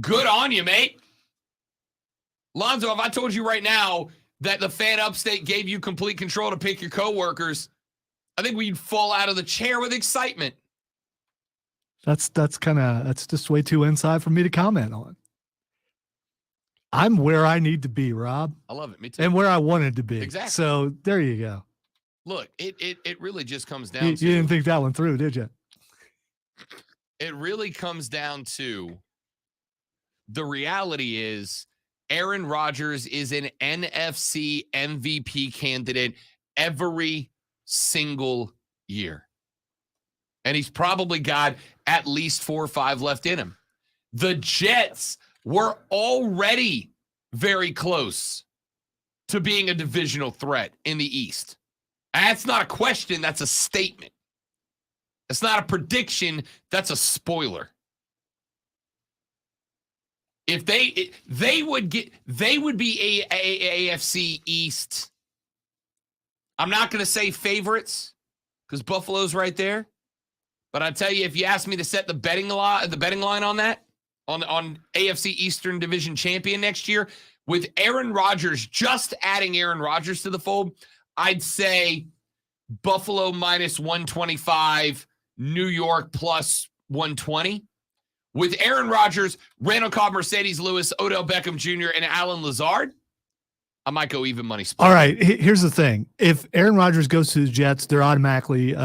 good on you, mate. Lonzo, if I told you right now that the fan upstate gave you complete control to pick your coworkers, I think we'd fall out of the chair with excitement. That's just way too inside for me to comment on. I'm where I need to be, Rob. I love it. Me too. And where I wanted to be. Exactly. So there you go. Look, it really just comes down You to. didn't think that one through, did you? It really comes down to the reality is Aaron Rodgers is an NFC MVP candidate every single year. And he's probably got at least 4 or 5 left in him. The Jets were already very close to being a divisional threat in the East. That's not a question, that's a statement. It's not a prediction, that's a spoiler. If they would be a AFC East. I'm not going to say favorites because Buffalo's right there. But I tell you, if you ask me to set the betting line on that, on AFC Eastern Division champion next year, with Aaron Rodgers, just adding Aaron Rodgers to the fold, I'd say Buffalo minus 125, New York plus 120. With Aaron Rodgers, Randall Cobb, Mercedes Lewis, Odell Beckham Jr., and Alan Lazard, I might go even money split. All right, here's the thing. If Aaron Rodgers goes to the Jets, they're automatically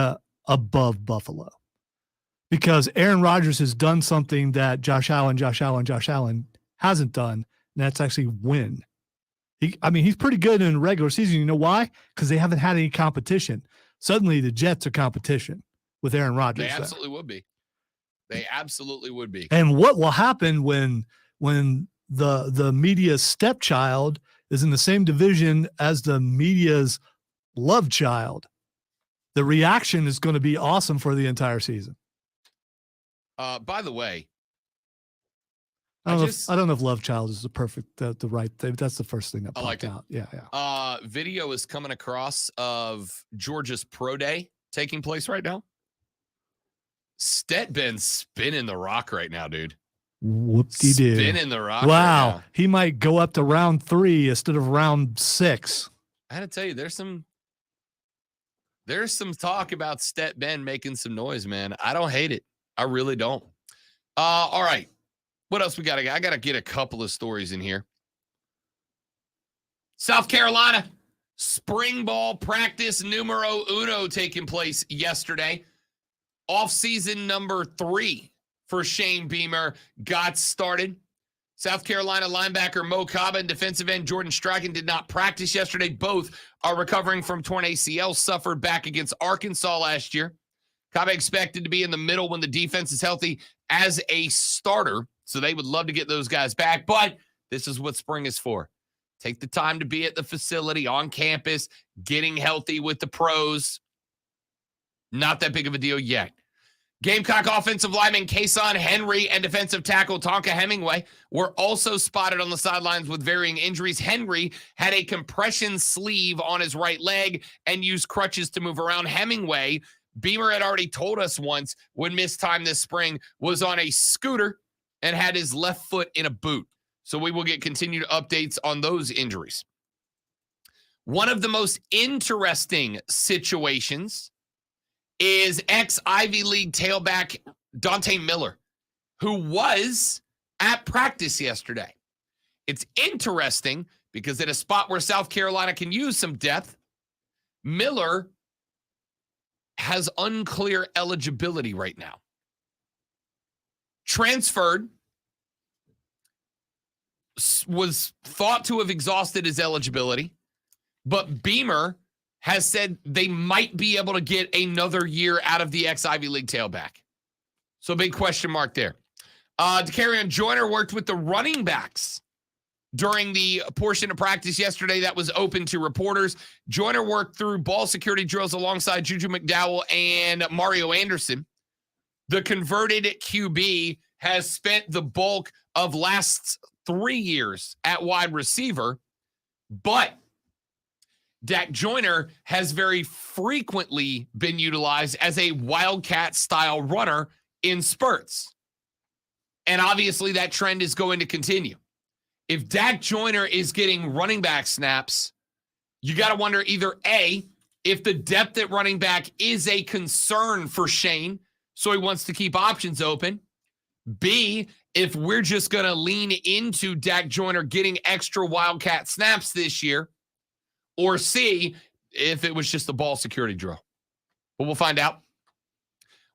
above Buffalo. Because Aaron Rodgers has done something that Josh Allen hasn't done, and that's actually win. He's pretty good in the regular season. You know why? Because they haven't had any competition. Suddenly, the Jets are competition with Aaron Rodgers. They absolutely would be. They absolutely would be. And what will happen when the media's stepchild is in the same division as the media's love child? The reaction is going to be awesome for the entire season. By the way, I don't know if love child is the right thing. That's the first thing that popped out. Yeah. Video is coming across of Georgia's Pro Day taking place right now. Stedman's spinning the rock right now, dude. Whoop-de-doo. Spinning the rock. Wow. Right now. He might go up to round 3 instead of round 6. I had to tell you, there's some talk about Stedman making some noise, man. I don't hate it. I really don't. All right. What else we got? I got to get a couple of stories in here. South Carolina spring ball practice numero uno taking place yesterday. Off-season number 3 for Shane Beamer got started. South Carolina linebacker Mo Kaba and defensive end Jordan Strachan did not practice yesterday. Both are recovering from torn ACL suffered back against Arkansas last year. Kaba expected to be in the middle when the defense is healthy as a starter, so they would love to get those guys back, but this is what spring is for. Take the time to be at the facility, on campus, getting healthy with the pros. Not that big of a deal yet. Gamecock offensive lineman Kason Henry and defensive tackle Tonka Hemingway were also spotted on the sidelines with varying injuries. Henry had a compression sleeve on his right leg and used crutches to move around. Hemingway, Beamer had already told us once, when missed time this spring, was on a scooter and had his left foot in a boot. So we will get continued updates on those injuries. One of the most interesting situations is ex-Ivy League tailback Dante Miller, who was at practice yesterday. It's interesting because at a spot where South Carolina can use some depth, Miller has unclear eligibility right now. Transferred, was thought to have exhausted his eligibility, but Beamer has said they might be able to get another year out of the ex-Ivy League tailback. So big question mark there. Dakarrion Joyner worked with the running backs during the portion of practice yesterday that was open to reporters. Joyner worked through ball security drills alongside Juju McDowell and Mario Anderson. The converted QB has spent the bulk of last 3 years at wide receiver, but Dak Joyner has very frequently been utilized as a Wildcat-style runner in spurts. And obviously that trend is going to continue. If Dak Joyner is getting running back snaps, you got to wonder either A, if the depth at running back is a concern for Shane, so he wants to keep options open. B, if we're just going to lean into Dak Joyner getting extra Wildcat snaps this year. Or C, if it was just the ball security drill. But we'll find out.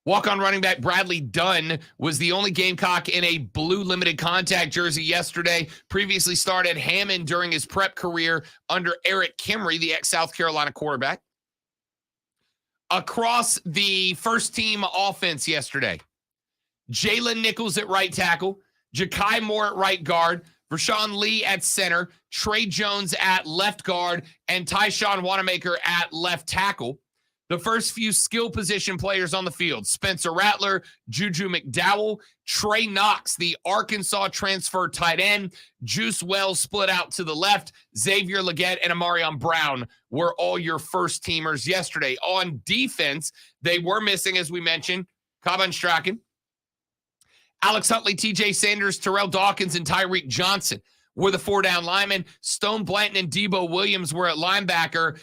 Walk-on running back Bradley Dunn was the only Gamecock in a blue limited contact jersey yesterday. Previously started Hammond during his prep career under Eric Kimry, the ex-South Carolina quarterback. Across the first team offense yesterday, Jalen Nichols at right tackle, Ja'Kai Moore at right guard, Rashawn Lee at center, Trey Jones at left guard, and Tyshawn Wanamaker at left tackle. The first few skill position players on the field, Spencer Rattler, Juju McDowell, Trey Knox, the Arkansas transfer tight end, Juice Wells split out to the left, Xavier Legette, and Amarion Brown were all your first teamers yesterday. On defense, they were missing, as we mentioned, Kaban Strachan, Alex Huntley, TJ Sanders, Terrell Dawkins, and Tyreek Johnson were the 4-down linemen. Stone Blanton and Debo Williams were at linebacker.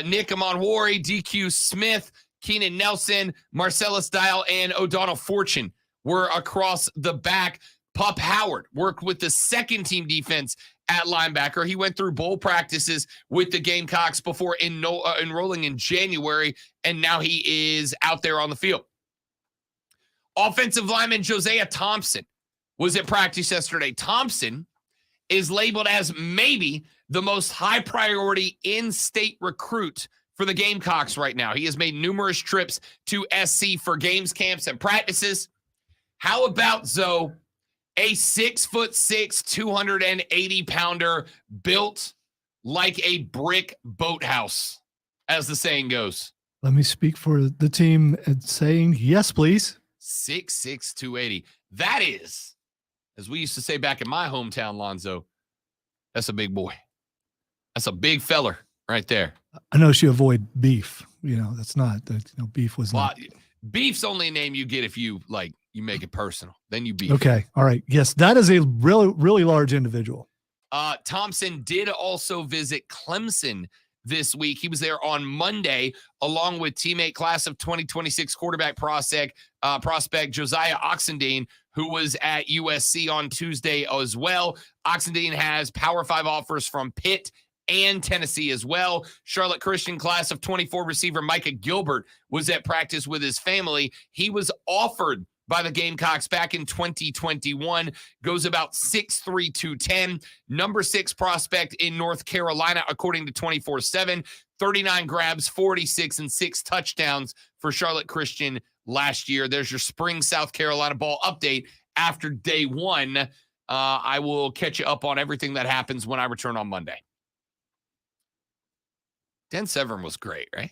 Nick Amonwori, DQ Smith, Keenan Nelson, Marcellus Dial, and O'Donnell Fortune were across the back. Pup Howard worked with the second team defense at linebacker. He went through bowl practices with the Gamecocks before enrolling in January, and now he is out there on the field. Offensive lineman Josiah Thompson was at practice yesterday. Thompson is labeled as maybe the most high priority in-state recruit for the Gamecocks right now. He has made numerous trips to SC for games, camps, and practices. How about, Zoe, a 6'6", 280-pounder built like a brick boathouse, as the saying goes? Let me speak for the team and saying yes, please. 6'6", 280. That is, as we used to say back in my hometown, Lonzo, that's a big boy. That's a big feller right there. I know she avoid beef. That's not that. Beef was not. Beef's only a name you get if you make it personal. Then you beef. Okay. All right. Yes, that is a really, really large individual. Thompson did also visit Clemson this week. He was there on Monday, along with teammate class of 2026 quarterback prospect Josiah Oxendine, who was at USC on Tuesday as well. Oxendine has Power 5 offers from Pitt and Tennessee as well. Charlotte Christian class of 24 receiver Micah Gilbert was at practice with his family. He was offered by the Gamecocks back in 2021, goes about 6'3", 210, number 6 prospect in North Carolina, according to 24/7, 39 grabs, 46 and 6 touchdowns for Charlotte Christian last year. There's your spring South Carolina ball update after day one. I will catch you up on everything that happens when I return on Monday. Dan Severn was great, right?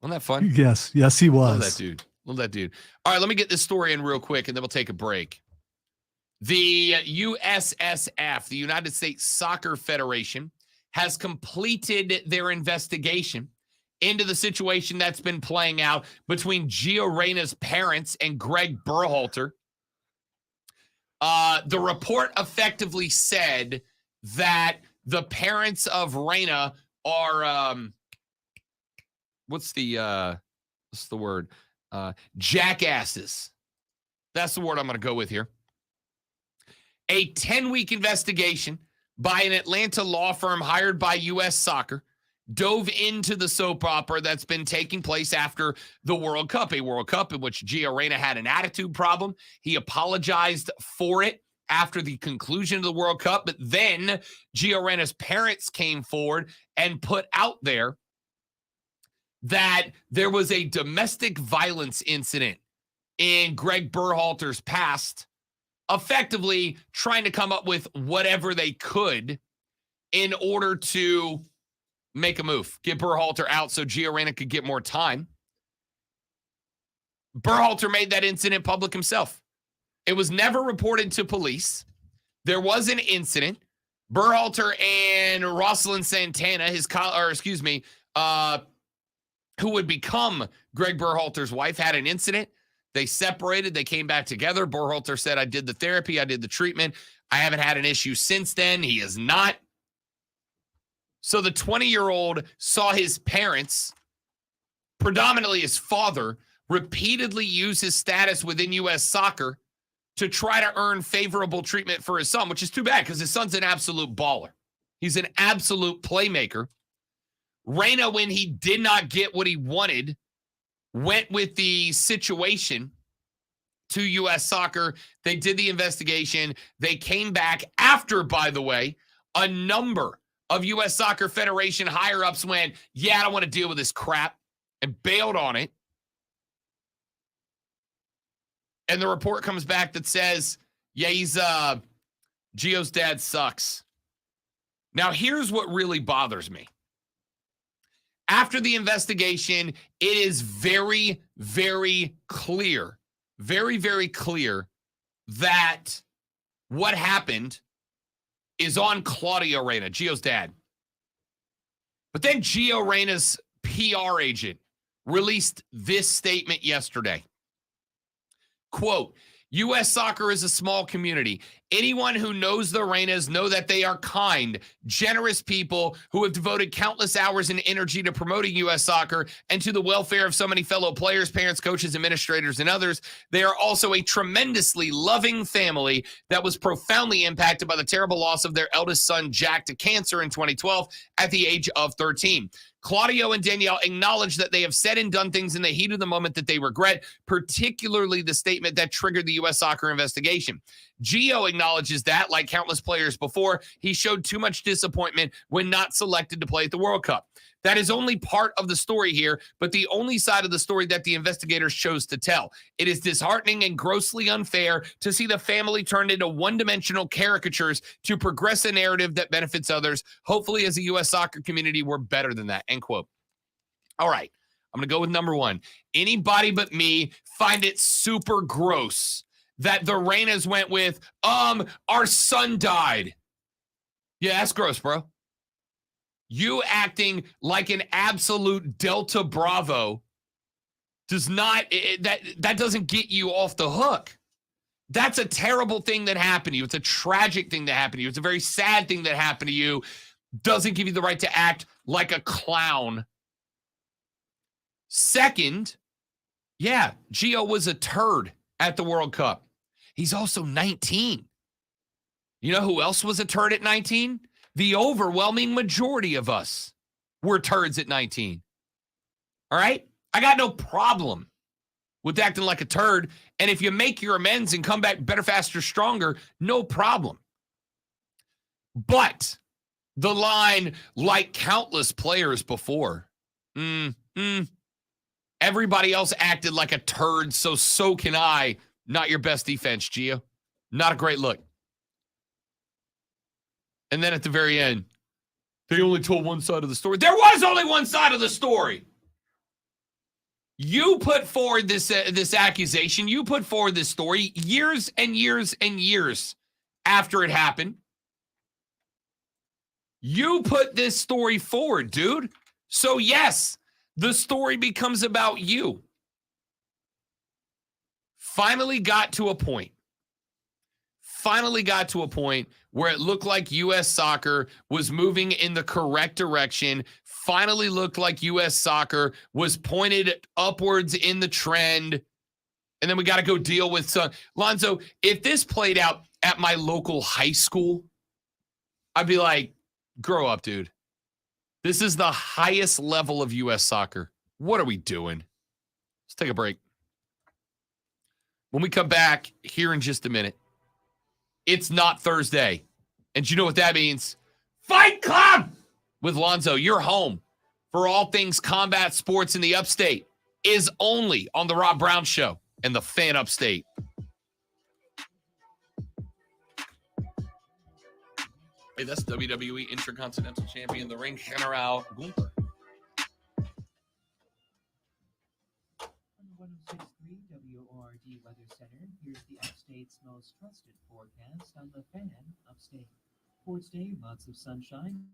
Wasn't that fun? Yes, he was. Love that dude. Love that dude. All right, let me get this story in real quick, and then we'll take a break. The USSF, the United States Soccer Federation, has completed their investigation into the situation that's been playing out between Gio Reyna's parents and Greg Berhalter. The report effectively said that the parents of Reyna are what's the word? Jackasses. That's the word I'm going to go with here. A 10-week investigation by an Atlanta law firm hired by U.S. Soccer dove into the soap opera that's been taking place after the World Cup, a World Cup in which Gio Reyna had an attitude problem. He apologized for it after the conclusion of the World Cup, but then Gio Reyna's parents came forward and put out there that there was a domestic violence incident in Greg Berhalter's past, effectively trying to come up with whatever they could in order to make a move, get Berhalter out so Gio Reyna could get more time. Berhalter made that incident public himself. It was never reported to police. There was an incident. Berhalter and Rosalind Santana, who would become Greg Berhalter's wife, had an incident. They separated. They came back together. Berhalter said, I did the therapy. I did the treatment. I haven't had an issue since then. He is not. So the 20-year-old saw his parents, predominantly his father, repeatedly use his status within U.S. Soccer to try to earn favorable treatment for his son, which is too bad because his son's an absolute baller. He's an absolute playmaker. Reyna, when he did not get what he wanted, went with the situation to U.S. Soccer. They did the investigation. They came back after, by the way, a number of U.S. Soccer Federation higher-ups went, yeah, I don't want to deal with this crap, and bailed on it. And the report comes back that says, yeah, Gio's dad sucks. Now, here's what really bothers me. After the investigation, it is very, very clear, very, very clear that what happened is on Claudio Reyna, Gio's dad. But then Gio Reyna's PR agent released this statement yesterday. Quote, U.S. Soccer is a small community. Anyone who knows the Reynas know that they are kind, generous people who have devoted countless hours and energy to promoting U.S. Soccer and to the welfare of so many fellow players, parents, coaches, administrators, and others. They are also a tremendously loving family that was profoundly impacted by the terrible loss of their eldest son, Jack, to cancer in 2012 at the age of 13. Claudio and Danielle acknowledge that they have said and done things in the heat of the moment that they regret, particularly the statement that triggered the U.S. Soccer investigation. Gio acknowledges that, like countless players before, he showed too much disappointment when not selected to play at the World Cup. That is only part of the story here, but the only side of the story that the investigators chose to tell. It is disheartening and grossly unfair to see the family turned into one-dimensional caricatures to progress a narrative that benefits others. Hopefully, as a U.S. soccer community, we're better than that, end quote. All right, I'm going to go with number one. Anybody but me find it super gross that the Reynas went with, our son died. Yeah, that's gross, bro. You acting like an absolute Delta Bravo does not, that doesn't get you off the hook. That's a terrible thing that happened to you. It's a tragic thing that happened to you. It's a very sad thing that happened to you. Doesn't give you the right to act like a clown. Second, yeah, Gio was a turd at the World Cup. He's also 19. You know who else was a turd at 19? The overwhelming majority of us were turds at 19. All right? I got no problem with acting like a turd. And if you make your amends and come back better, faster, stronger, no problem. But the line, like countless players before, everybody else acted like a turd, so can I. Not your best defense, Gio. Not a great look. And then at the very end, they only told one side of the story. There was only one side of the story. You put forward this accusation. You put forward this story years and years and years after it happened. You put this story forward, dude. So yes, the story becomes about you. Finally got to a point where it looked like U.S. soccer was moving in the correct direction, finally looked like U.S. soccer was pointed upwards in the trend, and then we got to go deal with some. Lonzo, if this played out at my local high school, I'd be like, grow up, dude. This is the highest level of U.S. soccer. What are we doing? Let's take a break. When we come back here in just a minute, it's not Thursday. And you know what that means? Fight Club with Lonzo. Your home for all things combat sports in the upstate is only on the Rob Brown Show and the Fan Upstate. Hey, that's WWE Intercontinental Champion, the Ring General Gunther. On 106.3 WORD Weather Center, here's the Upstate's most trusted forecast on the Fan Upstate. For today, lots of sunshine.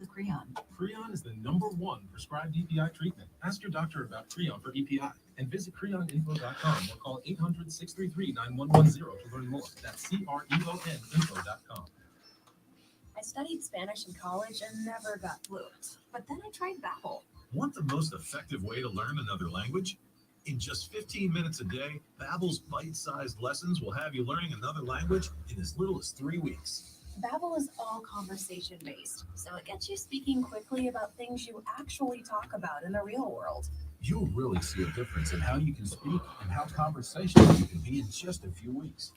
Creon. Creon is the #1 prescribed EPI treatment. Ask your doctor about Creon for EPI and visit creoninfo.com or call 800-633-9110 to learn more. That's CREON info.com. I studied Spanish in college and never got fluent. But then I tried Babbel. Want the most effective way to learn another language? In just 15 minutes a day, Babbel's bite-sized lessons will have you learning another language in as little as 3 weeks. Babbel is all conversation-based, so it gets you speaking quickly about things you actually talk about in the real world. You'll really see a difference in how you can speak and how conversational you can be in just a few weeks.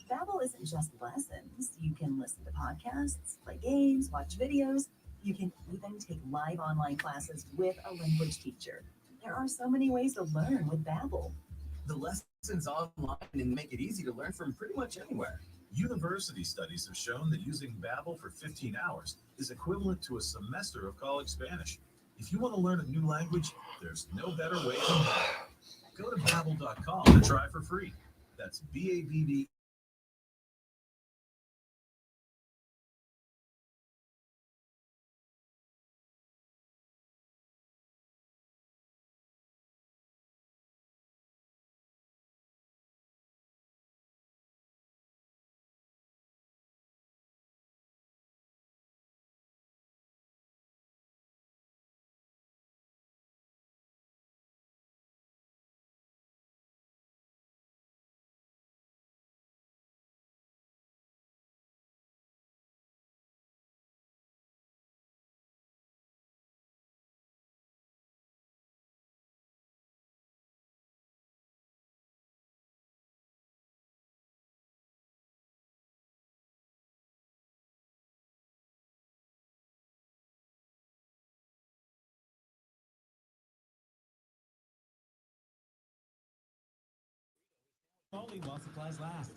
Babbel isn't just lessons. You can listen to podcasts, play games, watch videos. You can even take live online classes with a language teacher. There are so many ways to learn with Babbel. The lessons online and make it easy to learn from pretty much anywhere. University studies have shown that using Babbel for 15 hours is equivalent to a semester of college Spanish. If you want to learn a new language, there's no better way than Babbel. Go to Babbel.com to try for free. That's BABB.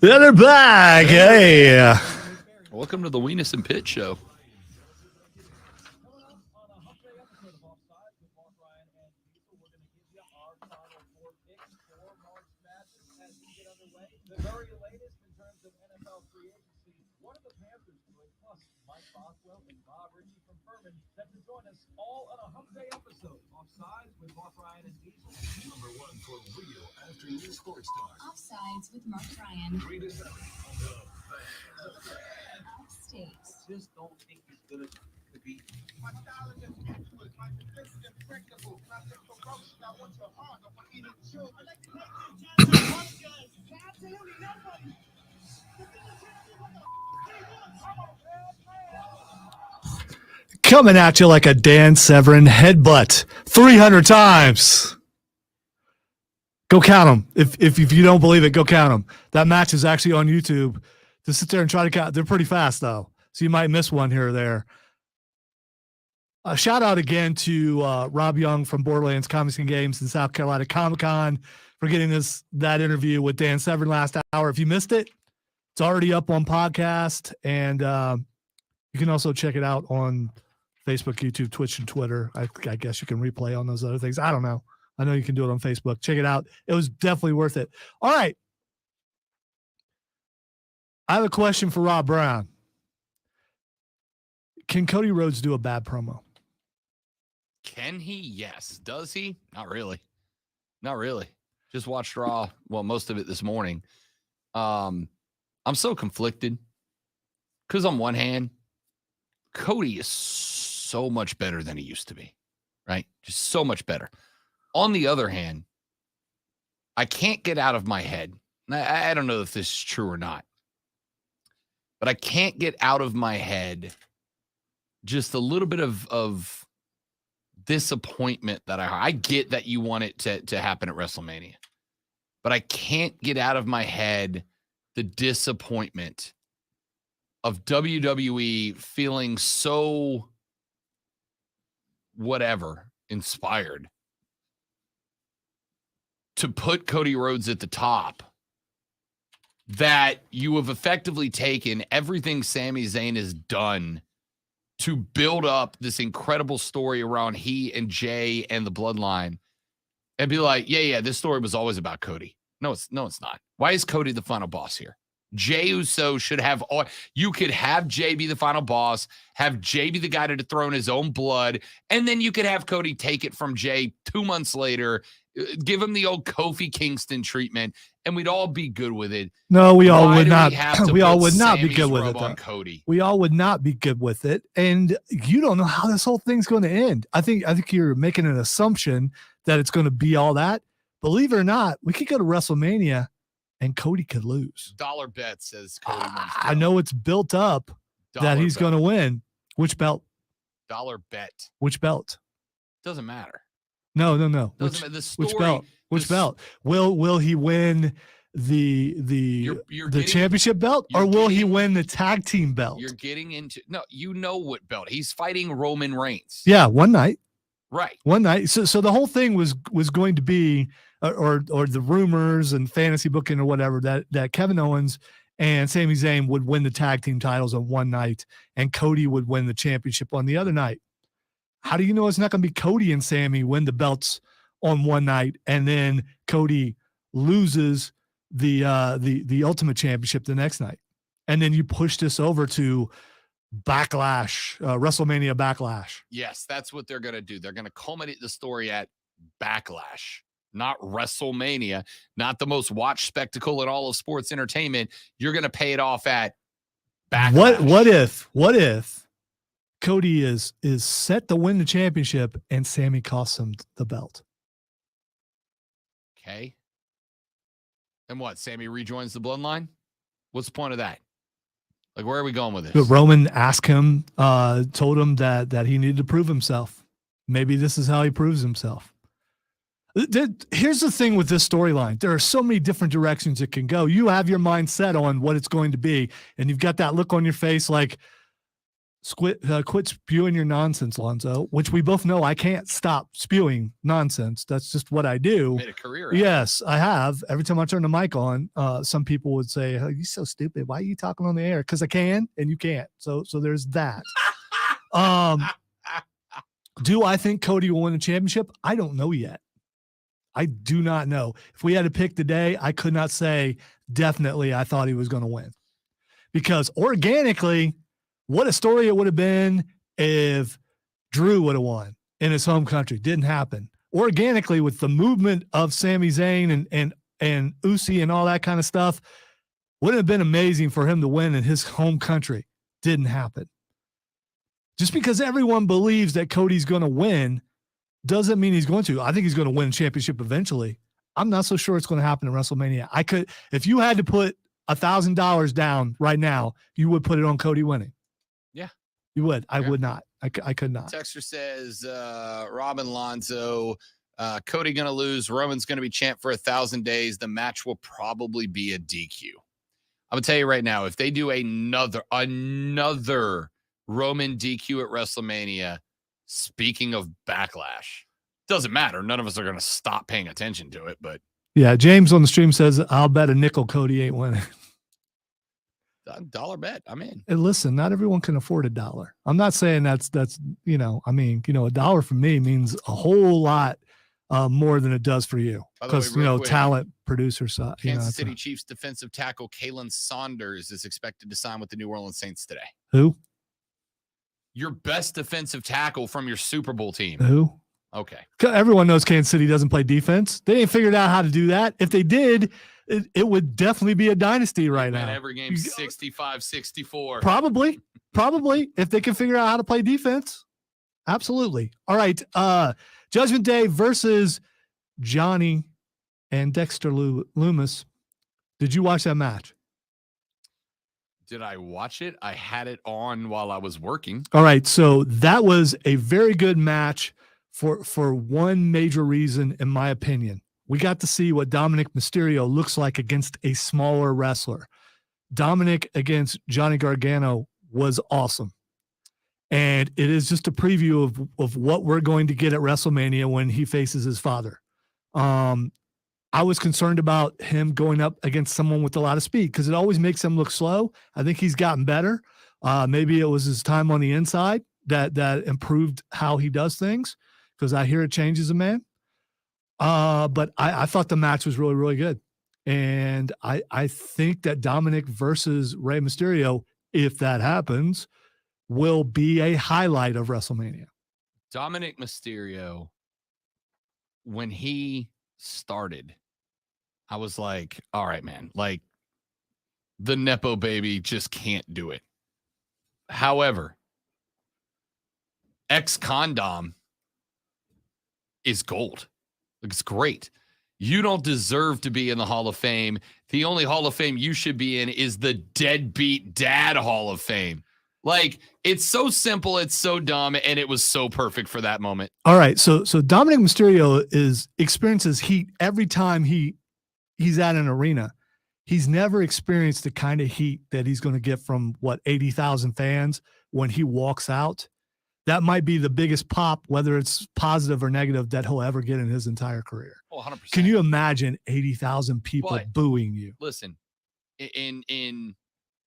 They're back. Hey. Welcome to the Weenus and Pitt Show. The very latest in terms of NFL free agency. What are the Panthers doing? Plus, Mike Boswell and Bob Ritchie from Furman set to join us all on a Hump Day episode. Offsides with Mark Ryan and Diesel. Number one for real afternoon sports talk. Offsides with Mark Ryan. 3 to 7. Upstate. Just don't think he's good enough to be. My style is impetuous, my defense is impregnable. Not just promotion, I want your heart, I want eating children. I like to make this absolutely nobody. Coming at you like a Dan Severn headbutt 300 times. Go count them. If you don't believe it, go count them. That match is actually on YouTube. To sit there and try to count, they're pretty fast though, so you might miss one here or there. A shout out again to Rob Young from Borderlands Comics and Games and South Carolina Comic-Con for getting that interview with Dan Severn last hour. If you missed it, it's already up on podcast, and you can also check it out on Facebook, YouTube, Twitch, and Twitter. I guess you can replay on those other things. I don't know. I know you can do it on Facebook. Check it out. It was definitely worth it. All right. I have a question for Rob Brown. Can Cody Rhodes do a bad promo? Can he? Yes. Does he? Not really. Not really. Just watched Raw. Well, most of it this morning. I'm so conflicted because on one hand, Cody is so much better than he used to be, right? Just so much better. On the other hand, I can't get out of my head. I don't know if this is true or not, but I can't get out of my head just a little bit of disappointment that I get that you want it to happen at WrestleMania, but I can't get out of my head the disappointment of WWE feeling so whatever inspired to put Cody Rhodes at the top, that you have effectively taken everything Sami Zayn has done to build up this incredible story around he and Jay and the bloodline and be like, yeah, this story was always about Cody. No, it's not. Why is Cody the final boss here? Jay Uso should have all. You could have Jay be the final boss, have Jay be the guy to dethrone his own blood, and then you could have Cody take it from Jay 2 months later, give him the old Kofi Kingston treatment, and we'd all be good with it. No, we all would not. We all would not be good with it. Cody. We all would not be good with it, and you don't know how this whole thing's going to end. I think you're making an assumption that it's going to be all that. Believe it or not, we could go to WrestleMania and Cody could lose. Dollar bet says Cody wins. I know it's built up that he's going to win. Which belt? Dollar bet. Which belt? Doesn't matter. No. Which belt? Which belt? Will he win the championship belt, or will he win the tag team belt? You're getting into you know what belt. He's fighting Roman Reigns. Yeah, one night. Right. One night. So the whole thing was going to be or the rumors and fantasy booking or whatever that Kevin Owens and Sami Zayn would win the tag team titles on one night and Cody would win the championship on the other night. How do you know it's not going to be Cody and Sami win the belts on one night and then Cody loses the Ultimate Championship the next night? And then you push this over to Backlash, WrestleMania Backlash. Yes, that's what they're going to do. They're going to culminate the story at Backlash, not WrestleMania, not the most watched spectacle in all of sports entertainment. You're going to pay it off at Backlash. What if Cody is set to win the championship and Sami costs him the belt? Okay. And what? Sami rejoins the bloodline? What's the point of that? Like, where are we going with this? But Roman asked him, told him that he needed to prove himself. Maybe this is how he proves himself. Here's the thing with this storyline. There are so many different directions it can go. You have your mind set on what it's going to be, and you've got that look on your face like, Quit spewing your nonsense, Lonzo, which we both know I can't stop spewing nonsense. That's just what I do. Made a career out of it. Yes, I have. Every time I turn the mic on, some people would say, "Oh, you're so stupid. Why are you talking on the air?" Because I can and you can't. So there's that. Do I think Cody will win the championship? I don't know yet. I do not know. If we had to pick today, I could not say definitely I thought he was going to win. Because organically, what a story it would have been if Drew would have won in his home country. Didn't happen. Organically, with the movement of Sami Zayn and Uzi and all that kind of stuff, would have been amazing for him to win in his home country. Didn't happen. Just because everyone believes that Cody's going to win doesn't mean he's going to. I think he's going to win a championship eventually. I'm not so sure it's going to happen in WrestleMania. I could, if you had to put $1,000 down right now, you would put it on Cody winning. Yeah. You would. I would not. I could not. Texter says, Robin Lonzo, Cody going to lose. Roman's going to be champ for 1,000 days. The match will probably be a DQ. I'm going to tell you right now, if they do another Roman DQ at WrestleMania, speaking of backlash, doesn't matter. None of us are going to stop paying attention to it, but Yeah, James on the stream says, I'll bet a nickel Cody ain't winning. dollar bet. I'm in. And listen, not everyone can afford $1. I'm not saying that's $1 for me means a whole lot more than it does for you. By the way, Because, real quick, talent, producer side. Kansas City Chiefs defensive tackle Kalen Saunders is expected to sign with the New Orleans Saints today. Who? Your best defensive tackle from your Super Bowl team. Who? Okay. Everyone knows Kansas City doesn't play defense. They ain't figured out how to do that. If they did, it would definitely be a dynasty right now. And every game 65-64. Probably. If they can figure out how to play defense. Absolutely. All right. Judgment Day versus Johnny and Dexter Loomis. Did you watch that match? Did I watch it? I had it on while I was working. All right. So that was a very good match for one major reason, in my opinion. We got to see what Dominic Mysterio looks like against a smaller wrestler. Dominic against Johnny Gargano was awesome. And it is just a preview of what we're going to get at WrestleMania when he faces his father. I was concerned about him going up against someone with a lot of speed because it always makes him look slow. I think he's gotten better. Maybe it was his time on the inside that improved how he does things, because I hear it changes a man. But I thought the match was really, really good. And I think that Dominic versus Rey Mysterio, if that happens, will be a highlight of WrestleMania. Dominic Mysterio, when he started, I was like, all right, man, like the Nepo baby just can't do it. However, ex-condom is gold. It's great. You don't deserve to be in the Hall of Fame. The only Hall of Fame you should be in is the Deadbeat Dad Hall of Fame. Like, it's so simple, it's so dumb, and it was so perfect for that moment. All right, so Dominic Mysterio experiences heat every time he's at an arena. He's never experienced the kind of heat that he's going to get from 80,000 fans when he walks out. That might be the biggest pop, whether it's positive or negative, that he'll ever get in his entire career. Oh, 100%. Can you imagine 80,000 people But booing you? Listen, in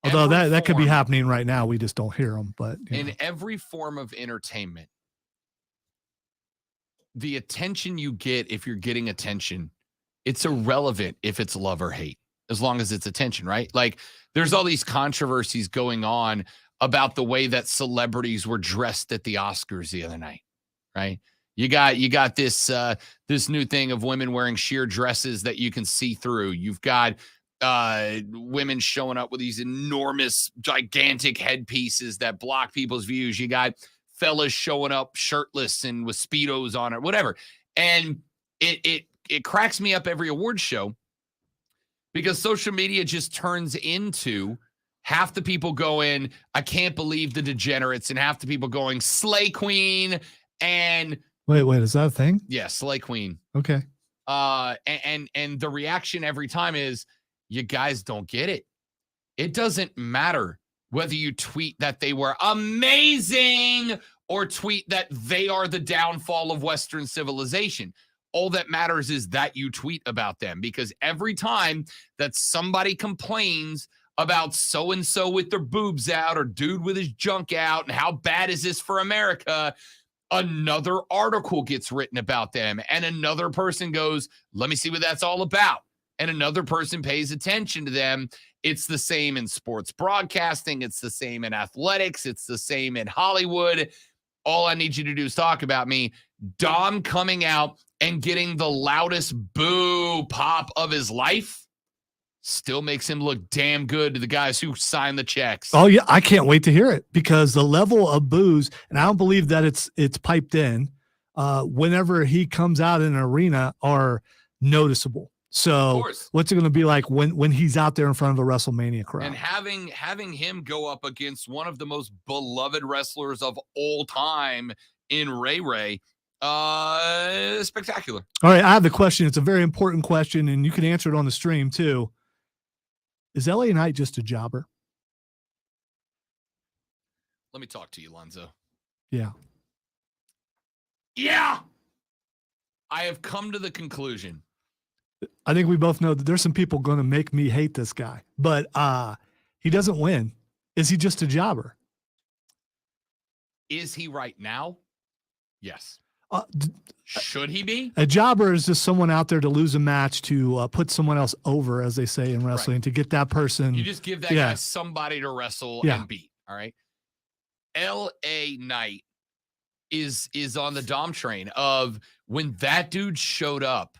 Although every that could be form- happening right now, we just don't hear them. But in every form of entertainment, the attention you get, if you're getting attention, it's irrelevant if it's love or hate, as long as it's attention, right? Like, there's all these controversies going on about the way that celebrities were dressed at the Oscars the other night, right? You got this this new thing of women wearing sheer dresses that you can see through. You've got women showing up with these enormous, gigantic headpieces that block people's views. You got fellas showing up shirtless and with Speedos on it, whatever. And it cracks me up every award show, because social media just turns into half the people going, I can't believe the degenerates, and half the people going, Slay Queen. And wait, is that a thing? yeah, Slay Queen. Okay. And the reaction every time is, you guys don't get it. It doesn't matter Whether you tweet that they were amazing or tweet that they are the downfall of Western civilization. All that matters is that you tweet about them, because every time that somebody complains about so-and-so with their boobs out or dude with his junk out and how bad is this for America, another article gets written about them and another person goes, let me see what that's all about. And another person pays attention to them. It's the same in sports broadcasting. It's the same in athletics. It's the same in Hollywood. All I need you to do is talk about me. Dom coming out and getting the loudest boo pop of his life still makes him look damn good to the guys who signed the checks. Oh yeah, I can't wait to hear it, because the level of boos, and I don't believe that it's piped in, whenever he comes out in an arena, are noticeable. So what's it going to be like when he's out there in front of a WrestleMania crowd? And having him go up against one of the most beloved wrestlers of all time in Ray, spectacular. All right, I have the question. It's a very important question, and you can answer it on the stream too. Is LA Knight just a jobber? Let me talk to you, Lonzo. Yeah. Yeah. I have come to the conclusion. I think we both know that there's some people going to make me hate this guy, but he doesn't win. Is he just a jobber? Is he right now? Yes. Should he be? A jobber is just someone out there to lose a match, to put someone else over, as they say in wrestling, to get that person. You just give that guy somebody to wrestle and beat. All right. LA Knight is on the Dom train of when that dude showed up.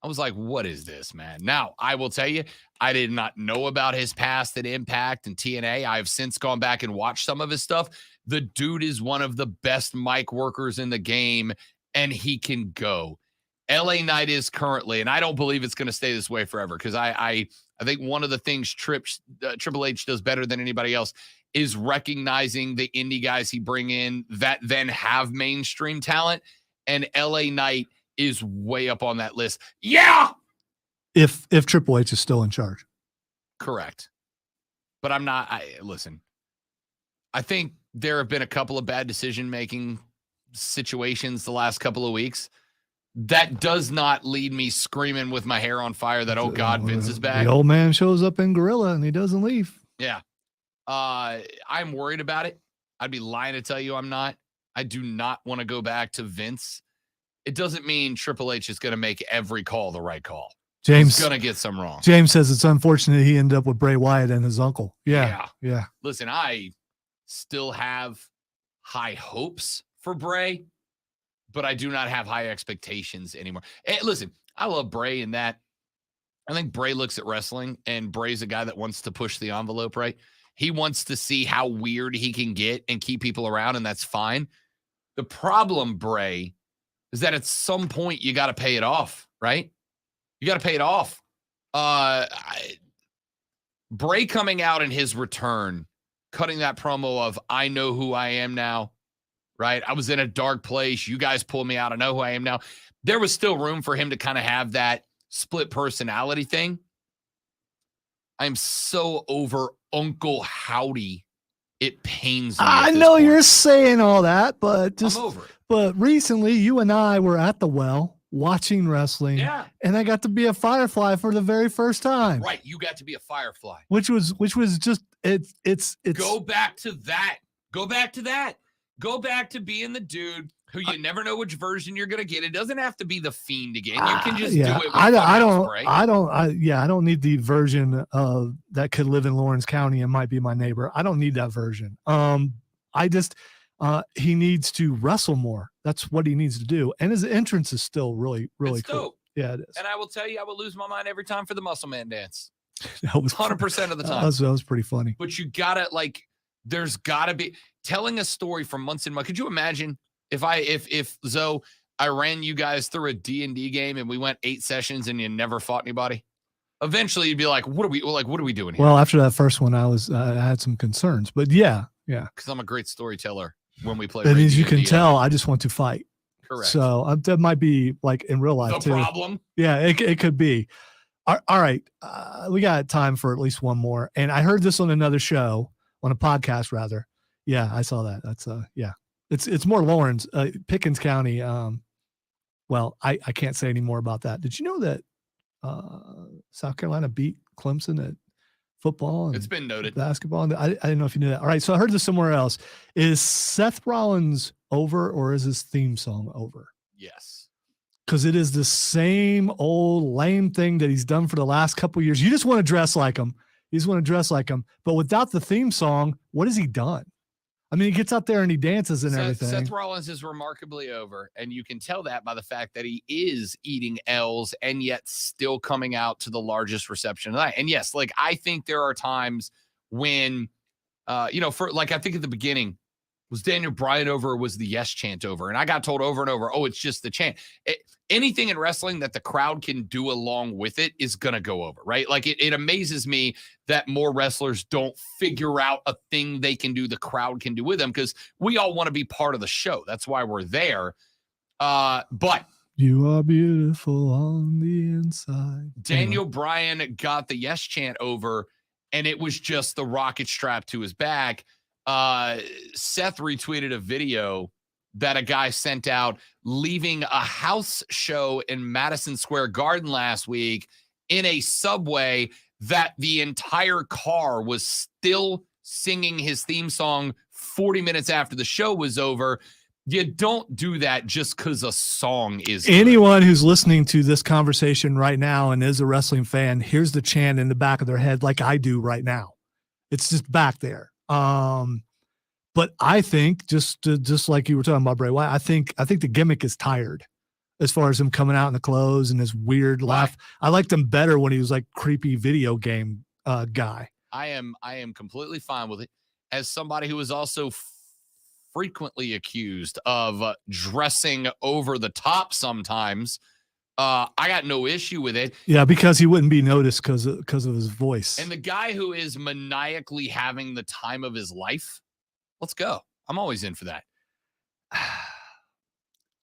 I was like, what is this, man? Now, I will tell you, I did not know about his past at Impact and TNA. I've since gone back and watched some of his stuff. The dude is one of the best mic workers in the game, and he can go. LA Knight is currently, and I don't believe it's going to stay this way forever, because I think one of the things Triple H does better than anybody else is recognizing the indie guys he bring in that then have mainstream talent, and LA Knight is way up on that list. Yeah. If Triple H is still in charge. Correct. But I'm not, listen, I think there have been a couple of bad decision-making situations the last couple of weeks. That does not lead me screaming with my hair on fire that, oh God, Vince is back. The old man shows up in Gorilla and he doesn't leave. Yeah. I'm worried about it. I'd be lying to tell you I'm not. I do not want to go back to Vince. It doesn't mean Triple H is going to make every call the right call. James He's going to get some wrong. James says it's unfortunate he ended up with Bray Wyatt and his uncle. Yeah. Listen, I still have high hopes for Bray, but I do not have high expectations anymore. And listen, I love Bray in that I think Bray looks at wrestling, and Bray's a guy that wants to push the envelope, right? He wants to see how weird he can get and keep people around, and that's fine. The problem, Bray, is that at some point you got to pay it off, right? You got to pay it off. Bray coming out in his return, cutting that promo of, I know who I am now, right? I was in a dark place. You guys pulled me out. I know who I am now. There was still room for him to kind of have that split personality thing. I'm so over Uncle Howdy. It pains me. I know you're saying all that, but just I'm over it. But recently you and I were at the well watching wrestling. Yeah. And I got to be a Firefly for the very first time. Right. You got to be a Firefly. Which was just it's Go back to that. Go back to that. Go back to being the dude who you never know which version you're going to get. It doesn't have to be the Fiend again. You can just do it with I Funhouse, don't need the version of that could live in Lawrence County and might be my neighbor. I don't need that version. He needs to wrestle more. That's what he needs to do. And his entrance is still really cool. Dope. Yeah, it is. And I will tell you, I will lose my mind every time for the Muscle Man dance. That was 100% of the time. That was pretty funny. But you gotta there's gotta be telling a story from months and months. Could you imagine if Zoe, I ran you guys through a D&D game and we went 8 sessions and you never fought anybody? Eventually you'd be like, what are we doing here? Well, after that first one, I had some concerns, but yeah. Because I'm a great storyteller when we play. That means you can tell I just want to fight. Correct. So that might be like in real life The too. problem. Yeah, it could be. All right. We got time for at least one more. And I heard this on another show on a podcast rather. Yeah, I saw that. That's yeah. It's more Lawrence, Pickens County. Well, I can't say any more about that. Did you know that South Carolina beat Clemson at football and It's been noted. basketball? And I didn't know if you knew that. All right, so I heard this somewhere else. Is Seth Rollins over, or is his theme song over? Yes. Because it is the same old lame thing that he's done for the last couple of years. You just want to dress like him. You just want to dress like him. But without the theme song, what has he done? I mean, he gets out there and he dances and everything. Seth Rollins is remarkably over, and you can tell that by the fact that he is eating L's and yet still coming out to the largest reception of the night. And yes, like I think there are times when, for like I think at the beginning, was Daniel Bryan over or was the yes chant over? And I got told over and over, oh, it's just the chant. Anything in wrestling that the crowd can do along with it is going to go over, right? Like it amazes me that more wrestlers don't figure out a thing they can do, the crowd can do with them, because we all want to be part of the show. That's why we're there. But you are beautiful on the inside. Daniel Bryan got the yes chant over, and it was just the rocket strap to his back. Seth retweeted a video that a guy sent out leaving a house show in Madison Square Garden last week in a subway that the entire car was still singing his theme song 40 minutes after the show was over. You don't do that just because a song is good. Anyone who's listening to this conversation right now and is a wrestling fan, here's the chant in the back of their head like I do right now. It's just back there. But I think just like you were talking about Bray Wyatt, I think the gimmick is tired as far as him coming out in the clothes and his weird laugh. I liked him better when he was like creepy video game guy. I am completely fine with it. As somebody who is also frequently accused of dressing over the top sometimes, I got no issue with it. Yeah, because he wouldn't be noticed because of his voice. And the guy who is maniacally having the time of his life, let's go. I'm always in for that.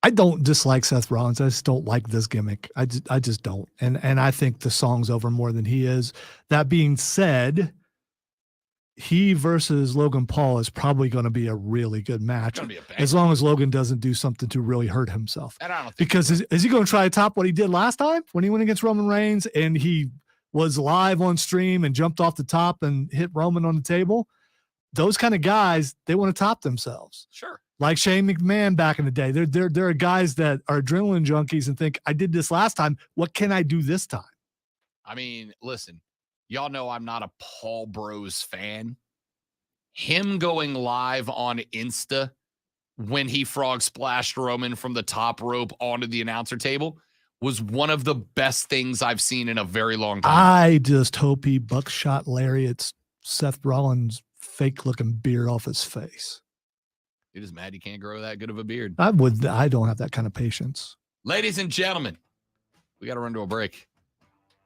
I don't dislike Seth Rollins. I just don't like this gimmick. I just don't. And I think the song's over more than he is. That being said, he versus Logan Paul is probably going to be a really good match, as long as Logan doesn't do something to really hurt himself. And I don't think because is he going to try to top what he did last time when he went against Roman Reigns and he was live on stream and jumped off the top and hit Roman on the table? Those kind of guys, they want to top themselves. Sure. Like Shane McMahon back in the day. There are guys that are adrenaline junkies and think, I did this last time. What can I do this time? I mean, listen, y'all know I'm not a Paul Bros fan. Him going live on Insta when he frog splashed Roman from the top rope onto the announcer table was one of the best things I've seen in a very long time. I just hope he buckshot lariats Seth Rollins' fake-looking beard off his face. You're just mad you can't grow that good of a beard. I don't have that kind of patience. Ladies and gentlemen, we got to run to a break.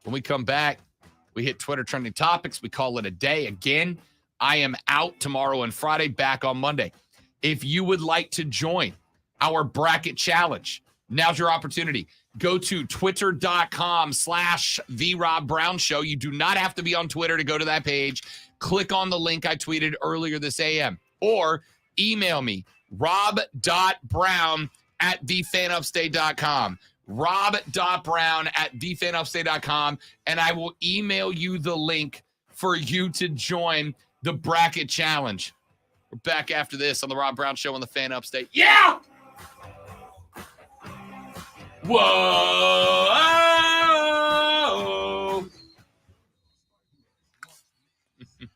When we come back, we hit Twitter trending topics. We call it a day. Again, I am out tomorrow and Friday, back on Monday. If you would like to join our bracket challenge, now's your opportunity. Go to twitter.com/The Rob Brown Show. You do not have to be on Twitter to go to that page. Click on the link I tweeted earlier this AM or email me, rob.brown@thefanupstate.com. rob.brown@thefanupstate.com, and I will email you the link for you to join the bracket challenge. We're back after this on the Rob Brown Show on the Fan Upstate. Yeah! Whoa!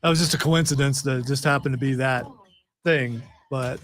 That was just a coincidence that it just happened to be that thing, but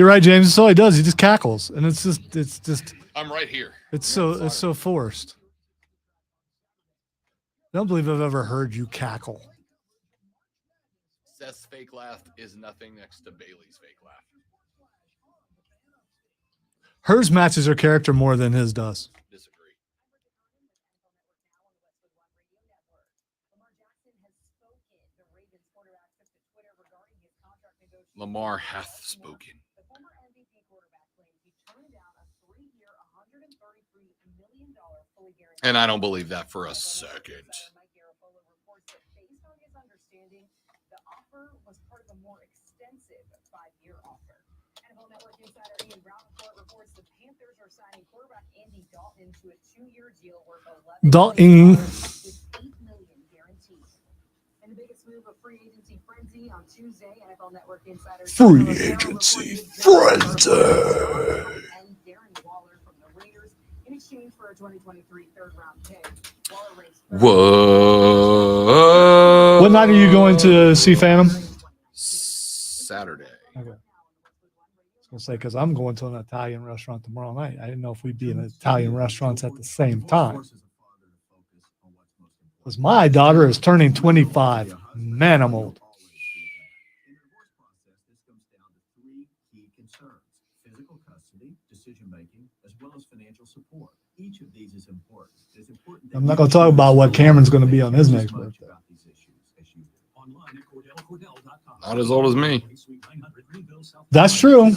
You're right, James. That's all he does. He just cackles, and it's just. I'm right here. It's so forced. I don't believe I've ever heard you cackle. Seth's fake laugh is nothing next to Bailey's fake laugh. Hers matches her character more than his does. Disagree. Lamar hath spoken. And I don't believe that for a second. Dalton. And the biggest move of free agency frenzy on Tuesday, NFL Network insider Free agency frenzy. And Darren Waller from the Raiders in exchange for a 2023 third-round pick. Waller raised Whoa. What night are you going to see Phantom? Saturday. Okay. I was gonna say because I'm going to an Italian restaurant tomorrow night. I didn't know if we'd be in Italian restaurants at the same time. Because my daughter is turning 25. Man, I'm old. In the divorce process, this comes down to three key concerns: physical custody, decision making, as well as financial support. Each of these is important. It's important. I'm not going to talk about what Cameron's going to be on his next birthday. Not as old as me. That's true.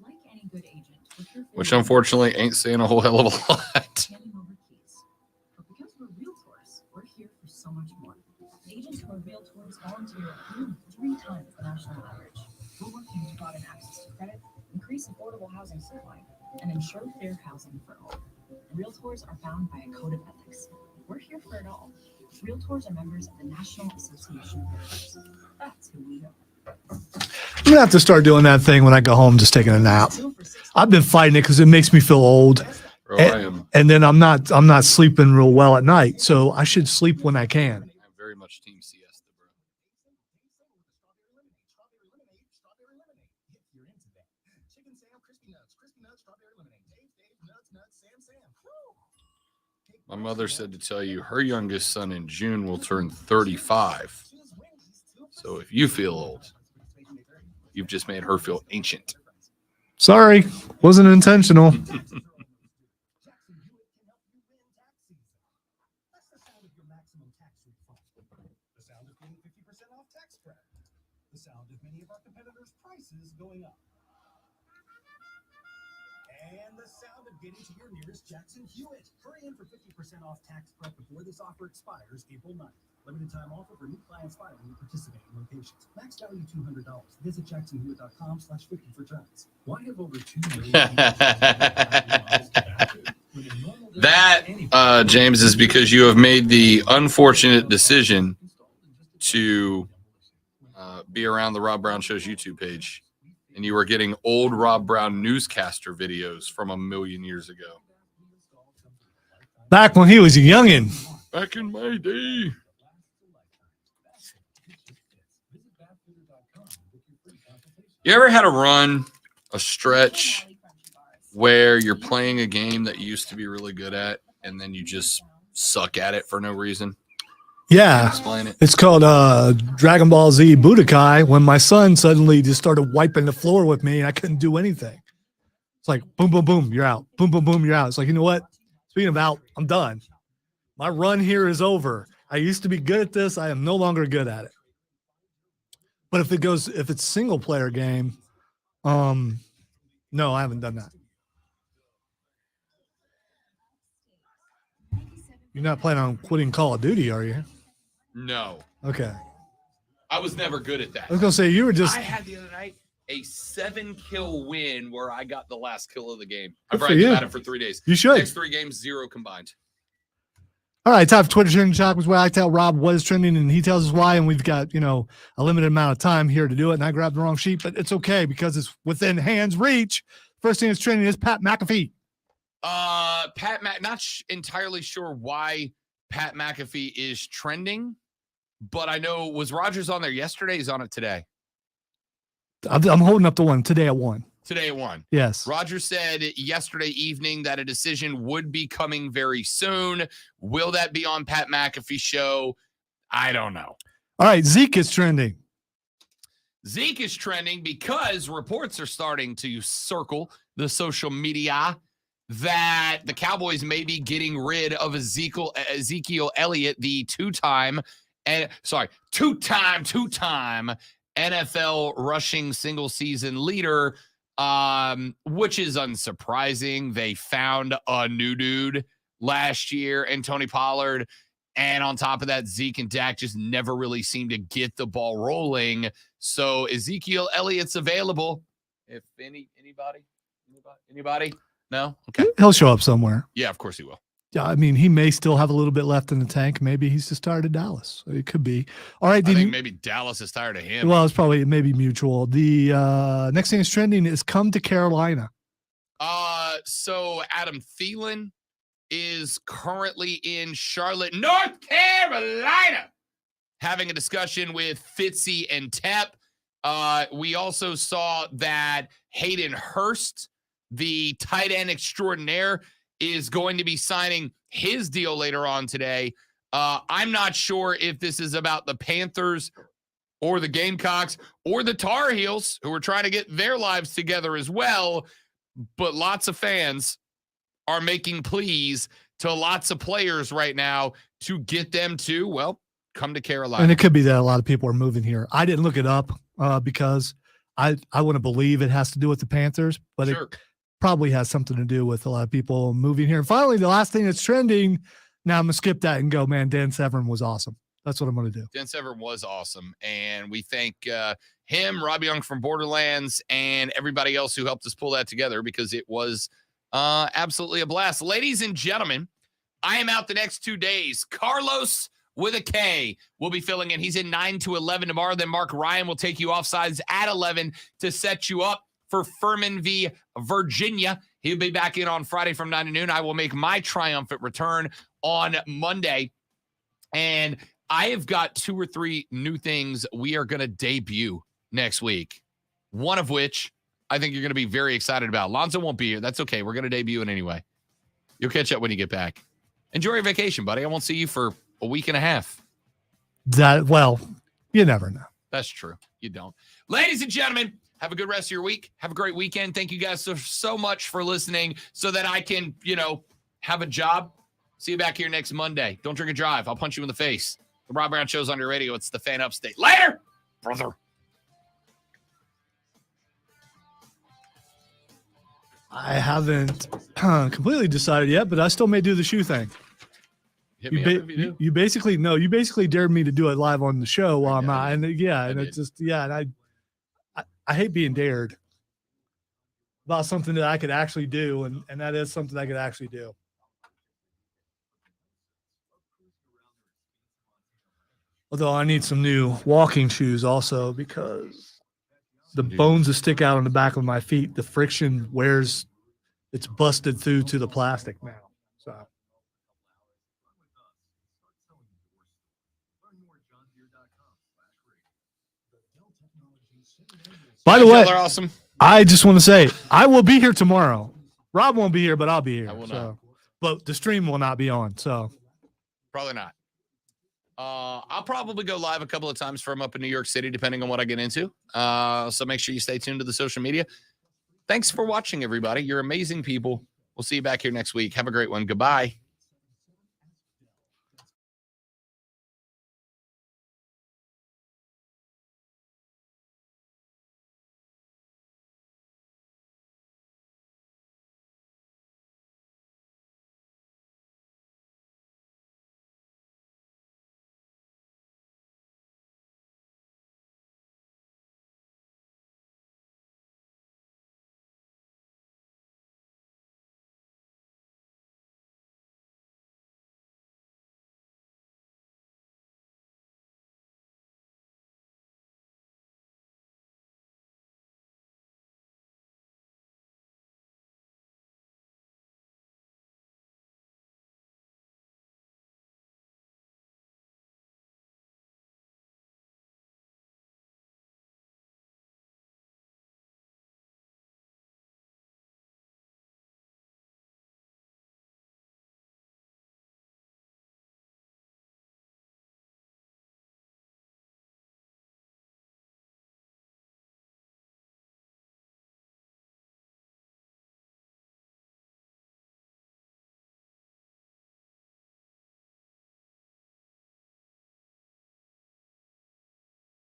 like any good agent. Which unfortunately ain't saying a whole hell of a lot. But because we're realtors, we're here for so much more. Agents who are realtors volunteer at nearly 3 times the national average. We're working to broaden access to credit, increase affordable housing supply, and ensure fair housing for all. Realtors are bound by a code of ethics. We're here for it all. Realtors are members of the National Association of Realtors. That's who we are. I'm going to have to start doing that thing when I go home, just taking a nap. I've been fighting it because it makes me feel old. Bro, I am And then I'm not sleeping real well at night. So I should sleep when I can. very much team siesta, bro. My mother said to tell you her youngest son in June will turn 35. So if you feel old, you've just made her feel ancient. Sorry, wasn't intentional. The sound of getting 50% off tax credit. The sound of many of our competitors' prices going up. And the sound of getting to your nearest Jackson Hewitt. Hurry in for 50% off tax prep before this offer expires April 9th. Limited time offer for new clients filing in participating locations. Max value $200. Visit jacksonhewitt.com/50 for terms. Why have over 2 million That, James, is because you have made the unfortunate decision to be around the Rob Brown Show's YouTube page, and you are getting old Rob Brown newscaster videos from a million years ago. Back when he was a youngin'. Back in my day. You ever had a run, a stretch, where you're playing a game that you used to be really good at, and then you just suck at it for no reason? Yeah. Explain it. It's called Dragon Ball Z Budokai, when my son suddenly just started wiping the floor with me and I couldn't do anything. It's like, boom, boom, boom, you're out. Boom, boom, boom, you're out. It's like, you know what? Speaking of out, I'm done. My run here is over. I used to be good at this. I am no longer good at it. But if it's single player game, no, I haven't done that. You're not planning on quitting Call of Duty, are you? No. Okay. I was never good at that. I was gonna say you were just. I had the other night a 7-kill win where I got the last kill of the game. I Good for bragged you. about it for 3 days. You should. Next 3 games, 0 combined. All right, time for Twitter trending topics where I tell Rob what is trending and he tells us why, and we've got a limited amount of time here to do it. And I grabbed the wrong sheet, but it's okay because it's within hands reach. First thing that's trending is Pat McAfee. Entirely sure why Pat McAfee is trending, but I know was Rogers on there yesterday? He's on it today. I'm holding up the one today at 1. Today at 1. Yes. Roger said yesterday evening that a decision would be coming very soon. Will that be on Pat McAfee's show? I don't know. All right, Zeke is trending. Zeke is trending because reports are starting to circle the social media that the Cowboys may be getting rid of Ezekiel Elliott, the two-time NFL rushing single season leader, which is unsurprising. They found a new dude last year in Tony Pollard. And on top of that, Zeke and Dak just never really seem to get the ball rolling. So Ezekiel Elliott's available. If anybody? No? Okay. He'll show up somewhere. Yeah, of course he will. Yeah, I mean, he may still have a little bit left in the tank. Maybe he's just tired of Dallas. It could be. All right. I think maybe Dallas is tired of him. Well, it's probably maybe mutual. The next thing that's trending is come to Carolina. So Adam Thielen is currently in Charlotte, North Carolina, having a discussion with Fitzy and Tep. We also saw that Hayden Hurst, the tight end extraordinaire, is going to be signing his deal later on today. I'm not sure if this is about the Panthers or the Gamecocks or the Tar Heels, who are trying to get their lives together as well, but lots of fans are making pleas to lots of players right now to get them to, well, come to Carolina. And it could be that a lot of people are moving here. I didn't look it up because I want to believe it has to do with the Panthers, but Sure. it probably has something to do with a lot of people moving here. And finally, the last thing that's trending, now I'm going to skip that and go, man, Dan Severn was awesome. That's what I'm going to do. Dan Severn was awesome, and we thank him, Rob Young from Borderlands, and everybody else who helped us pull that together because it was absolutely a blast. Ladies and gentlemen, I am out the next 2 days. Carlos with a K will be filling in. He's in 9 to 11 tomorrow. Then Mark Ryan will take you offsides at 11 to set you up for Furman v. Virginia. He'll be back in on Friday from 9 to noon. I will make my triumphant return on Monday. And I have got 2 or 3 new things we are going to debut next week. One of which I think you're going to be very excited about. Lonzo won't be here. That's okay. We're going to debut it anyway. You'll catch up when you get back. Enjoy your vacation, buddy. I won't see you for a week and a half. Well, you never know. That's true. You don't. Ladies and gentlemen, have a good rest of your week. Have a great weekend. Thank you guys so much for listening so that I can, have a job. See you back here next Monday. Don't drink and drive. I'll punch you in the face. The Rob Brown Show's on your radio. It's the Fan Upstate. Later, brother. I haven't completely decided yet, but I still may do the shoe thing. Hit me up if you do. You basically dared me to do it live on the show while I'm out. And it's just, and I hate being dared about something that I could actually do. And that is something I could actually do. Although I need some new walking shoes also because the bones that stick out on the back of my feet, the friction wears, it's busted through to the plastic now. So. By the way, they're awesome. I just want to say I will be here tomorrow. Rob won't be here, but I'll be here. I will so. not. But the stream will not be on. So Probably not. I'll probably go live a couple of times from up in New York City, depending on what I get into. So make sure you stay tuned to the social media. Thanks for watching, everybody. You're amazing people. We'll see you back here next week. Have a great one. Goodbye.